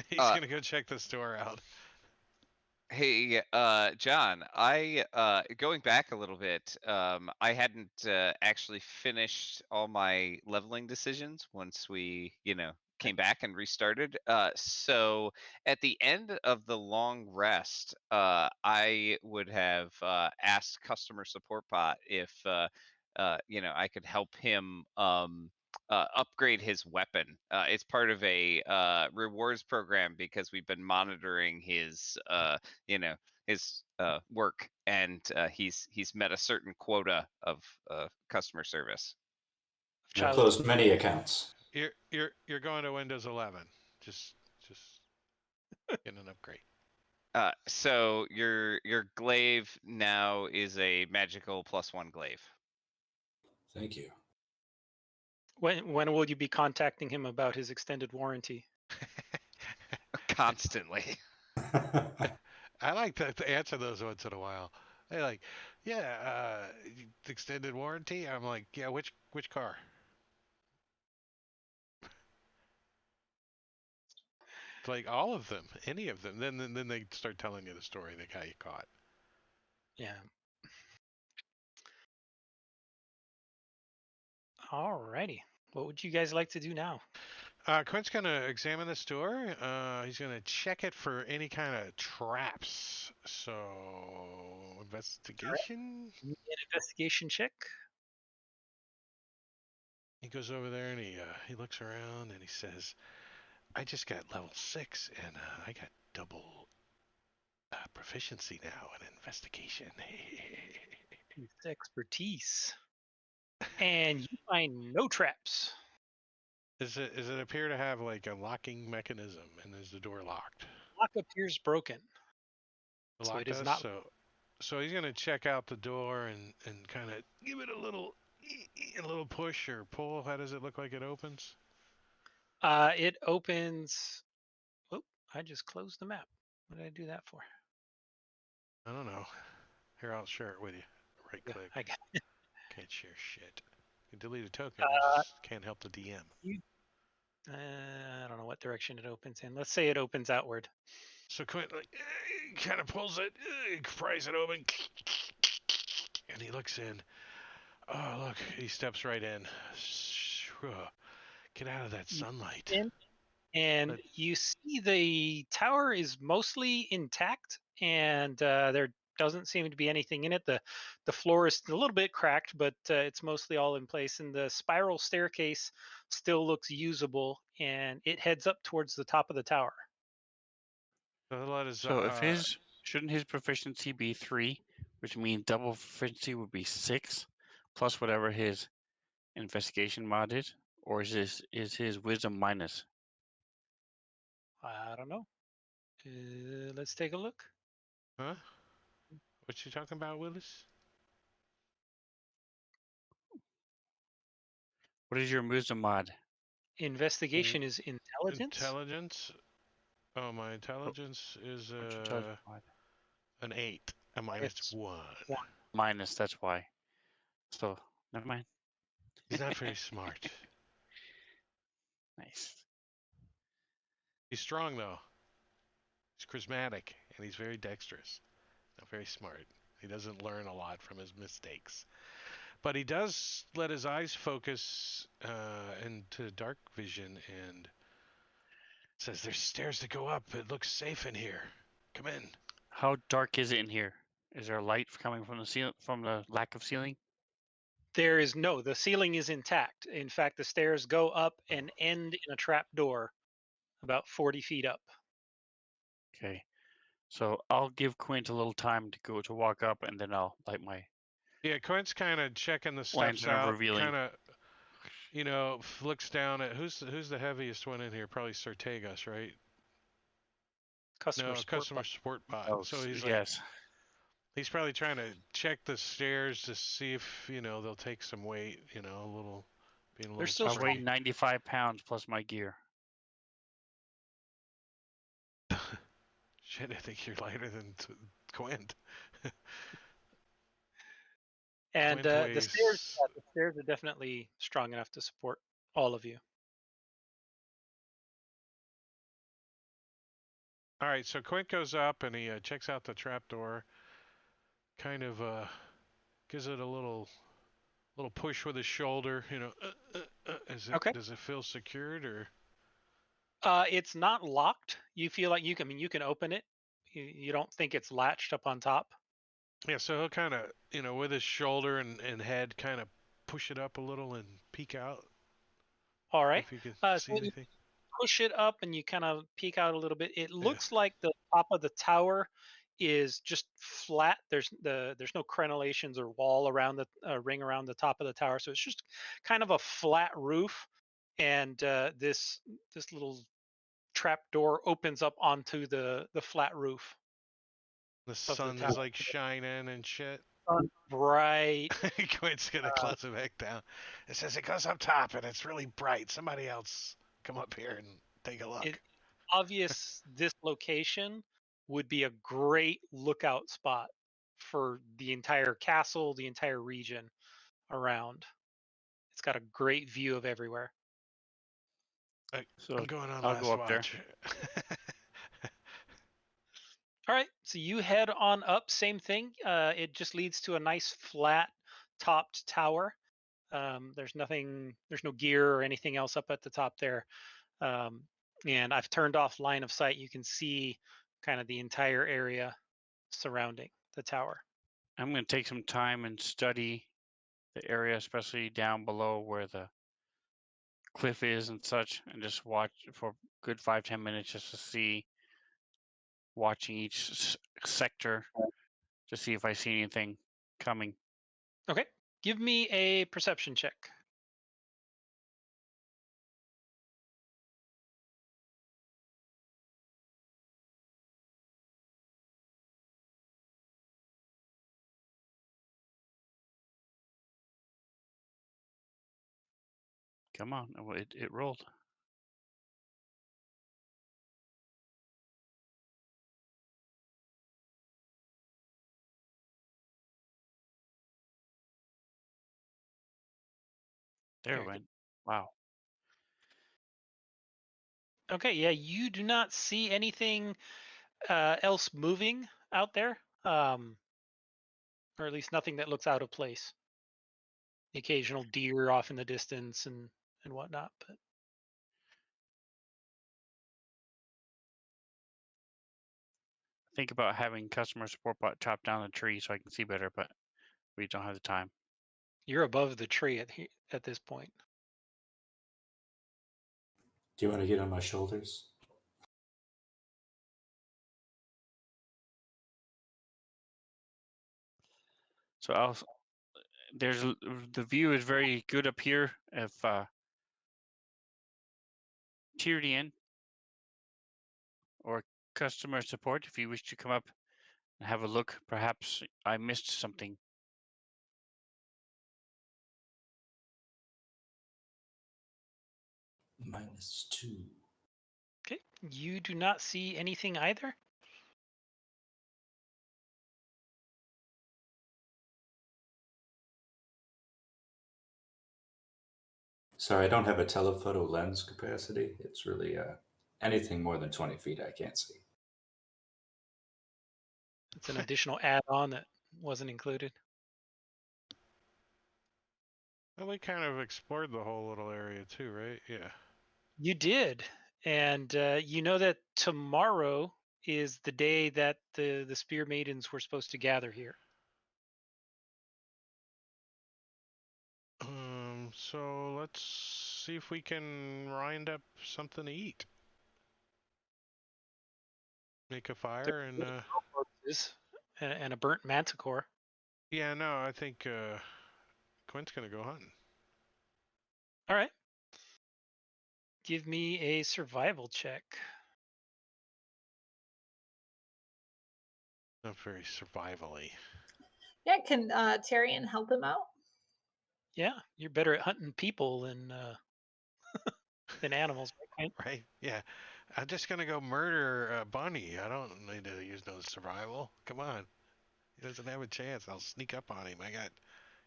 He's gonna go check this door out. Hey, John, I going back a little bit, I hadn't actually finished all my leveling decisions once we, came back and restarted. So at the end of the long rest, I would have asked customer support bot if I could help him upgrade his weapon. It's part of a rewards program because we've been monitoring his his work, and he's met a certain quota of customer service. I've closed many accounts. You're going to Windows 11. Just get an upgrade. So your glaive now is a magical +1 glaive. Thank you. When will you be contacting him about his extended warranty? Constantly. I like to answer those once in a while. They're like, yeah, extended warranty. I'm like, yeah, which car? It's like all of them, any of them. Then they start telling you the story they got you caught. Yeah. Alrighty. What would you guys like to do now? Quint's gonna examine the store. He's gonna check it for any kind of traps. So investigation. Give me an investigation check. He goes over there and he looks around and he says, "I just got level 6 and I got double proficiency now in investigation." It's expertise. And you find no traps. Does it appear to have like a locking mechanism, and is the door locked? Lock appears broken. The So lock it is does. not. So he's gonna check out the door and kind of give it a little push or pull. How does it look like it opens? It opens. Oh, I just closed the map. What did I do that for? I don't know. Here, I'll share it with you. Right Yeah, click. I got Can't share shit. You can delete a token. You just can't help the DM. I don't know what direction it opens in. Let's say it opens outward. So Quint like kind of pulls it, pries it open, and he looks in. Oh, look, he steps right in. Get out of that sunlight. And you see the tower is mostly intact, and there doesn't seem to be anything in it. The floor is a little bit cracked, but it's mostly all in place. And the spiral staircase still looks usable, and it heads up towards the top of the tower. So shouldn't his proficiency be 3, which means double proficiency would be 6, plus whatever his investigation mod is, or is his wisdom minus? I don't know. Let's take a look. Huh? What you talking about, Willis? What is your wisdom mod? Investigation is intelligence. Intelligence. Oh, my intelligence is What's your intelligence mod? an 8, a -1. Minus, that's why. So never mind. He's not very smart. Nice. He's strong though. He's charismatic and he's very dexterous. Not very smart. He doesn't learn a lot from his mistakes. But he does let his eyes focus into dark vision and says, "There's stairs to go up. It looks safe in here. Come in." How dark is it in here? Is there light coming from the ceiling, from the lack of ceiling? There is no. The ceiling is intact. In fact, the stairs go up and end in a trap door, about 40 feet up. Okay. So I'll give Quint a little time to walk up, and then I'll light my. Yeah, Quint's kind of checking the steps Lantern of out. revealing. Kind of, looks down at who's the heaviest one in here? Probably Sartegas, right? Customer support bot. Oh, So he's yes. He's probably trying to check the stairs to see if they'll take some weight. Being a little. They're still I weigh 95 pounds plus my gear. Shit, I think you're lighter than Quint. And Quint the stairs are definitely strong enough to support all of you. All right, so Quint goes up and he checks out the trapdoor. Kind of gives it a little push with his shoulder. Okay. Does it feel secured or? It's not locked. You feel like you can open it. You don't think it's latched up on top. Yeah, so he'll kind of with his shoulder and head kind of push it up a little and peek out. All right. If you can see anything. Push it up and you kind of peek out a little bit. It looks like the top of the tower is just flat. There's no crenellations or wall around the ring around the top of the tower, so it's just kind of a flat roof. And this little trap door opens up onto the flat roof. The sun's like shining and shit. sun bright. Quint's gonna close him back down. It says it goes up top and it's really bright. Somebody else come up here and take a look. It obvious this location would be a great lookout spot for the entire castle, the entire region around. It's got a great view of everywhere. So I'm going on I'll last go up there. watch. All right, so you head on up. Same thing. It just leads to a nice flat topped tower. There's nothing. There's no gear or anything else up at the top there. And I've turned off line of sight. You can see kind of the entire area surrounding the tower. I'm going to take some time and study the area, especially down below where the cliff is and such, and just watch for a good 5-10 minutes just to see, watching each sector to see if I see anything coming. Okay, give me a perception check. Come on, oh, it rolled. There it Very good. went. Wow. Okay, yeah, you do not see anything else moving out there, or at least nothing that looks out of place. The occasional deer off in the distance and whatnot, but Think about having customer support bot chop down the tree so I can see better, but we don't have the time. you're above the tree at this point. Do you want to get on my shoulders? So there's the view is very good up here. If Tyrion or customer support, if you wish to come up and have a look, perhaps I missed something. -2. Okay, you do not see anything either. Sorry, I don't have a telephoto lens capacity. It's really anything more than 20 feet I can't see. It's an additional add-on that wasn't included. Well, we kind of explored the whole little area too, right? Yeah. You did, and you know that tomorrow is the day that the Spear Maidens were supposed to gather here. So let's see if we can wind up something to eat. Make a fire and Corpses and a burnt manticore. yeah, no, I think Quint's gonna go hunting. All right. Give me a survival check. Not very survivally. Yeah, can Tyrion help him out? Yeah, you're better at hunting people than animals, right? Right? Yeah. I'm just gonna go murder Bunny. I don't need to use no survival. Come on. He doesn't have a chance. I'll sneak up on him. I got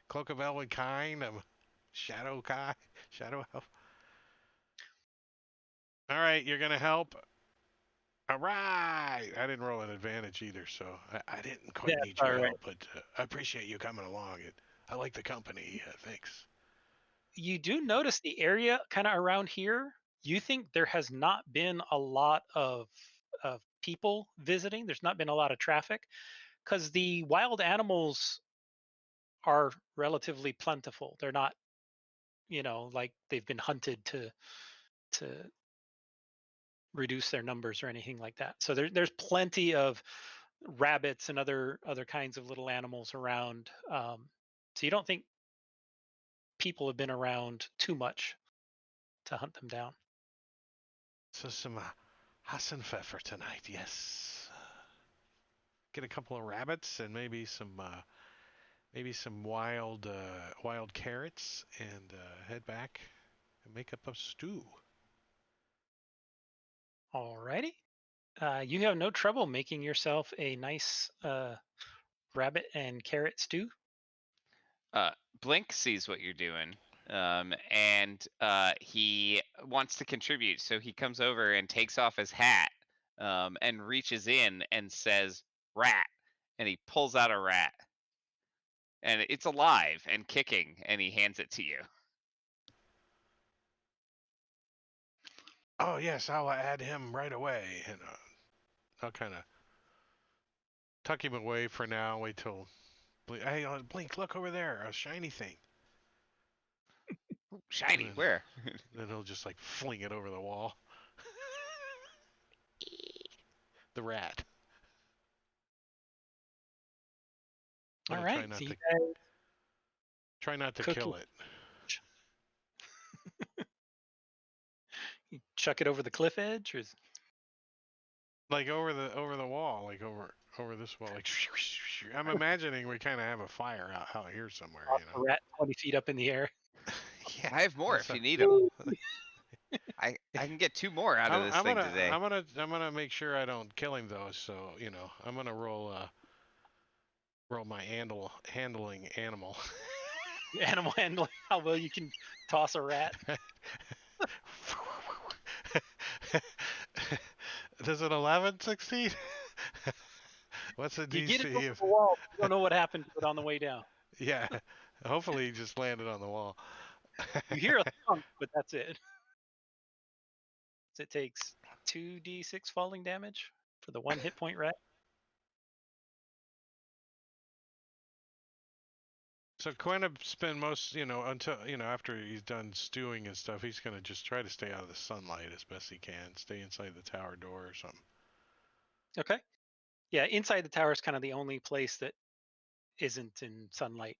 Cloak of Elvenkind. I'm Shadow Kai. Shadow Elf. All right, you're gonna help. All right. I didn't roll an advantage either, so I didn't quite That's need your all right. help, but I appreciate you coming along. I like the company. Thanks. You do notice the area kind of around here. You think there has not been a lot of people visiting. There's not been a lot of traffic because the wild animals are relatively plentiful. They're not, like they've been hunted to reduce their numbers or anything like that. So there's plenty of rabbits and other kinds of little animals around. So you don't think people have been around too much to hunt them down. So some Hassenpfeffer tonight, yes. Get a couple of rabbits and maybe some maybe some wild carrots, and head back and make up a stew. Alrighty. You have no trouble making yourself a nice rabbit and carrot stew. Blink sees what you're doing, and he wants to contribute. So he comes over and takes off his hat, and reaches in and says, "Rat," and he pulls out a rat, and it's alive and kicking, and he hands it to you. Oh yes, I'll add him right away, and I'll kind of tuck him away for now. Wait till hey, Blink, look over there, a shiny thing. Shiny, then, where? Then he'll just like fling it over the wall. The rat. All Try right. not So you to guys try not to cook kill your- it. you chuck it over the cliff edge, or Like over the wall, like over this wall. Like I'm imagining we kind of have a fire out here somewhere, toss you the know. rat 20 feet up in the air. Yeah. I have more that's if you a- need them. I can get 2 more out of this thing today. I'm gonna make sure I don't kill him though. So you know, I'm gonna roll my handling animal. Animal handling. How well you can toss a rat. Does an 11 succeed? What's the You get it DC? over the wall. You don't know what happened to it on the way down. Yeah, hopefully he just landed on the wall. You hear a thunk, but that's it. So it takes 2d6 falling damage for the 1 hit point rat. So Quinn spend most, until after he's done stewing and stuff, he's gonna just try to stay out of the sunlight as best he can. Stay inside the tower door or something. Okay. Yeah, inside the tower is kind of the only place that isn't in sunlight.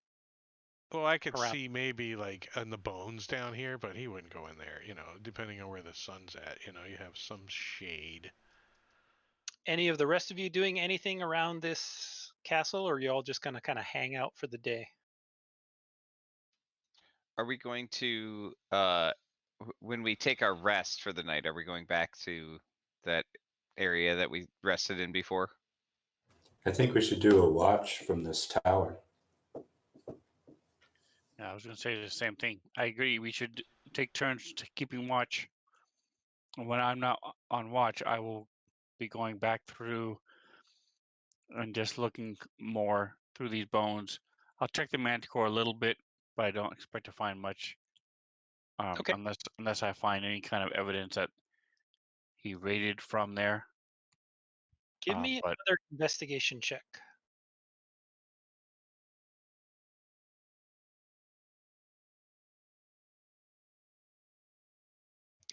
Well, I could Around. see maybe like in the bones down here, but he wouldn't go in there. Depending on where the sun's at, you have some shade. Any of the rest of you doing anything around this castle, or are you all just gonna kind of hang out for the day? Are we going to when we take our rest for the night, are we going back to that area that we rested in before? I think we should do a watch from this tower. Yeah, I was going to say the same thing. I agree. We should take turns keeping watch. When I'm not on watch, I will be going back through and just looking more through these bones. I'll check the manticore a little bit, but I don't expect to find much. Okay. Unless I find any kind of evidence that he raided from there. Give me but another investigation check.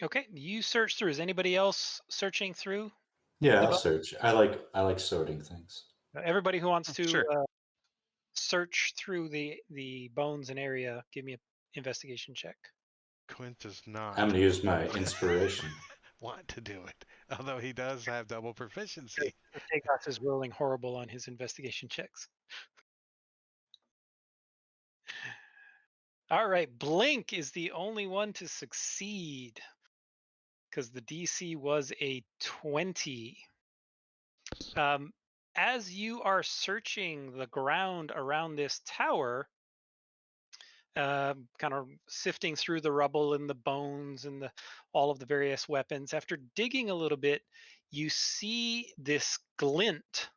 Okay, you search through. Is anybody else searching through? Yeah, The I'll bo- search. I like sorting things. Everybody who wants to Sure. search through the bones and area, give me an investigation check. Quint does not I'm gonna use my inspiration. want to do it, although he does have double proficiency. Tagos is rolling horrible on his investigation checks. All right, Blink is the only one to succeed because the DC was a 20. As you are searching the ground around this tower, kind of sifting through the rubble and the bones and all of the various weapons, after digging a little bit, you see this glint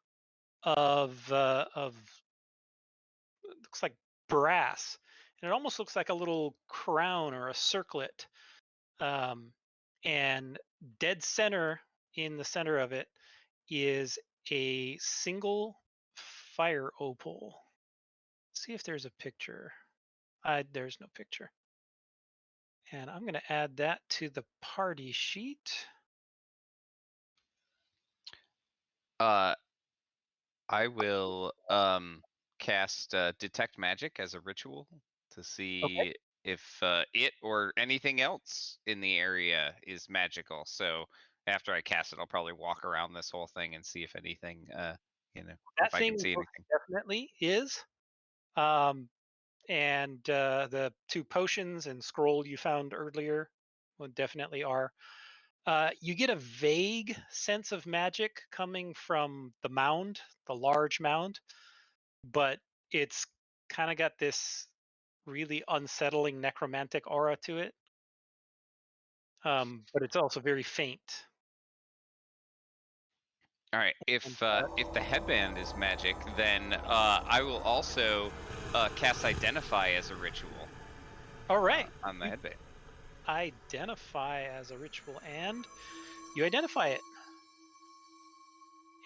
of looks like brass, and it almost looks like a little crown or a circlet. And dead center, in the center of it, is a single fire opal. Let's see if there's a picture. There's no picture. And I'm going to add that to the party sheet. I will cast detect magic as a ritual to see if it or anything else in the area is magical. So after I cast it, I'll probably walk around this whole thing and see if anything, That if I thing can see most anything. definitely is. And the 2 potions and scroll you found earlier definitely are. You get a vague sense of magic coming from the mound, the large mound, but it's kind of got this really unsettling necromantic aura to it. But it's also very faint. All right. If the headband is magic, then I will also cast Identify as a ritual. All right. On the headband. Identify as a ritual, and you identify it.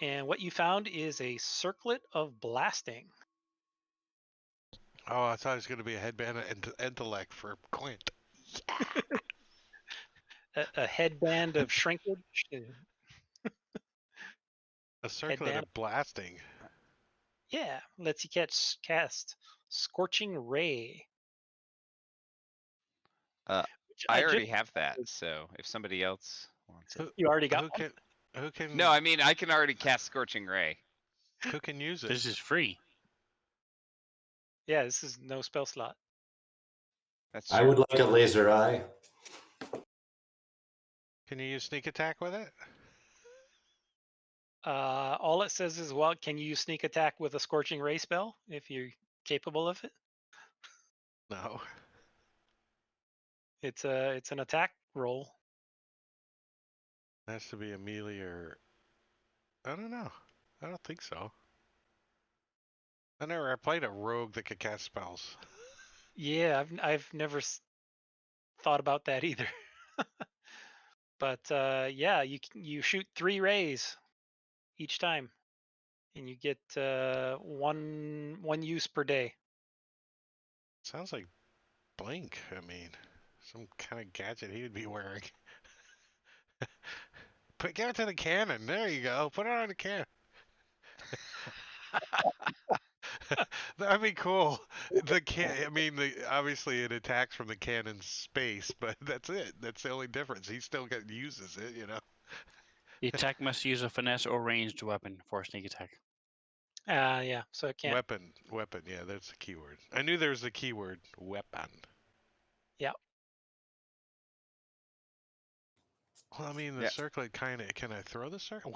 And what you found is a circlet of blasting. Oh, I thought it was going to be a headband of intellect for Quint. A headband of shrinkage. A circlet Headband. of blasting. Yeah, lets you cast Scorching Ray. I already have that, so if somebody else wants it. You already got Who one? can? Who can? No, I mean I can already cast Scorching Ray. Who can use it? This is free. Yeah, this is no spell slot. That's true. I would like a laser eye. Can you use sneak attack with it? All it says is, well, can you use sneak attack with a Scorching Ray spell if you're capable of it? No. It's an attack roll. It has to be a melee or... I don't know. I don't think so. I played a rogue that could cast spells. Yeah, I've never thought about that either. But yeah, you shoot 3 rays each time, and you get one use per day. Sounds like Blink. I mean, some kind of gadget he would be wearing. Give it to the cannon. There you go. Put it on the cannon. That'd be cool. Obviously it attacks from the cannon's space, but that's it. That's the only difference. He still uses it, you know. The attack must use a finesse or ranged weapon for a sneak attack. Yeah, so it can't. Weapon. Yeah, that's the keyword. I knew there was a keyword. Weapon. Yeah. Well, I mean, the circlet kind of. Can I throw the circle?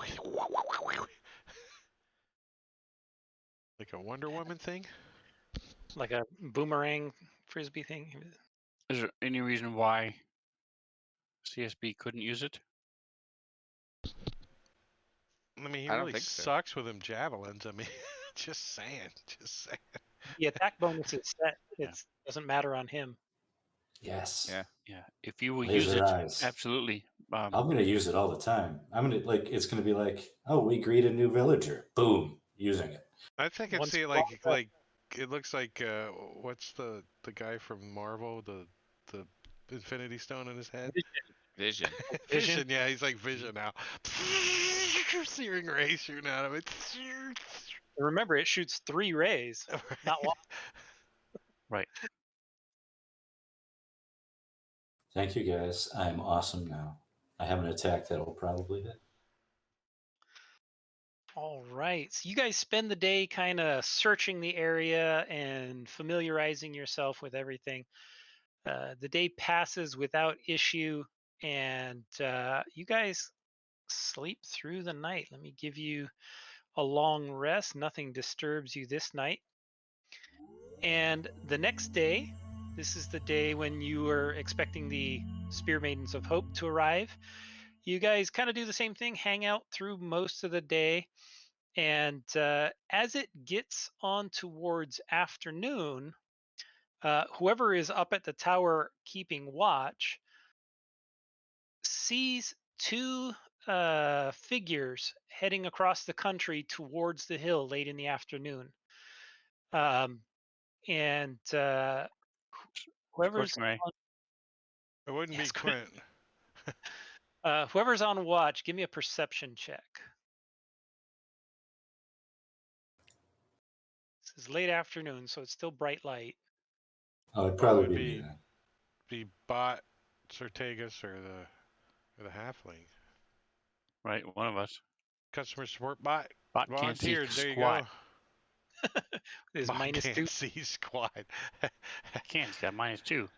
Like a Wonder Woman thing? Like a boomerang frisbee thing. Is there any reason why CSB couldn't use it? I mean, he I don't really think so. sucks with them javelins. I mean, just saying. The attack bonus is set. It doesn't matter on him. Yes. Yeah. If you will Laser use it, eyes. absolutely. I'm going to use it all the time. It's going to be like, oh, we greet a new villager. Boom, using it. I think I'd see it like it looks like what's the guy from Marvel, the Infinity Stone in his head? Vision. Vision, yeah, he's like Vision now. Searing rays shooting out of it. Remember, it shoots 3 rays, not one. Right. Thank you, guys. I'm awesome now. I have an attack that will probably hit. All right. So you guys spend the day kind of searching the area and familiarizing yourself with everything. The day passes without issue, and you guys sleep through the night. Let me give you a long rest. Nothing disturbs you this night. And the next day, this is the day when you were expecting the Spear Maidens of Hope to arrive. You guys kind of do the same thing, hang out through most of the day. And as it gets on towards afternoon, whoever is up at the tower keeping watch sees 2 figures heading across the country towards the hill late in the afternoon. And whoever's Ray. It wouldn't be Quint. Whoever's on watch, give me a perception check. This is late afternoon, so it's still bright light. Oh, it'd probably Well, be me then. Be Bot, Sortegas, or the halfling. Right, one of us. Customer support bot. Bot can't see Volunteered. There you squat. go. is Mom -2. can't see squat. Can't. He's got -2.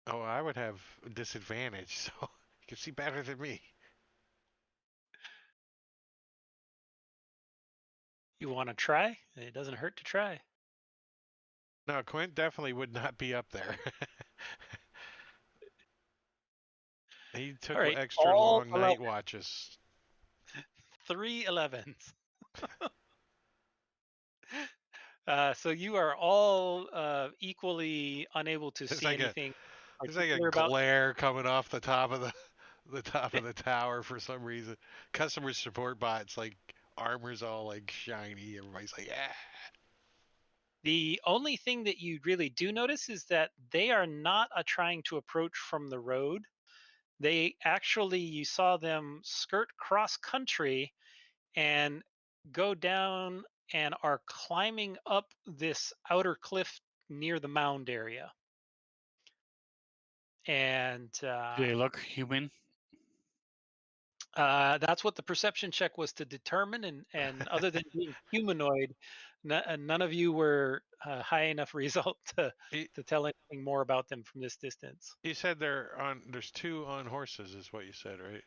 Oh, I would have a disadvantage, so you can see better than me. You want to try? It doesn't hurt to try. No, Quint definitely would not be up there. He took All right, extra all long night watches. 3 11s. So you are all equally unable to It's see like anything There's like a particular about. glare coming off the top of the top of the tower for some reason. Customer support bots like armor's all like shiny. Everybody's like, yeah. The only thing that you really do notice is that they are not trying to approach from the road. They actually, you saw them skirt cross country and go down and are climbing up this outer cliff near the mound area. And Do they look human? that's what the perception check was to determine. And other than being humanoid, none of you were high enough result to tell anything more about them from this distance. You said there's 2 on horses, is what you said, right?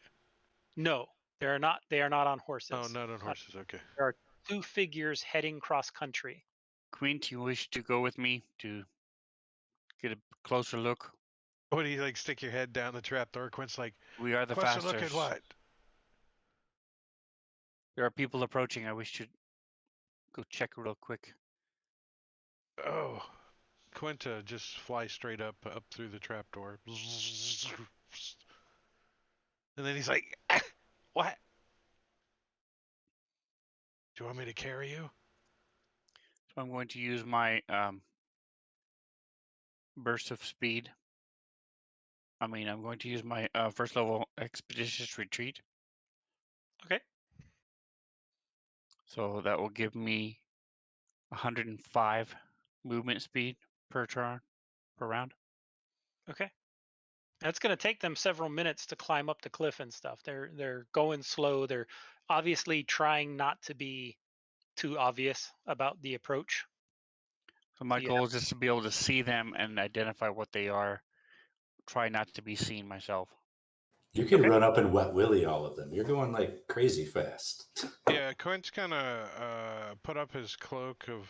No, they are not. They are not on horses. Oh, not on horses. Okay. There are 2 figures heading cross country. Queen, do you wish to go with me to get a closer look? What do you like? Stick your head down the trapdoor. Quint's like, We are the closer fastest. look at what? There are people approaching. I wish to go check real quick. Oh, Quinta just flies straight up through the trapdoor. And then he's like, ah, what? Do you want me to carry you? So I'm going to use my burst of speed. I'm going to use my first level expeditious retreat. Okay. So that will give me 105 movement speed per turn, per round. Okay. That's going to take them several minutes to climb up the cliff and stuff. They're going slow. They're obviously trying not to be too obvious about the approach. So my goal is just to be able to see them and identify what they are. Try not to be seen myself. You can run up and wet willy all of them. You're going like crazy fast. Yeah, Quint's gonna put up his cloak of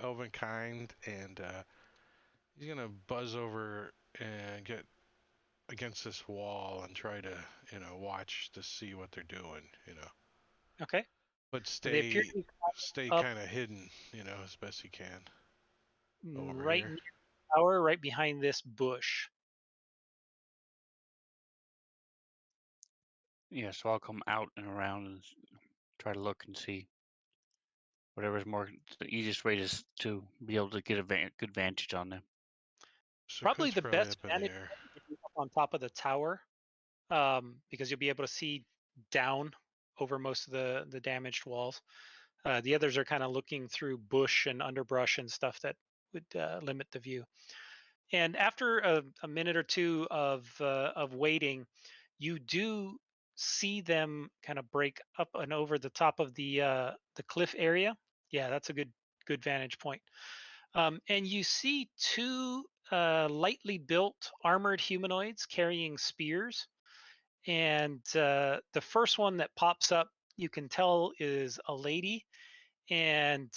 elven kind, and he's gonna buzz over and get against this wall and try to, watch to see what they're doing, Okay. But They appear stay to be stay up kind of hidden, as best you can. Over right here. near the tower, right behind this bush. Yeah, so I'll come out and around and try to look and see whatever's more the easiest way to be able to get a good vantage on them. So Probably Quint's the best up in the vantage air. up on top of the tower, because you'll be able to see down over most of the damaged walls. The others are kind of looking through bush and underbrush and stuff that would limit the view. And after a minute or two of waiting, you do see them kind of break up and over the top of the cliff area. Yeah, that's a good vantage point. And you see 2 lightly built armored humanoids carrying spears. And the first one that pops up, you can tell is a lady, and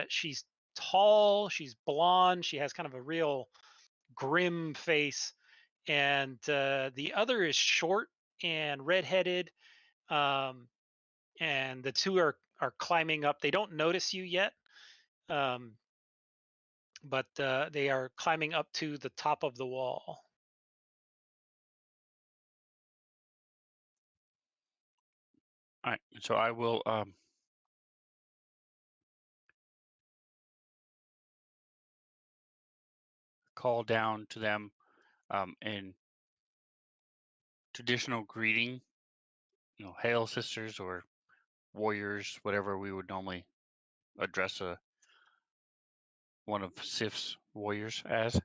she's tall, she's blonde, she has kind of a real grim face, and the other is short and redheaded, um, and the 2 are climbing up. They don't notice you yet, um, but they are climbing up to the top of the wall. All right, so I will call down to them in traditional greeting, hail sisters or warriors, whatever we would normally address one of Sif's warriors as,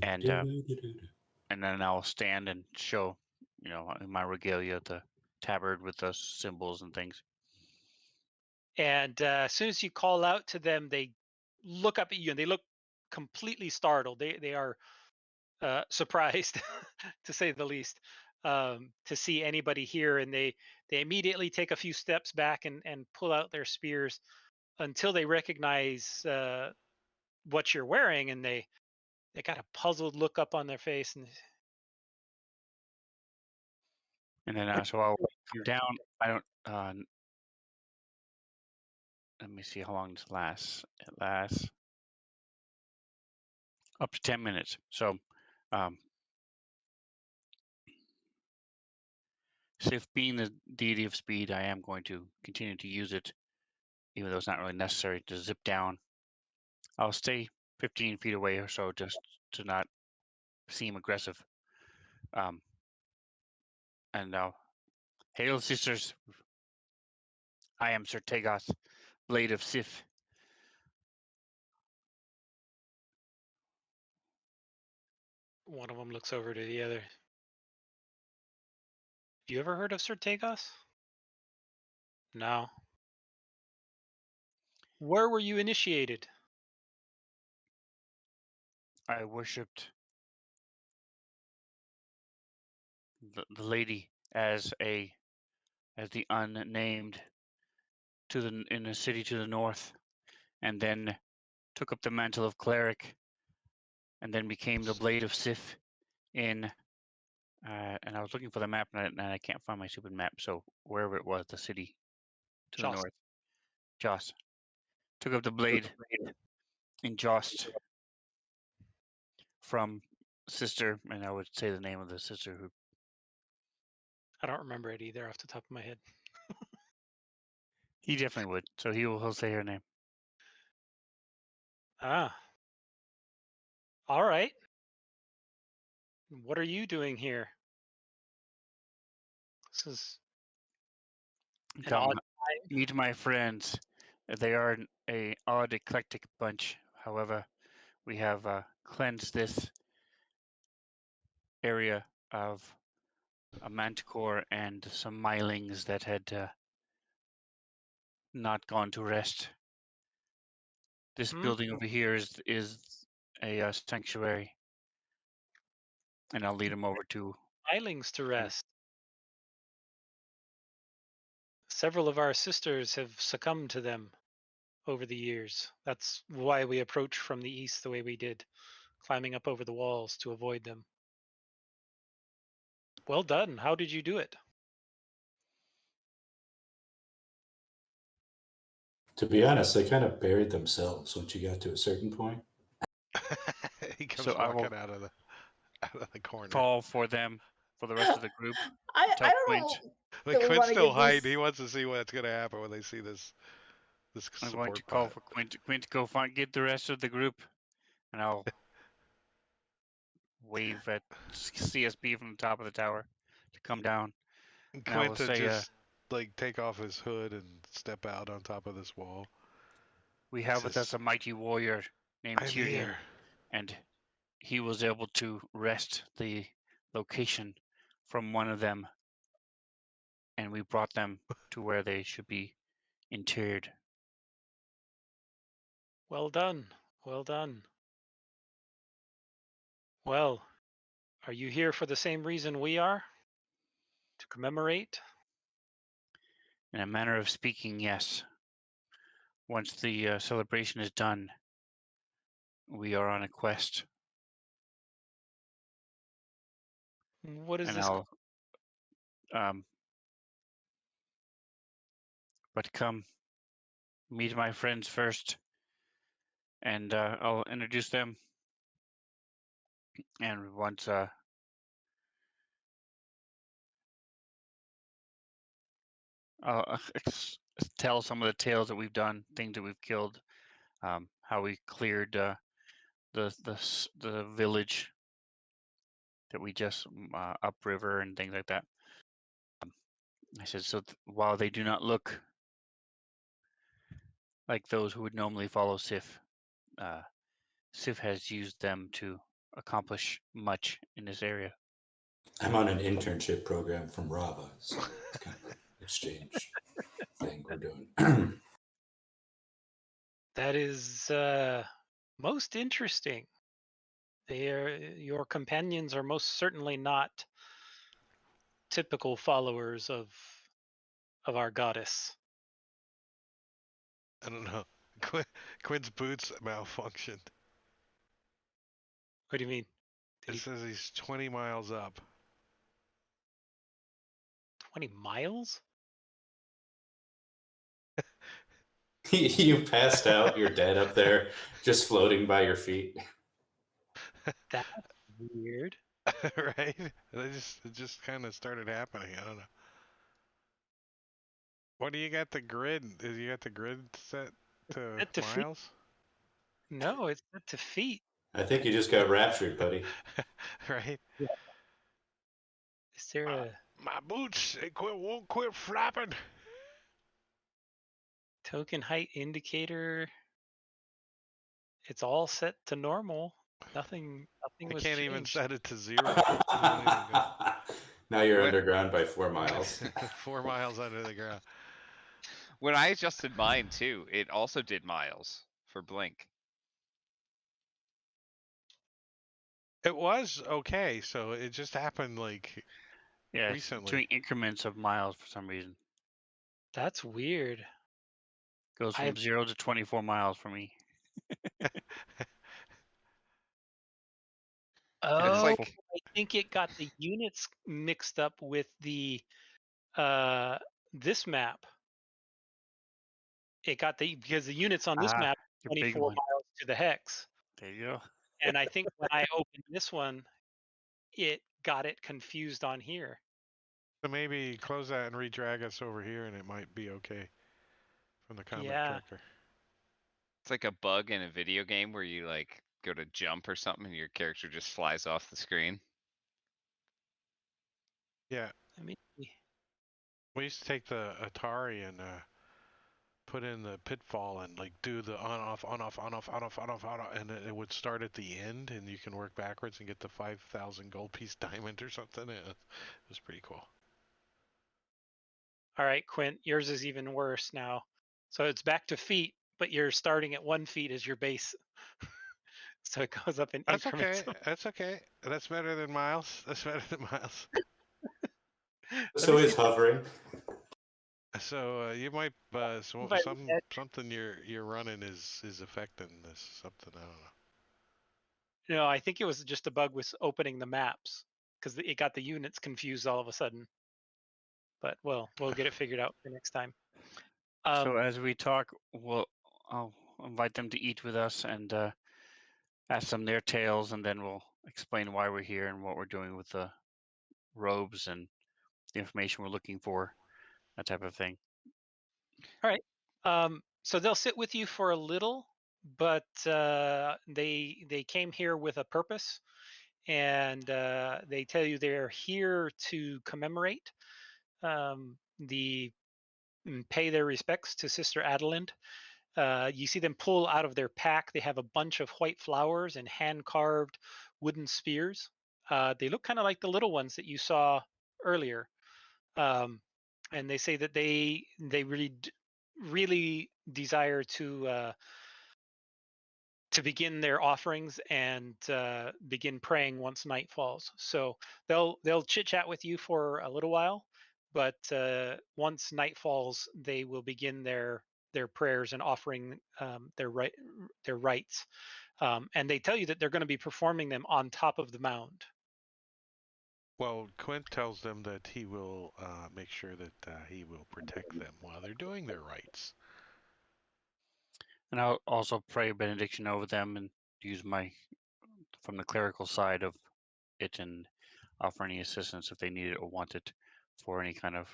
and then I'll stand and show, in my regalia, the tabard with the symbols and things. And as soon as you call out to them, they look up at you and they look completely startled. They are surprised, to say the least, to see anybody here, and they immediately take a few steps back and pull out their spears until they recognize what you're wearing, and they got a puzzled look up on their face, and then so I'll come down. I don't. Let me see how long this lasts. It lasts up to 10 minutes. So, Sif being the deity of speed, I am going to continue to use it, even though it's not really necessary to zip down. I'll stay 15 feet away or so just to not seem aggressive. And now, hail, sisters. I am Sir Tagos, Blade of Sif. one of them looks over to the other. You ever heard of Sir Tagos? No. Where were you initiated? I worshipped the lady as the unnamed in a city to the north, and then took up the mantle of cleric, and then became the Blade of Sif in. And I was looking for the map, and I can't find my stupid map. So wherever it was, the city to the north, Jost, took up the blade in Jost from sister, and I would say the name of the sister who. I don't remember it either off the top of my head. He definitely would. So he'll say her name. Ah. All right. What are you doing here? This is an Come, odd. meet my friends. They are a odd, eclectic bunch. However, we have cleansed this area of a manticore and some milings that had not gone to rest. This building over here is a sanctuary, and I'll lead them over to. Islands to rest. Several of our sisters have succumbed to them over the years. That's why we approach from the east the way we did, climbing up over the walls to avoid them. Well done. How did you do it? To be honest, they kind of buried themselves once you got to a certain point. He comes So I will walking out of the corner. call for them for the rest of the group. I Tell don't Quint. know. Like Do we Quint's wanna still give hiding. these- He wants to see what's going to happen when they see this I'm support going to call pod. for Quint. Quint, go get the rest of the group, and I'll wave at CSB from the top of the tower to come down. And I will Quint to say, just like take off his hood and step out on top of this wall. we have with us says, a mighty warrior named I'm Tyrion, here. and he was able to wrest the location from one of them, and we brought them to where they should be interred. Well done. Well done. Well, are you here for the same reason we are? To commemorate? In a manner of speaking, yes. Once the celebration is done, we are on a quest, What is and this? but come meet my friends first, and I'll introduce them. And once I'll tell some of the tales that we've done, things that we've killed, how we cleared the village that we just upriver and things like that. I said, so while they do not look like those who would normally follow Sif, Sif has used them to accomplish much in this area. I'm on an internship program from Rava, so it's kind of an exchange thing we're doing. That is most interesting. Your companions are most certainly not typical followers of our goddess. I don't know. Quinn's boots malfunctioned. What do you mean? It says he's 20 miles up. 20 miles? You passed out. You're dead up there, just floating by your feet. That's weird. Right? It just kind of started happening. I don't know. What do you got the grid? Is you got the grid set to Set to feet? miles? No, it's set to feet. I think you just got raptured, buddy. Right? Is there a My boots, they won't quit flapping. token height indicator? It's all set to normal. Nothing I was can't even changed. set it to 0. It won't even go. Now you're What? underground by 4 miles. 4 miles under the ground. When I adjusted mine too, it also did miles for Blink. It was okay, so it just happened like Yeah, it's recently. doing increments of miles for some reason. That's weird. Goes from 0 to 24 miles for me. Oh, It's like I think it got the units mixed up with the this map. It got because the units on this map the big 24 one. miles to the hex. There you go. And I think when I opened this one, it got it confused on here. So maybe close that and redrag us over here, and it might be okay from the comment tracker. It's like a bug in a video game where you like go to jump or something and your character just flies off the screen. Yeah. Let me see. We used to take the Atari and put in the pitfall and like do the on off, and it would start at the end, and you can work backwards and get the 5,000 gold piece diamond or something. It was pretty cool. All right, Quint, yours is even worse now. So it's back to feet, but you're starting at 1 feet as your base. So it goes up in That's increments. okay. That's okay. That's better than miles. That's better than miles. So he's hovering. So you might something you're running is affecting this something. I don't know. No, I think it was just a bug with opening the maps because it got the units confused all of a sudden. But we'll get it figured out for next time. So as we talk, I'll invite them to eat with us and ask them their tales, and then we'll explain why we're here and what we're doing with the robes and the information we're looking for, that type of thing. All right. So they'll sit with you for a little, but they came here with a purpose, and they tell you they're here to commemorate pay their respects to Sister Adelind. You see them pull out of their pack. They have a bunch of white flowers and hand-carved wooden spears. They look kind of like the little ones that you saw earlier. And they say that they really desire to begin their offerings and begin praying once night falls. So they'll chit chat with you for a little while, but once night falls, they will begin their prayers and offering their rites. And they tell you that they're going to be performing them on top of the mound. Well, Quint tells them that he will make sure that he will protect them while they're doing their rites. And I'll also pray a benediction over them and use from the clerical side of it and offer any assistance if they need it or want it for any kind of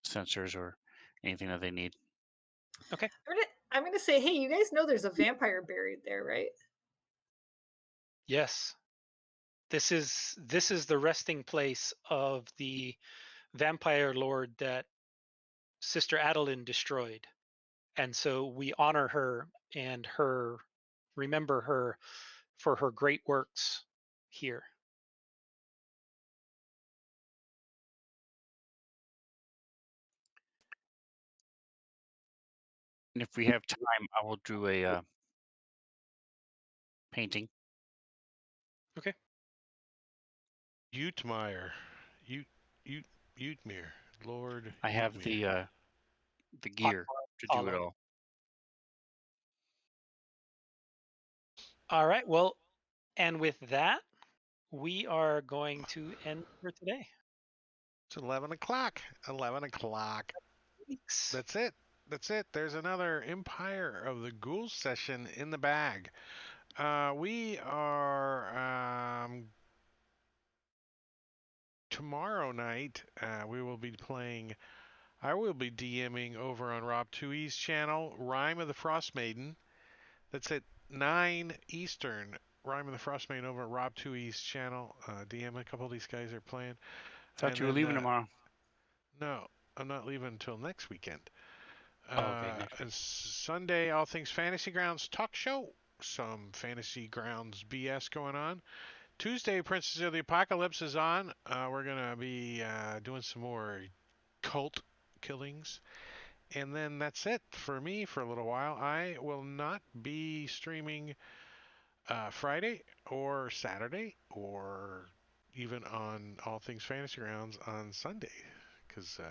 sensors or anything that they need. Okay. I'm gonna say, hey, you guys know there's a vampire buried there, right? Yes. This is the resting place of the vampire lord that Sister Adelind destroyed. And so we honor her and remember her for her great works here. And if we have time, I will do a painting. Okay. Utemeyer. Utemir. Lord I have Utemir. the gear to do it all. All right. Well, and with that, we are going to end for today. It's 11 o'clock. 11 o'clock. Thanks. That's it. That's it. There's another Empire of the Ghouls session in the bag. We are tomorrow night. We will be playing. I will be DMing over on Rob 2E's channel, Rime of the Frost Maiden. That's at 9 Eastern. Rime of the Frost Maiden over at Rob 2E's channel. DM a couple of these guys are playing. Thought you were leaving tomorrow. No, I'm not leaving until next weekend. Okay, next And Sunday, All Things Fantasy Grounds talk show. Some Fantasy Grounds BS going on. Tuesday, Princess of the Apocalypse is on. We're going to be doing some more cult killings. And then that's it for me for a little while. I will not be streaming Friday or Saturday or even on All Things Fantasy Grounds on Sunday because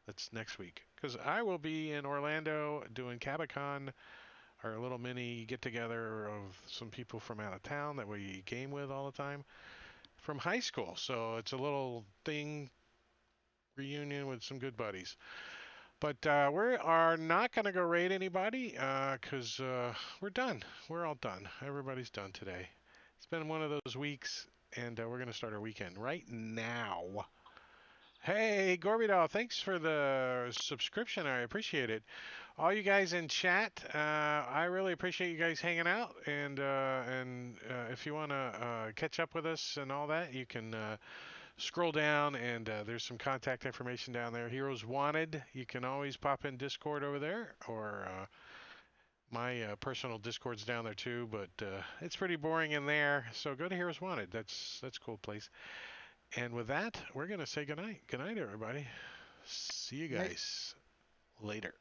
that's next week. Because I will be in Orlando doing Cabicon, our little mini get-together of some people from out of town that we game with all the time from high school. So it's a little thing, reunion with some good buddies. But we are not going to go raid anybody because we're done. We're all done. Everybody's done today. It's been one of those weeks, and we're going to start our weekend right now. Hey, Gorbidal, thanks for the subscription. I appreciate it. All you guys in chat, I really appreciate you guys hanging out. And if you want to catch up with us and all that, you can scroll down and there's some contact information down there. Heroes Wanted, you can always pop in Discord over there, or my personal Discord's down there too, but it's pretty boring in there. So go to Heroes Wanted. That's a cool place. And with that, we're going to say goodnight. Good night, everybody. See you guys later.